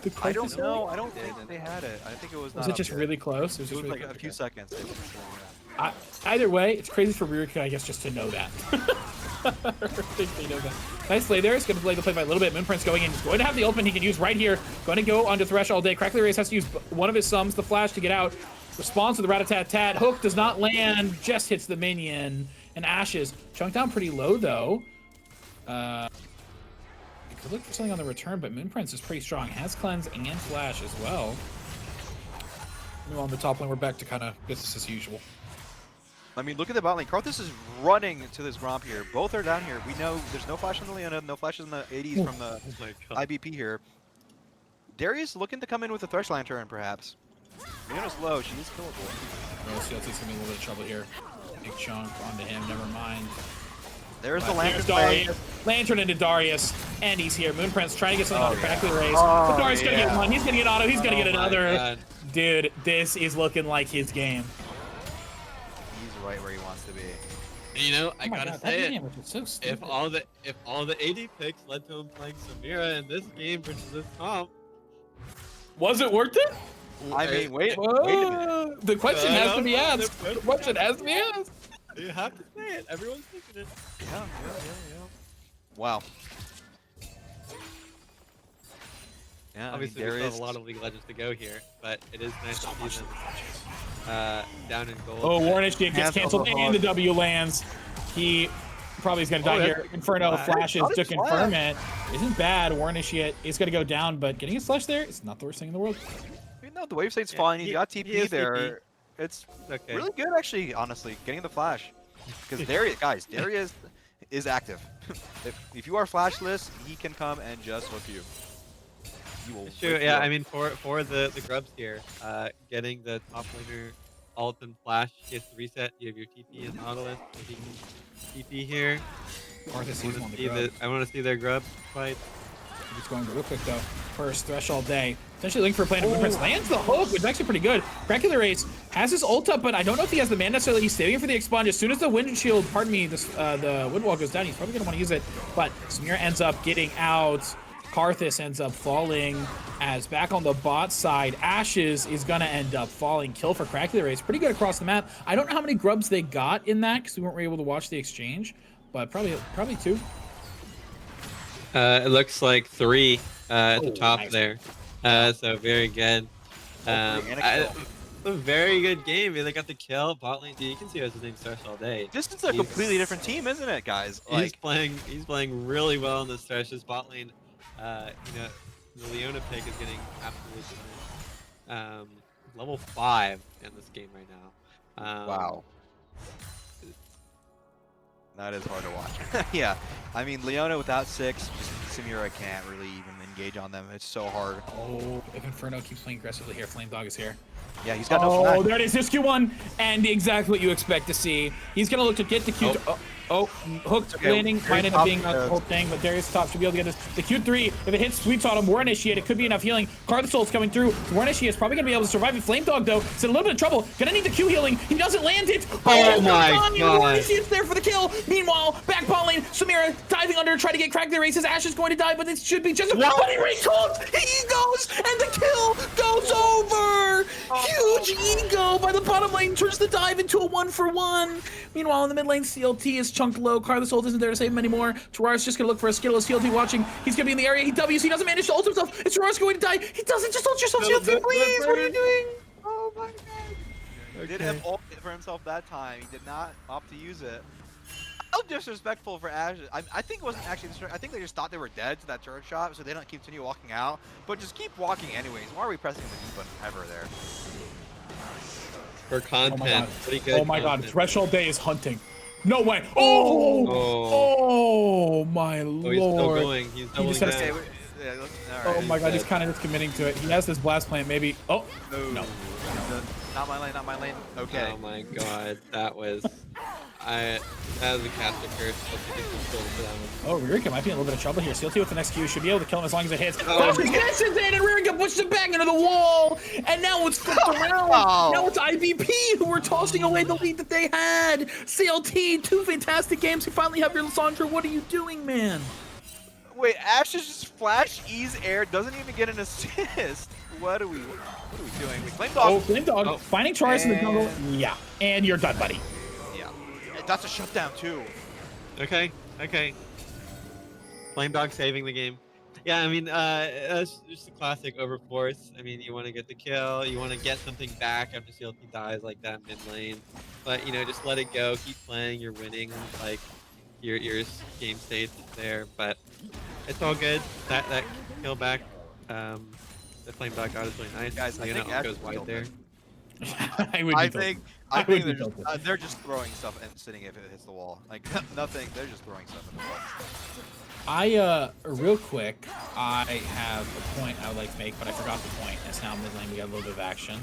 Karthus I don't know. ult? I don't think they had it. I think it was Was not it just up yet. really close? It was really like close? a few Okay. seconds. It was, Either way, it's crazy for Ririka, I guess, just to know that. I think they know that. Nice play there. He's going to play the play by a little bit. Moonprince going in. He's going to have the ultimate he can use right here. Going to go onto Thresh all day. Crackly Race has to use one of his sums, the flash, to get out. Responds to the rat-a-tat-tat. Hook does not land. Just hits the minion. And Ashes. Chunked down pretty low, though. You could look for something on the return, but Moonprince is pretty strong. Has cleanse and flash as well. On the top lane, we're back to kind of business as usual. I mean, look at the bot lane. Karthus is running to this Gromp here. Both are down here. We know there's no flash on the Leona, no flashes in the 80s from the Oh my god. IBP here. Darius looking to come in with a Thresh Lantern, perhaps. Leona's low. She is killable. Well, CLT's gonna be in a little bit of trouble here. Big chunk onto him, never mind. There's the But Lantern here's play. Darius. Lantern into Darius, and he's here. Moonprince trying to get something on the Crackly Race. Oh, But Darius gonna get yeah. one. He's gonna get auto. He's gonna Oh get my another. God. Dude, this is looking like his game. He's right where he wants to be. You know, I Oh my gotta God, say that it. damage is so stupid. If all the AD picks led to him playing Samira in this game versus this comp, Was it worth it? I mean, wait a minute. Whoa. The question I has don't to be know. asked. The question has to be asked. you have to say it. Everyone's thinking it. Yeah. Wow. Yeah, Obviously, I mean, we still Darius. have a lot of League of Legends to go here, but it is nice to see them down in gold. Oh, War Initiate gets Cancel canceled the and the hog. W lands. He probably is going to die that's here. Inferno flag. flashes Not to a confirm it. Isn't bad. War Initiate is going to go down, but getting his flash there is not the worst thing in the world. You know, the wave state's Yeah, fine. He's he- got he TP is there. TP. It's Okay. really good, actually, honestly, getting the flash. Because Darius is active. if you are flashless, he can come and just hook you. He will It's true. whip you Yeah, up. I mean, for the grubs here, getting the top laner ult and flash gets the reset. You have your TP and Nautilus, so he can TP here. Karthus sees one I to grab. want to see their grub fight. Just going real quick though. First Thresh all day. Essentially looking for a play to Moonprince. Lands the hook, which is actually pretty good. Crackula Race has his ult up, but I don't know if he has the mana necessarily. He's saving for the expunge. As soon as the windshield, pardon me, the windwall goes down, he's probably gonna want to use it. But Samir ends up getting out. Karthus ends up falling. As back on the bot side, Ashes is gonna end up falling. Kill for Crackula Race. Pretty good across the map. I don't know how many grubs they got in that because we weren't able to watch the exchange, but probably 2. It looks like 3 at the Oh, top nice. there. So very good. And a kill. A very good game. They got the kill. Bot lane. You can see what's his name Thresh all day. This is a He's- completely different team, isn't it, guys? He's playing really well in this Thresh. His bot lane, the Leona pick is getting absolutely level 5 in this game right now. Wow. That is hard to watch. Yeah, I mean, Leona without 6, Samira can't really even engage on them. It's so hard. Oh, if Inferno keeps playing aggressively here, Flame Dog is here. Yeah, he's got no Oh, flash. there it is, this Q1, and exactly what you expect to see. He's gonna look to get the Q. Hooked Okay, landing very might end up top, being a whole thing, but Darius top should be able to get this. The Q3, if it hits sweeps on him, War Initiate, it could be enough healing. Card the Soul's coming through. War Initiate is probably gonna be able to survive it. Flame Dog though, is in a little bit of trouble. Gonna need the Q healing. He doesn't land it. Oh my God. God. War Initiate's there for the kill. Meanwhile, back bot lane, Samira diving under, trying to get cracked their races. Ash is going to die, but it should be just a but he recalls. He goes, and the kill goes over. Huge ego by the bottom lane, turns the dive into a 1-for-1. Meanwhile, in the mid lane, CLT is chunked low. Carlos Ult isn't there to save him anymore. Terrar's just gonna look for a skill. Is CLT watching? He's gonna be in the area. He W's. He doesn't manage to ult himself. Is Terrar's going to die? He doesn't. Just ult yourself, CLT, please. What are you doing? Oh my god. He did have ult for himself that time. He did not opt to use it. How disrespectful for Ash. I think it wasn't actually disrespectful. I think they just thought they were dead to that turret shot, so they don't continue walking out. But just keep walking anyways. Why are we pressing the D button ever there? For content. Pretty good. Oh my god. content. Threshold Day is hunting. No way. Oh my Oh, he's still lord. going. He's doubling just has down. to- Yeah, Oh alright. my god, he's kind of just committing to it. He has this blast plant, maybe. Oh, no. Not my lane, not my lane. Okay. Oh my god, that was that was a caster curse. I'll take it for that one. Oh, Rurika might be in a little bit of trouble here. CLT with the next Q should be able to kill him as long as it hits. Oh. Flash gets it in, and Rurika pushes it back into the wall. And now it's flipped around. Oh. Now it's IBP who are tossing away the lead that they had. CLT, 2 fantastic games. You finally have your Lissandra. What are you doing, man? Wait, Ash is just flash ease air, doesn't even get an assist. What are we doing? We Flame Dog. Oh, Flame Dog finding Charis in the jungle. Yeah, and you're done, buddy. Yeah. That's a shutdown too. Okay. Flame Dog saving the game. Yeah, I mean, that's just a classic overforce. I mean, you want to get the kill, you want to get something back after CLT dies like that mid lane, but you know, just let it go, keep playing, you're winning, like your game state's there, but it's all good. That kill back, the Flame Dog got is really nice. Guys, I Leona think Ash goes is wide killed there. I think they're just throwing stuff and sitting if it hits the wall. Like nothing. They're just throwing stuff in the wall. Real quick, I have a point I would like to make, but I forgot the point. It's now mid lane, we got a little bit of action.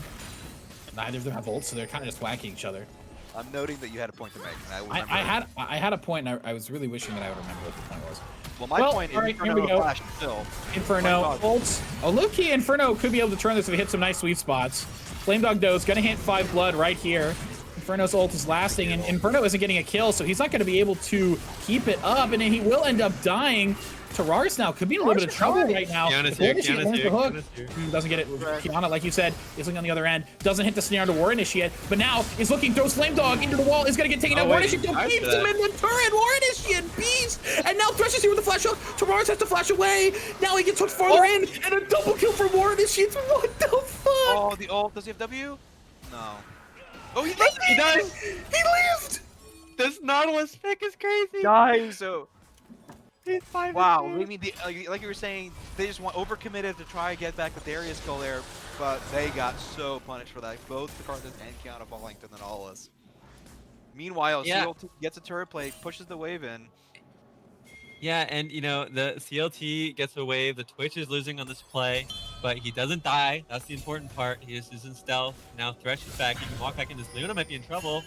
Neither of them have ults, so they're kind of just whacking each other. I'm noting that you had a point to make. And I will remember it. I had a point, and I was really wishing that I would remember what the point was. Well, my point is alright, here we Inferno go. Flash still. Inferno ults. Oh, low-key, Inferno could be able to turn this if he hits some nice sweet spots. Flame Dog though is gonna hit 5 blood right here. Inferno's ult is lasting, and Inferno isn't getting a kill, so he's not gonna be able to keep it up, and then he will end up dying. Terraris now could be in a little bit of trouble right now. Kiana's If here, War Initiate Kiana's lands here, the hook, Kiana's here. doesn't get it. Kiana, like you said, is looking on the other end. Doesn't hit the snare into War Initiate, but now is looking, throws Flame Dog into the wall, is gonna get taken out. War wait, Initiate I keeps see him that. in the turret. War Initiate beast, and now Thresh is here with the flash hook. Terraris has to flash away. Now he gets hooked farther in, and a double kill for War Initiate. What the fuck? Oh, the ult. Does he have W? No. Oh, he does. He does. He lived. This Nautilus pick is crazy. Guys, so He's 5 wow. I mean, like you were saying, they just overcommitted to try and get back the Darius kill there, but they got so punished for that. Both the Cardinals and Kiana falling to the Nautilus. Meanwhile, Yeah. CLT gets a turret play, pushes the wave in. Yeah, and you know, the CLT gets a wave, the Twitch is losing on this play, but he doesn't die. That's the important part. He just is in stealth. Now Thresh is back. He can walk back in. This Leona might be in trouble.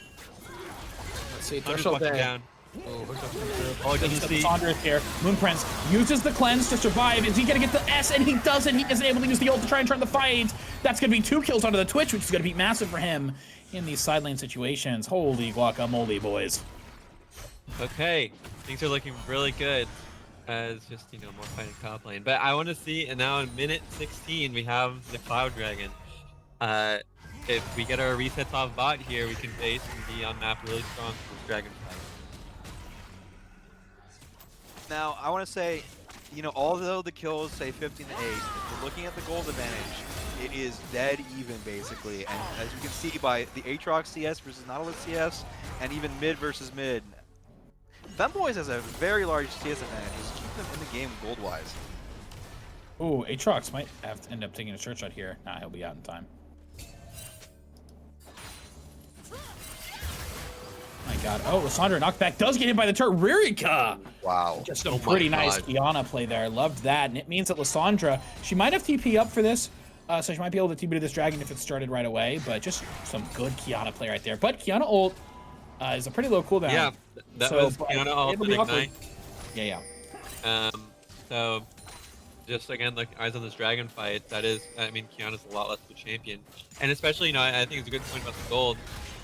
Let's see, Hunter's Threshold walking Day. down. Oh, he doesn't see. Sandra is here. Moon Prince uses the cleanse to survive. Is he gonna get the S? And he doesn't. He isn't able to use the ult to try and turn the fight. That's gonna be 2 kills onto the Twitch, which is gonna be massive for him in these side lane situations. Holy guacamole, boys. Okay, things are looking really good. As just, you know, more fighting top lane. But I want to see, and now in minute 16, we have the Cloud Dragon. If we get our resets off bot here, we can base and be on map really strong for this Dragon fight. Now, I want to say, you know, although the kills say 15 to 8, if you're looking at the gold advantage, it is dead even basically. And as you can see by the Aatrox CS versus Nautilus CS, and even mid versus mid, Femboys has a very large CS advantage. Just keep them in the game gold-wise. Ooh, Aatrox might have to end up taking a church shot here. Nah, he'll be out in time. My God. Oh, Lissandra knockback does get hit by the turret. Ririka! Wow. Just a Oh my pretty nice God. Kiana play there. Loved that. And it means that Lissandra, she might have TP up for this. So she might be able to TP to this dragon if it started right away. But just some good Kiana play right there. But Kiana ult is a pretty low cooldown. Yeah, that So, was but Kiana it'll ult be and awkward. Ignite. Yeah. So just again, like eyes on this dragon fight. That is, I mean, Kiana's a lot less of a champion, and especially, you know, I think it's a good point about the gold.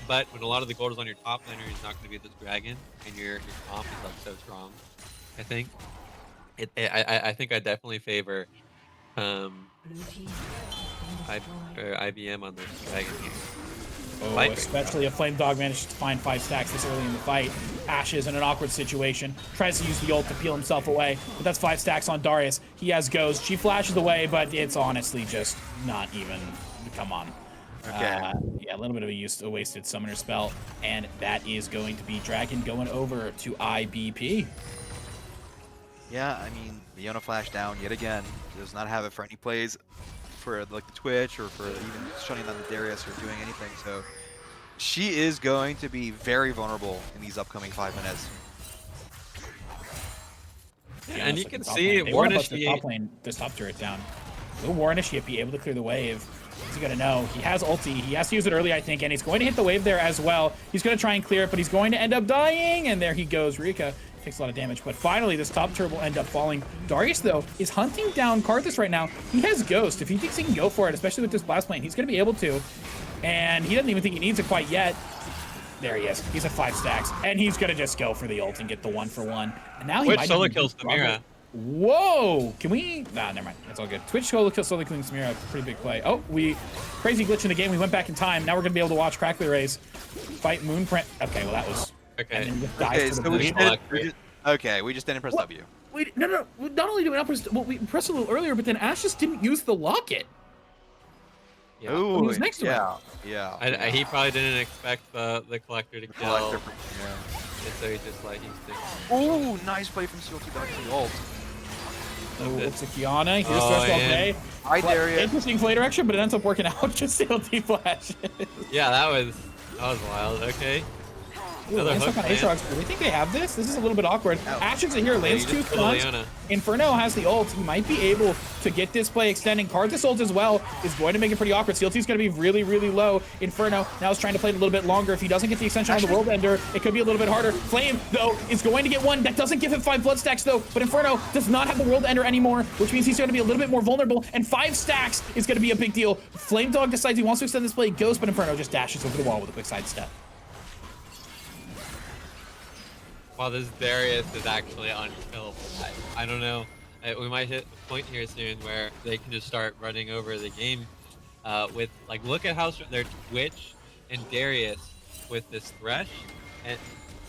But when a lot of the gold is on your top laner, he's not going to be this dragon, and your comp is like so strong. I think. I think I definitely favor IBM on this dragon here. Oh, Fight. especially if Flame Dog managed to find 5 stacks this early in the fight. Ash is in an awkward situation. Tries to use the ult to peel himself away, but that's 5 stacks on Darius. He has Ghost. She flashes away, but it's honestly just not even. Come on. Okay. Yeah, a little bit of a wasted summoner spell, and that is going to be Dragon going over to IBP. Yeah, I mean, Leona flash down yet again. Does not have it for any plays for like the Twitch or for even shutting down the Darius or doing anything. So she is going to be very vulnerable in these upcoming 5 minutes. Yeah, And you it's can like top see lane. They want to Warnish bust the top lane, this top turret down. Will Warnish be able to clear the wave? He's gonna know. He has ulti. He has to use it early, I think, and he's going to hit the wave there as well. He's gonna try and clear it, but he's going to end up dying, and there he goes. Rika takes a lot of damage, but finally this top turret will end up falling. Darius, though, is hunting down Karthus right now. He has Ghost. If he thinks he can go for it, especially with this blast plane, he's gonna be able to. And he doesn't even think he needs it quite yet. There he is. He's at 5 stacks, and he's gonna just go for the ult and get the 1-for-1. And now he Twitch might solo even kills do Bravo. Samira. Whoa! Can we? Nah, never mind. That's all good. Twitch solo kills Samira. Pretty big play. Oh, crazy glitch in the game. We went back in time. Now we're gonna be able to watch Crackly Rays fight Moonprint. Okay, well that was. Okay. And then just dives Okay, to the so bleed. we just didn't press What? W. Wait, no. Not only did we not press, well, we pressed a little earlier, but then Ash just didn't use the locket. Yeah. Ooh, He was next to him. yeah. He probably didn't expect the collector to kill, Collector, yeah. and so he just like he's thinking, Ooh, nice play from CO2 back to the ult. Oh, it's a Kiana. Here's Oh, Threshold and- Bay. Hi, Darius. Interesting play direction, but it ends up working out. Just CLT flash. yeah, that was wild. Okay. Ooh, Another Lands hook on land. Aatrox. Do we think they have this? This is a little bit awkward. Oh. Ash is in here. Yeah, Lands you 2 just killed stunts. Leona. Inferno has the ult. He might be able to get this play extending. Karthus ult as well is going to make it pretty awkward. CLT is going to be really, really low. Inferno now is trying to play it a little bit longer. If he doesn't get the extension on the World Ender, it could be a little bit harder. Flame, though, is going to get one. That doesn't give him 5 blood stacks, though. But Inferno does not have the World Ender anymore, which means he's going to be a little bit more vulnerable. And 5 stacks is going to be a big deal. Flame Dog decides he wants to extend this play. Goes, but Inferno just dashes over the wall with a quick sidestep. Wow, this Darius is actually unkillable. I don't know. We might hit a point here soon where they can just start running over the game with, like, look at how their Twitch and Darius with this Thresh, and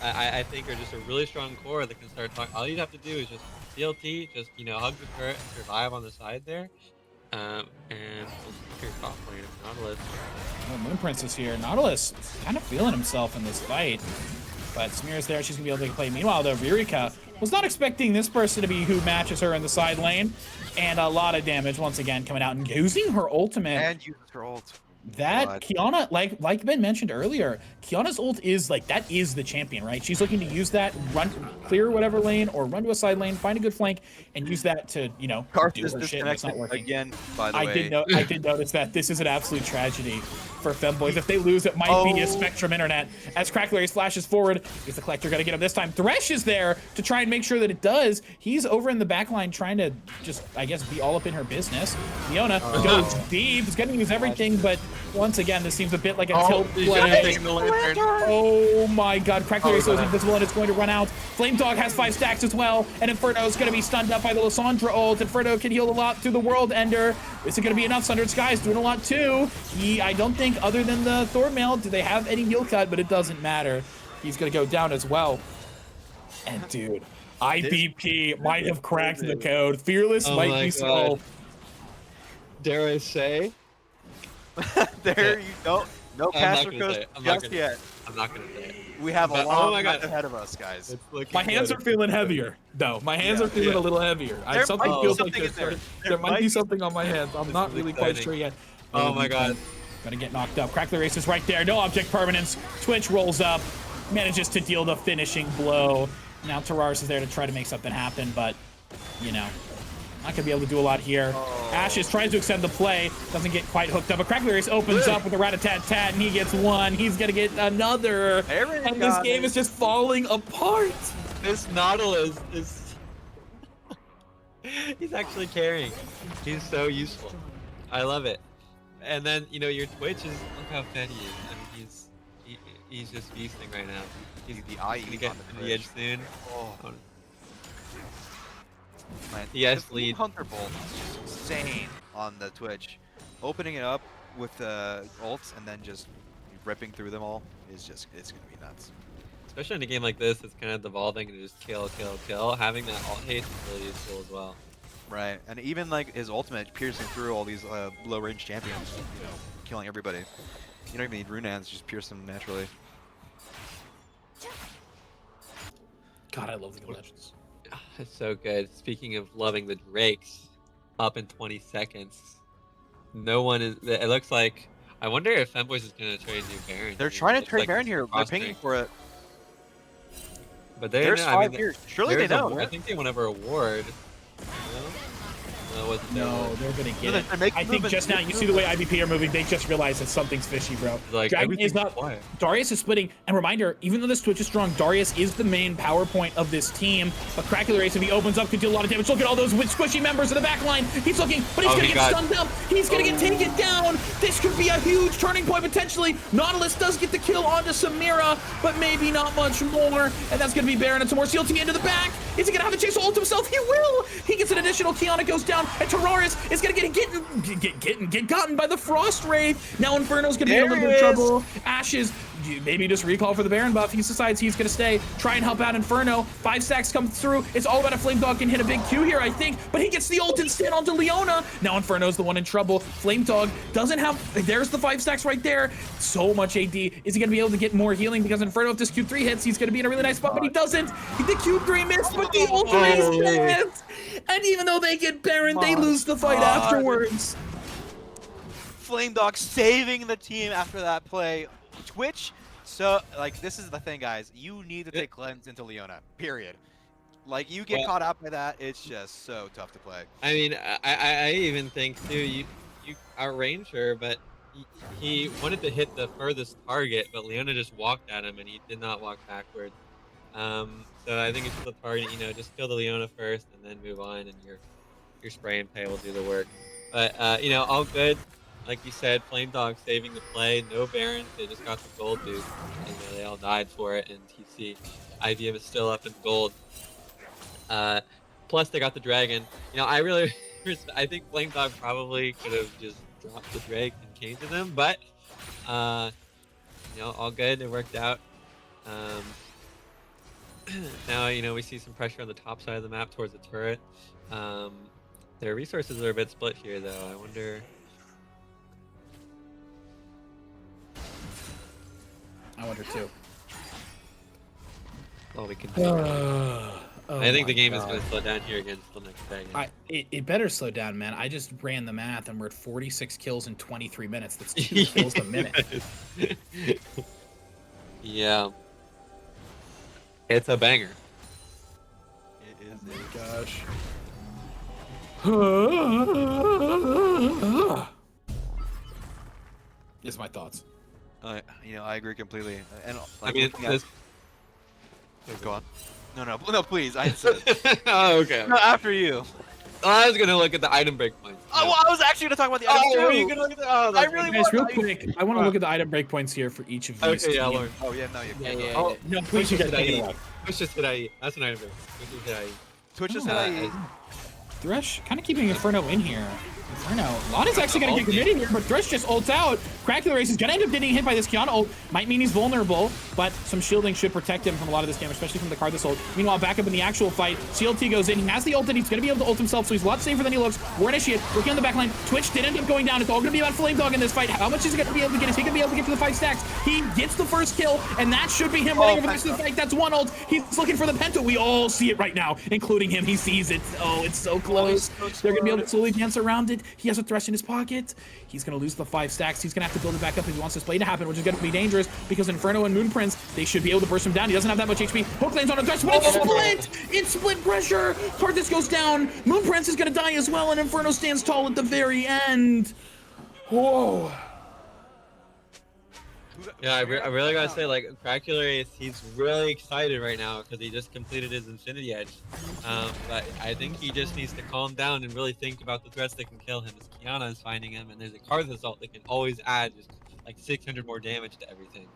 I think are just a really strong core that can start talking. All you have to do is just CLT, just, you know, hug the turret, survive on the side there, and your top lane of Nautilus. Well, Moon Prince is here. Nautilus kind of feeling himself in this fight. But Samira's there. She's going to be able to play. Meanwhile, though, Ririka was not expecting this person to be who matches her in the side lane. And a lot of damage once again coming out and using her ultimate. And uses her ult. That God. Kiana, like Ben mentioned earlier, Kiana's ult is like, that is the champion, right? She's looking to use that, clear whatever lane or run to a side lane, find a good flank, and use that to, you know, do Karthus her shit. It's not disconnected working. again, by the way. I did notice that. This is an absolute tragedy for Femboys. If they lose, it might be a Spectrum internet. As Cracklery flashes forward, is the collector going to get him this time? Thresh is there to try and make sure that it does. He's over in the back line trying to just, I guess, be all up in her business. Leona goes deep. He's going to use everything, but once again, this seems a bit like a tilt He's play. gonna take the lantern. Oh my god, Cracklery is invisible and it's going to run out. Flame Dog has 5 stacks as well, and Inferno is going to be stunned up by the Lissandra ult. Inferno can heal a lot through the World Ender. Is it going to be enough? Sundered Sky's doing a lot too. I don't think, other than the Thornmail, do they have any heal cut, but it doesn't matter. He's going to go down as well. And dude, IBP might have cracked the code. Fearless Oh might my be so. Dare I say? There you go. No I'm not caster gonna coast say it. I'm not just gonna- yet. I'm not gonna say it. We have a But- oh long my night God. ahead of us, guys. It's looking My hands good. are feeling heavier, though. My hands Yeah, are feeling yeah. a little heavier. There Something might be feels something like in there. there might be something on my hands. I'm not really really quite exciting. sure yet. Oh my god. Gonna get knocked up. Crackler Race is right there. No object permanence. Twitch rolls up, manages to deal the finishing blow. Now Tararis is there to try to make something happen, but, you know, not gonna be able to do a lot here. Ashes tries to extend the play, doesn't get quite hooked up. But Crackler Race opens up with a rat-a-tat-tat, and he gets one. He's gonna get another. And this game is just falling apart. This Nautilus is... He's actually carrying. He's so useful. I love it. And then, you know, your Twitch is... Look how fed he is. I mean, he's just feasting right now. He's the IE gonna get on the to the edge Twitch. soon. Oh. Man, Yes, this lead. Hunter Bolt is just insane on the Twitch. Opening it up with ults and then just ripping through them all is just, it's gonna be nuts. Especially in a game like this, it's kind of devolving and just kill, kill, kill. Having that alt haste ability is cool as well. Right, and even like his ultimate piercing through all these low range champions, you know, killing everybody. You don't even need Runehands, just pierce them naturally. God, I love League of Legends. It's so good. Speaking of loving the Drakes, up in 20 seconds. No one is. It looks like. I wonder if Femboys is gonna trade new Baron. They're here. trying to Looks trade like Baron it's here. They're cross pinging trade. for it. But they There's know, 5 I mean, years. Surely they there's know. I think they won over a ward. No, wasn't there? No, they're gonna get it. they're making I think movements, just now, making you see the way IBP are moving, they just realized that something's fishy, bro. Like, Dragon is everything's not. quiet. Darius is splitting. And reminder, even though this Twitch is strong, Darius is the main power point of this team. But Crackler Race, if he opens up, could deal a lot of damage. Look at all those squishy members in the back line. He's looking, but he's Oh, gonna he get got- stunned up. He's gonna get taken down. This could be a huge turning point potentially. Nautilus does get the kill onto Samira, but maybe not much more. And that's gonna be Baron and some more CLT into the back. Is he gonna have a chance to ult himself? He will. He gets an additional Kiana goes down, and Tararis is gonna get gotten by the Frost Wraith. Now Inferno's gonna be in a little bit of trouble. Ashes, maybe just recall for the Baron buff. He decides he's gonna stay, try and help out Inferno. 5 stacks come through. It's all about a Flame Dog can hit a big Q here, I think, but he gets the ult instead onto Leona. Now Inferno's the one in trouble. Flame Dog doesn't have, there's the 5 stacks right there. So much AD. Is he gonna be able to get more healing? Because Inferno, if this Q3 hits, he's gonna be in a really nice spot, but he doesn't. The Q3 missed, but the ult missed. And even though they get Baron, they lose the fight afterwards. Flame Dog saving the team after that play. Twitch, so like this is the thing, guys. You need to take cleanse into Leona. Period. Like you get caught up by that, it's just so tough to play. I mean, I even think too. You outrange her, but he wanted to hit the furthest target, but Leona just walked at him, and he did not walk backward. So I think it's the target. You know, just kill the Leona first, and then move on, and your spray and pay will do the work. But you know, all good. Like you said, Flame Dog saving the play. No Baron. They just got the gold dude. You know, they all died for it, and TC IBM is still up in gold. Plus they got the dragon. You know, I think Flame Dog probably could have just dropped the Drake and came to them, but you know, all good. It worked out. Now, you know, we see some pressure on the top side of the map towards the turret. Their resources are a bit split here, though. I wonder. I wonder too. All we can do. I think the game is going to slow down here against the next day. It better slow down, man. I just ran the math, and we're at 46 kills in 23 minutes. That's 2 kills a minute. Yeah. It's a banger. It is. Gosh. Is my thoughts. You know, I agree completely. And I like, mean, looking at- this... go on. No, please. I said Oh, okay. no, after you. I was going to look at the item break points. Oh, well, I was actually gonna talk about the items Oh, too. were you going to look at the... Oh, I that's really Guys, was. real quick, I want to look at the item breakpoints here for each of these. Okay, yeah, teams. Lord. Oh yeah, no, you can't. Yeah. Oh, No, please, you guys take it away. Twitch just hit IE. That's an item break. Twitch just hit IE. Twitch is Thresh kind of keeping Inferno in here. Inferno. Lonnie's actually going to get committed here, but Thresh just ults out. Crackler Race is going to end up getting hit by this Kiana ult. Might mean he's vulnerable, but some shielding should protect him from a lot of this damage, especially from the Cardless ult. Meanwhile, back up in the actual fight, CLT goes in. He has the ult, and he's going to be able to ult himself, so he's a lot safer than he looks. War Initiate working on the back line. Twitch did end up going down. It's all going to be about Flame Dog in this fight. How much is he going to be able to get? Is he going to be able to get to the 5 stacks? He gets the first kill, and that should be him running over the rest of the fight. That's one ult. He's looking for the Penta. We all see it right now, including him. He sees it. Oh, it's so close. They're going to be able to slowly dance around it. He has a Thresh in his pocket. He's going to lose the 5 stacks. He's going to have to build it back up if he wants this play to happen, which is going to be dangerous because Inferno and Moon Prince, they should be able to burst him down. He doesn't have that much HP. Hook lands on a Thresh, but it's split! It's split pressure! Karthus goes down. Moon Prince is going to die as well, and Inferno stands tall at the very end. Whoa. Yeah, I really gotta say, like, Craculace, he's really excited right now because he just completed his Infinity Edge. But I think he just needs to calm down and really think about the threats that can kill him. As Kiana is finding him, and there's a Karthus ult that can always add just like 600 more damage to everything.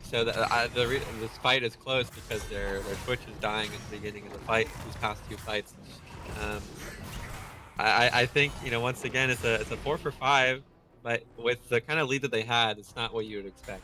So this fight is close because their Twitch is dying at the beginning of the fight. These past 2 fights. I think, you know, once again it's a 4 for 5. But with the kind of lead that they had, it's not what you would expect.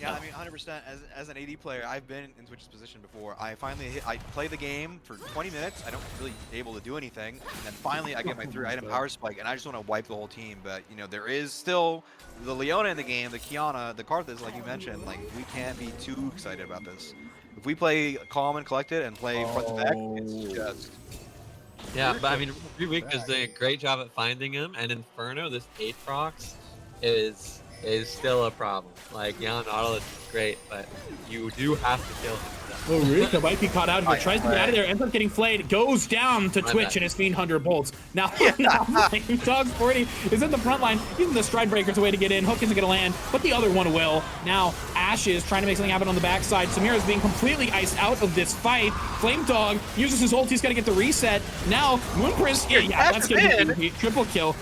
Yeah, I mean, 100%. As an AD player, I've been in Twitch's position before. I play the game for 20 minutes. I don't really able to do anything, and then finally I get my 3-item power spike, and I just want to wipe the whole team. But you know, there is still the Leona in the game, the Kiana, the Karthus, like you mentioned. Like we can't be too excited about this. If we play calm and collected and play front to back, it's just. Yeah, but I mean, Reweek is doing a great job at finding him, and Inferno, this Aatrox, is still a problem. Like, yeah, Nautilus is great, but you do have to kill him. Oh, Rika might be caught out of it. Tries to get out of there, ends up getting flayed, goes down to Twitch and his Fiend Hunter bolts. Now, Dog 40 is in the front line, using the Stride Breaker's a way to get in. Hook isn't going to land, but the other one will. Now, Ash is trying to make something happen on the backside. Samira is being completely iced out of this fight. Flame Dog uses his ult, he's got to get the reset. Now, Moon Prince, yeah, that's going to be triple kill.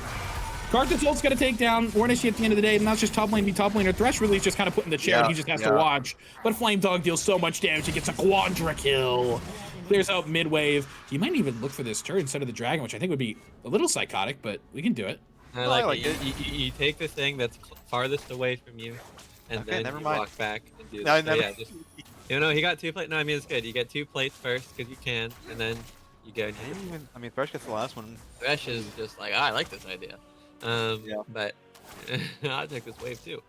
Karthus ult's gonna take down Warnishi at the end of the day, and that's just top lane be top laner. Thresh really is just kind of put in the chair, and he just has to watch. But Flame Dog deals so much damage, he gets a quadra kill. Clears out mid wave. He might even look for this turret instead of the dragon, which I think would be a little psychotic, but we can do it. I like it. You take the thing that's farthest away from you, and then you walk back and do that. So yeah, just, you know, he got 2 plates. No, I mean, it's good. You get 2 plates first, because you can, and then you go. I mean, Thresh gets the last one. Thresh is just like, I like this idea. But I'll take this wave too.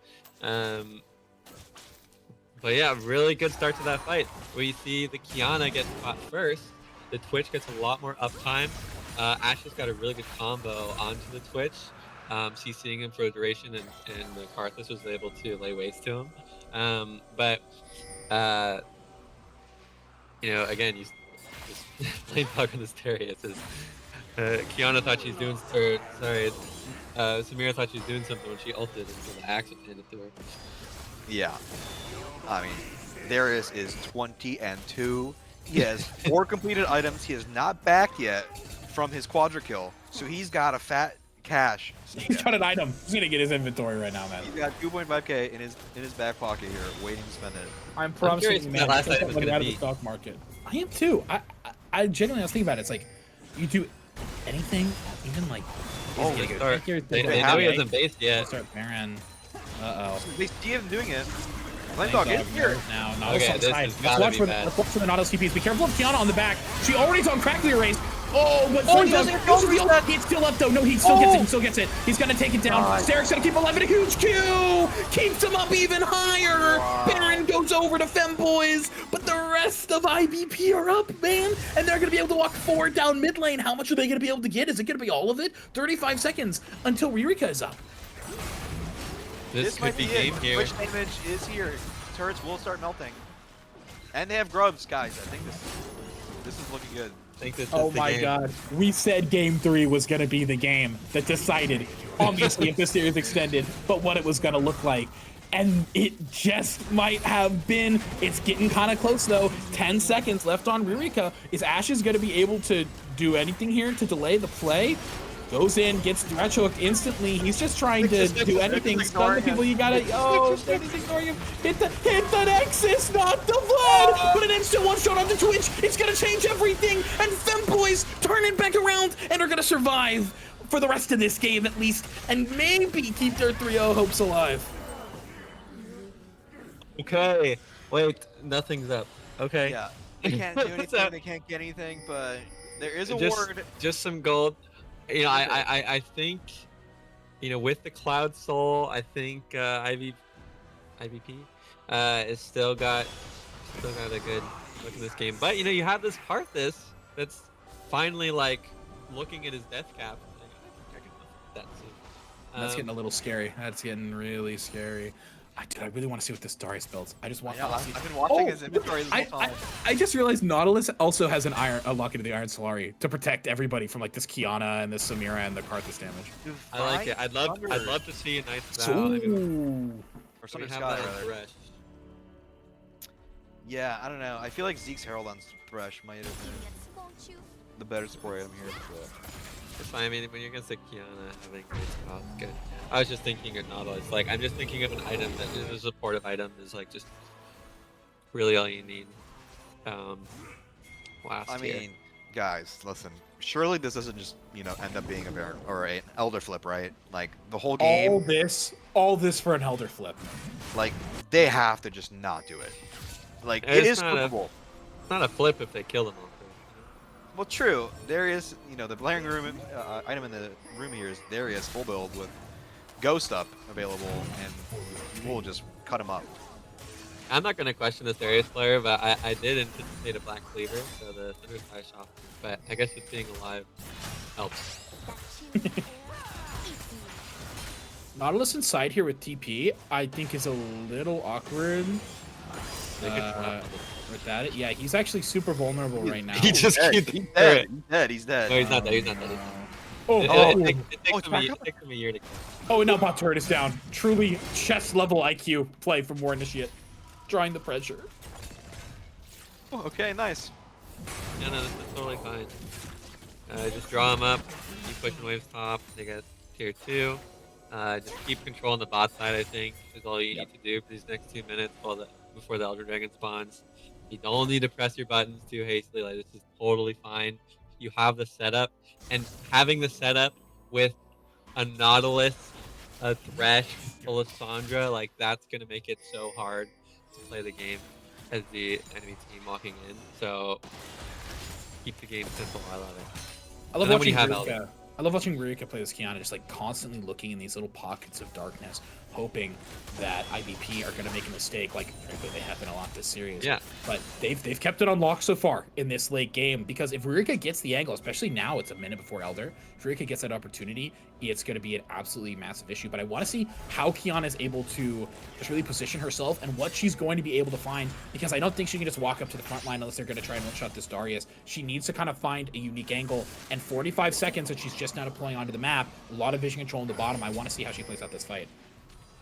But yeah, really good start to that fight. We see the Kiana get caught first. The Twitch gets a lot more uptime. Ash has got a really good combo onto the Twitch. CCing him for a duration, and the Karthus was able to lay waste to him. You know, again, he's just playing Bug in this Darius. Kiana thought she's doing, Samira thought she was doing something when she ulted, and so the axe handed to her. Yeah, I mean, Darius is 20-2. He has 4 completed items. He is not back yet from his quadra kill, so he's got a fat cash. He's got an item. He's gonna get his inventory right now, man. He's got 2.5k in his back pocket here, waiting to spend it. I'm promising you, man. Last item is gonna out of the stock market. I am too. I genuinely was thinking about it. It's like you do anything, even like. Oh, they know he hasn't based yet. Start Baron. They see him doing it. Flame Dog in here. Now, Nautilus on the side. Let's watch for the Nautilus TPs. Be careful of Kiana on the back. She already's on Crackly Erase. Oh, but Flame Dog it's still up though. No, he still gets it. He still gets it. He's gonna take it down. Sterek's gonna keep alive, and a huge Q keeps him up even higher. Baron goes over to Femboys, but the rest of IBP are up, man, and they're gonna be able to walk forward down mid lane. How much are they gonna be able to get? Is it gonna be all of it? 35 seconds until Ririka is up. This could be game here. Twitch damage is here. Turrets will start melting, and they have grubs, guys. I think this is looking good. Oh my god. We said game 3 was going to be the game that decided, obviously, if this series extended, but what it was going to look like. And it just might have been. It's getting kind of close, though. 10 seconds left on Ririka. Is Ashes going to be able to do anything here to delay the play? Goes in, gets Thresh hooked instantly. He's just trying to do anything. Stun the people. You gotta. Oh, he's ignoring him. Hit the Nexus, not the Vlad. But an instant one shot on the Twitch. It's gonna change everything. And Femboys turn it back around and are gonna survive for the rest of this game at least, and maybe keep their 3-0 hopes alive. Okay. Wait, nothing's up. Okay. Yeah. They can't do anything. They can't get anything. But there is a ward. Just some gold. You know, I think, you know, with the Cloud Soul, I think IVP is still got a good look in this game. But you know, you have this Karthus that's finally like looking at his death cap. Like, I can live with that soon. That's getting a little scary. That's getting really scary. Dude, I really want to see what this Darius builds. I just want. Yeah, to see. I've been watching his inventory this whole time. I just realized Nautilus also has a lock into the Iron Solari to protect everybody from like this Kiana and this Samira and the Karthus damage. I like it. I'd love to see a nice So, Val. I mean, Or we Thunder have Sky, that in rather. Thresh. Yeah, I don't know. I feel like Zeke's Herald on Thresh might have been the better support item here. It's fine. I mean, when you're against a Kiana, having great spell is good. I was just thinking of Nautilus. Like, I'm just thinking of an item that is a supportive item is like just really all you need. Last I year. mean, guys, listen. Surely this doesn't just, you know, end up being a Baron or an Elder flip, right? Like the whole game, all this for an Elder flip. like they have to just not do it. Like it It's is not a- flippable. It's not a flip if they kill them all first. Well, true. Darius, you know, the blaring room item in the room here is Darius full build with Ghost up available, and we'll just cut him up. I'm not going to question this Darius player, but I did anticipate a Black Cleaver, so the Thunder Sky shot. But I guess it's being alive helps. Nautilus inside here with TP, I think is a little awkward. They could trap him. With that, yeah, he's actually super vulnerable right now. He just Dead. keeps He's through dead. it. He's dead. He's dead. No, he's not dead. He's not dead. He's not dead. Oh, It, oh, it, takes, it, Oh, takes him a, it takes him a year to kill. oh, and now bot turret is down. Truly chess level IQ play from War Initiate. Drawing the pressure. Oh, okay, nice. No, this is totally fine. Just draw them up, keep pushing waves top, they get tier 2. Just keep controlling the bot side, I think, is all you need to do for these next 2 minutes before the Elder Dragon spawns. You don't need to press your buttons too hastily, like this is totally fine. You have the setup, and having the setup with a Nautilus, a Thresh, a Lissandra, like that's gonna make it so hard to play the game as the enemy team walking in. So keep the game simple. I love it. I love And then when watching you have Rurika. Elder. I love watching Rurika play this Kiana, just like constantly looking in these little pockets of darkness, hoping that IBP are going to make a mistake, like frankly they have been a lot this series. Yeah. But they've kept it on lock so far in this late game, because if Rurika gets the angle, especially now it's a minute before Elder, if Rurika gets that opportunity, it's going to be an absolutely massive issue. But I want to see how Kiana is able to just really position herself and what she's going to be able to find, because I don't think she can just walk up to the front line unless they're going to try and one-shot this Darius. She needs to kind of find a unique angle, and 45 seconds that she's just now deploying onto the map, a lot of vision control in the bottom. I want to see how she plays out this fight.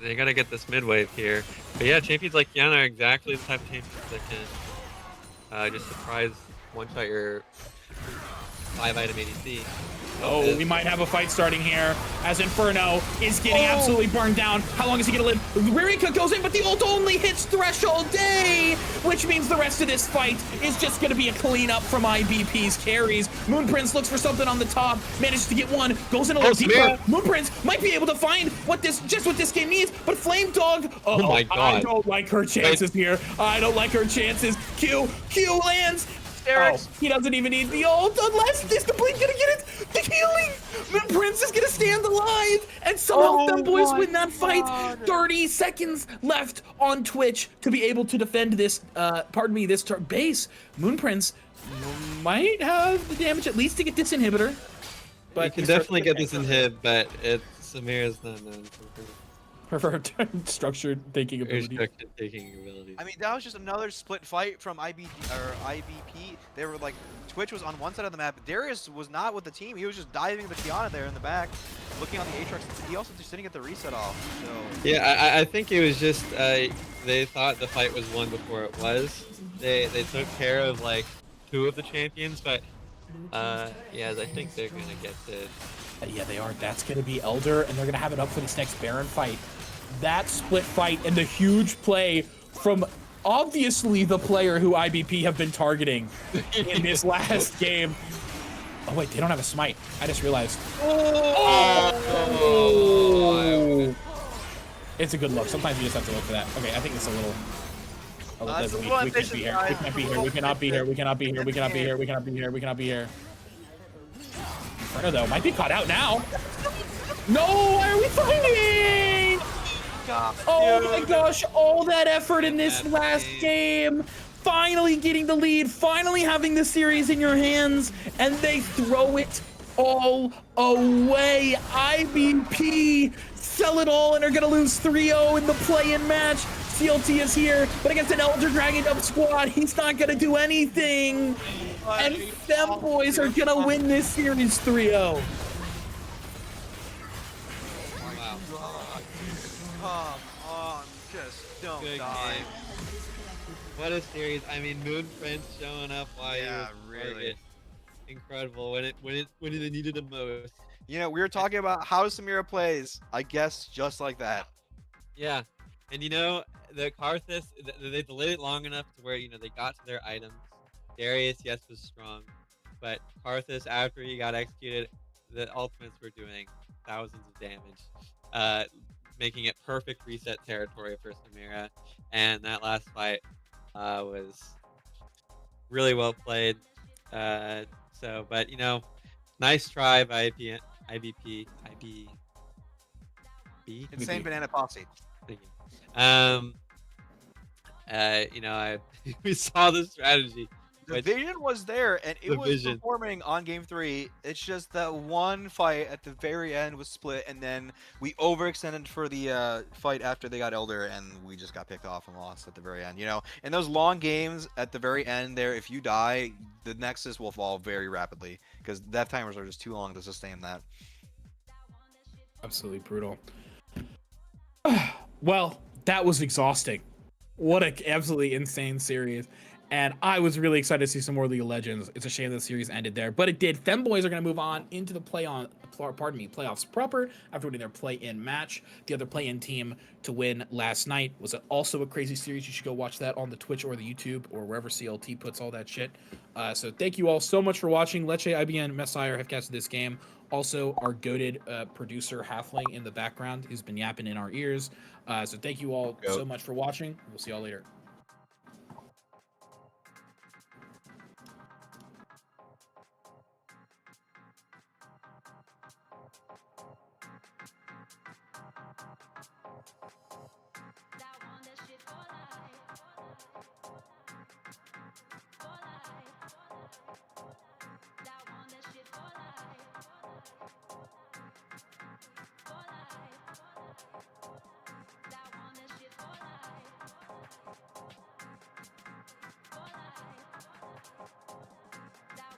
They gotta get this mid wave here. But yeah, champions like Kiana are exactly the type of champions that can just surprise one-shot your 5-item ADC. Oh, we might have a fight starting here as Inferno is getting absolutely burned down. How long is he gonna live? Rurika goes in, but the ult only hits Threshold Day, which means the rest of this fight is just gonna be a cleanup from IBP's carries. Moonprince looks for something on the top, manages to get one, goes in a little deeper. Moonprince might be able to find what this game needs, but Flame Dog, Oh my God. I don't like her chances here. I don't like her chances. Q lands. Oh, he doesn't even need the ult unless this the blink gonna get it. The healing! Moonprince is gonna stand alive, and somehow Femboys win that fight. 30 seconds left on Twitch to be able to defend this, this base. Moonprince might have the damage at least to get this inhibitor. But you can definitely get this inhib, but Samira's not known for her structured thinking her ability. structured taking abilities. I mean, that was just another split fight from IBP. They were like, Twitch was on one side of the map. Darius was not with the team. He was just diving the Kiana there in the back, looking on the Aatrox. He also just didn't get the reset off. So Yeah, I think it was just they thought the fight was won before it was. They took care of like 2 of the champions, but yeah, I think they're gonna get to. Yeah, they are. That's going to be Elder, and they're going to have it up for this next Baron fight. That split fight and the huge play from obviously the player who IBP have been targeting in this last game. Oh, wait, they don't have a smite. I just realized. Oh! It's a good look. Sometimes you just have to look for that. Okay, I think it's a little... Oh, That's we the can't one be here. We can't be here. We cannot be here. We cannot be here. We cannot be here. We cannot be here. We cannot be here. Inferno, though, might be caught out now. No, why are we fighting? Oh my gosh, all that effort in this last game. finally getting the lead, finally having the series in your hands, and they throw it all away. IBP sell it all and are gonna lose 3-0 in the play-in match. CLT is here, but against an Elder Dragon up squad, he's not gonna do anything. And Femboys are gonna win this series 3-0. Come on, just don't Good die. game. What a series! I mean, Moon Prince showing up while Yeah, you really. incredible when they needed him most. You know, we were talking about how Samira plays. I guess just like that. Yeah, and you know the Karthus, they delayed it long enough to where they got to their items. Darius, yes, was strong, but Karthus, after he got executed, the ultimates were doing thousands of damage, making it perfect reset territory for Samira. And that last fight was really well played. But nice try by IBP. Insane Banana Posse. Thank you. We saw the strategy. The vision was there, and it The was vision. performing on game 3. It's just that one fight at the very end was split, and then we overextended for the fight after they got Elder, and we just got picked off and lost at the very end. In those long games at the very end there, if you die, the Nexus will fall very rapidly, because death timers are just too long to sustain that. Absolutely brutal. Well, that was exhausting. What an absolutely insane series. And I was really excited to see some more League of Legends. It's a shame the series ended there, but it did. Femboys are going to move on into the playoffs proper after winning their play-in match. The other play-in team to win last night was also a crazy series. You should go watch that on the Twitch or the YouTube or wherever CLT puts all that shit. So thank you all so much for watching. Leche, IBN, Messiah have casted this game. Also, our goated producer Halfling in the background who's been yapping in our ears. So thank you all so much for watching. We'll see y'all later.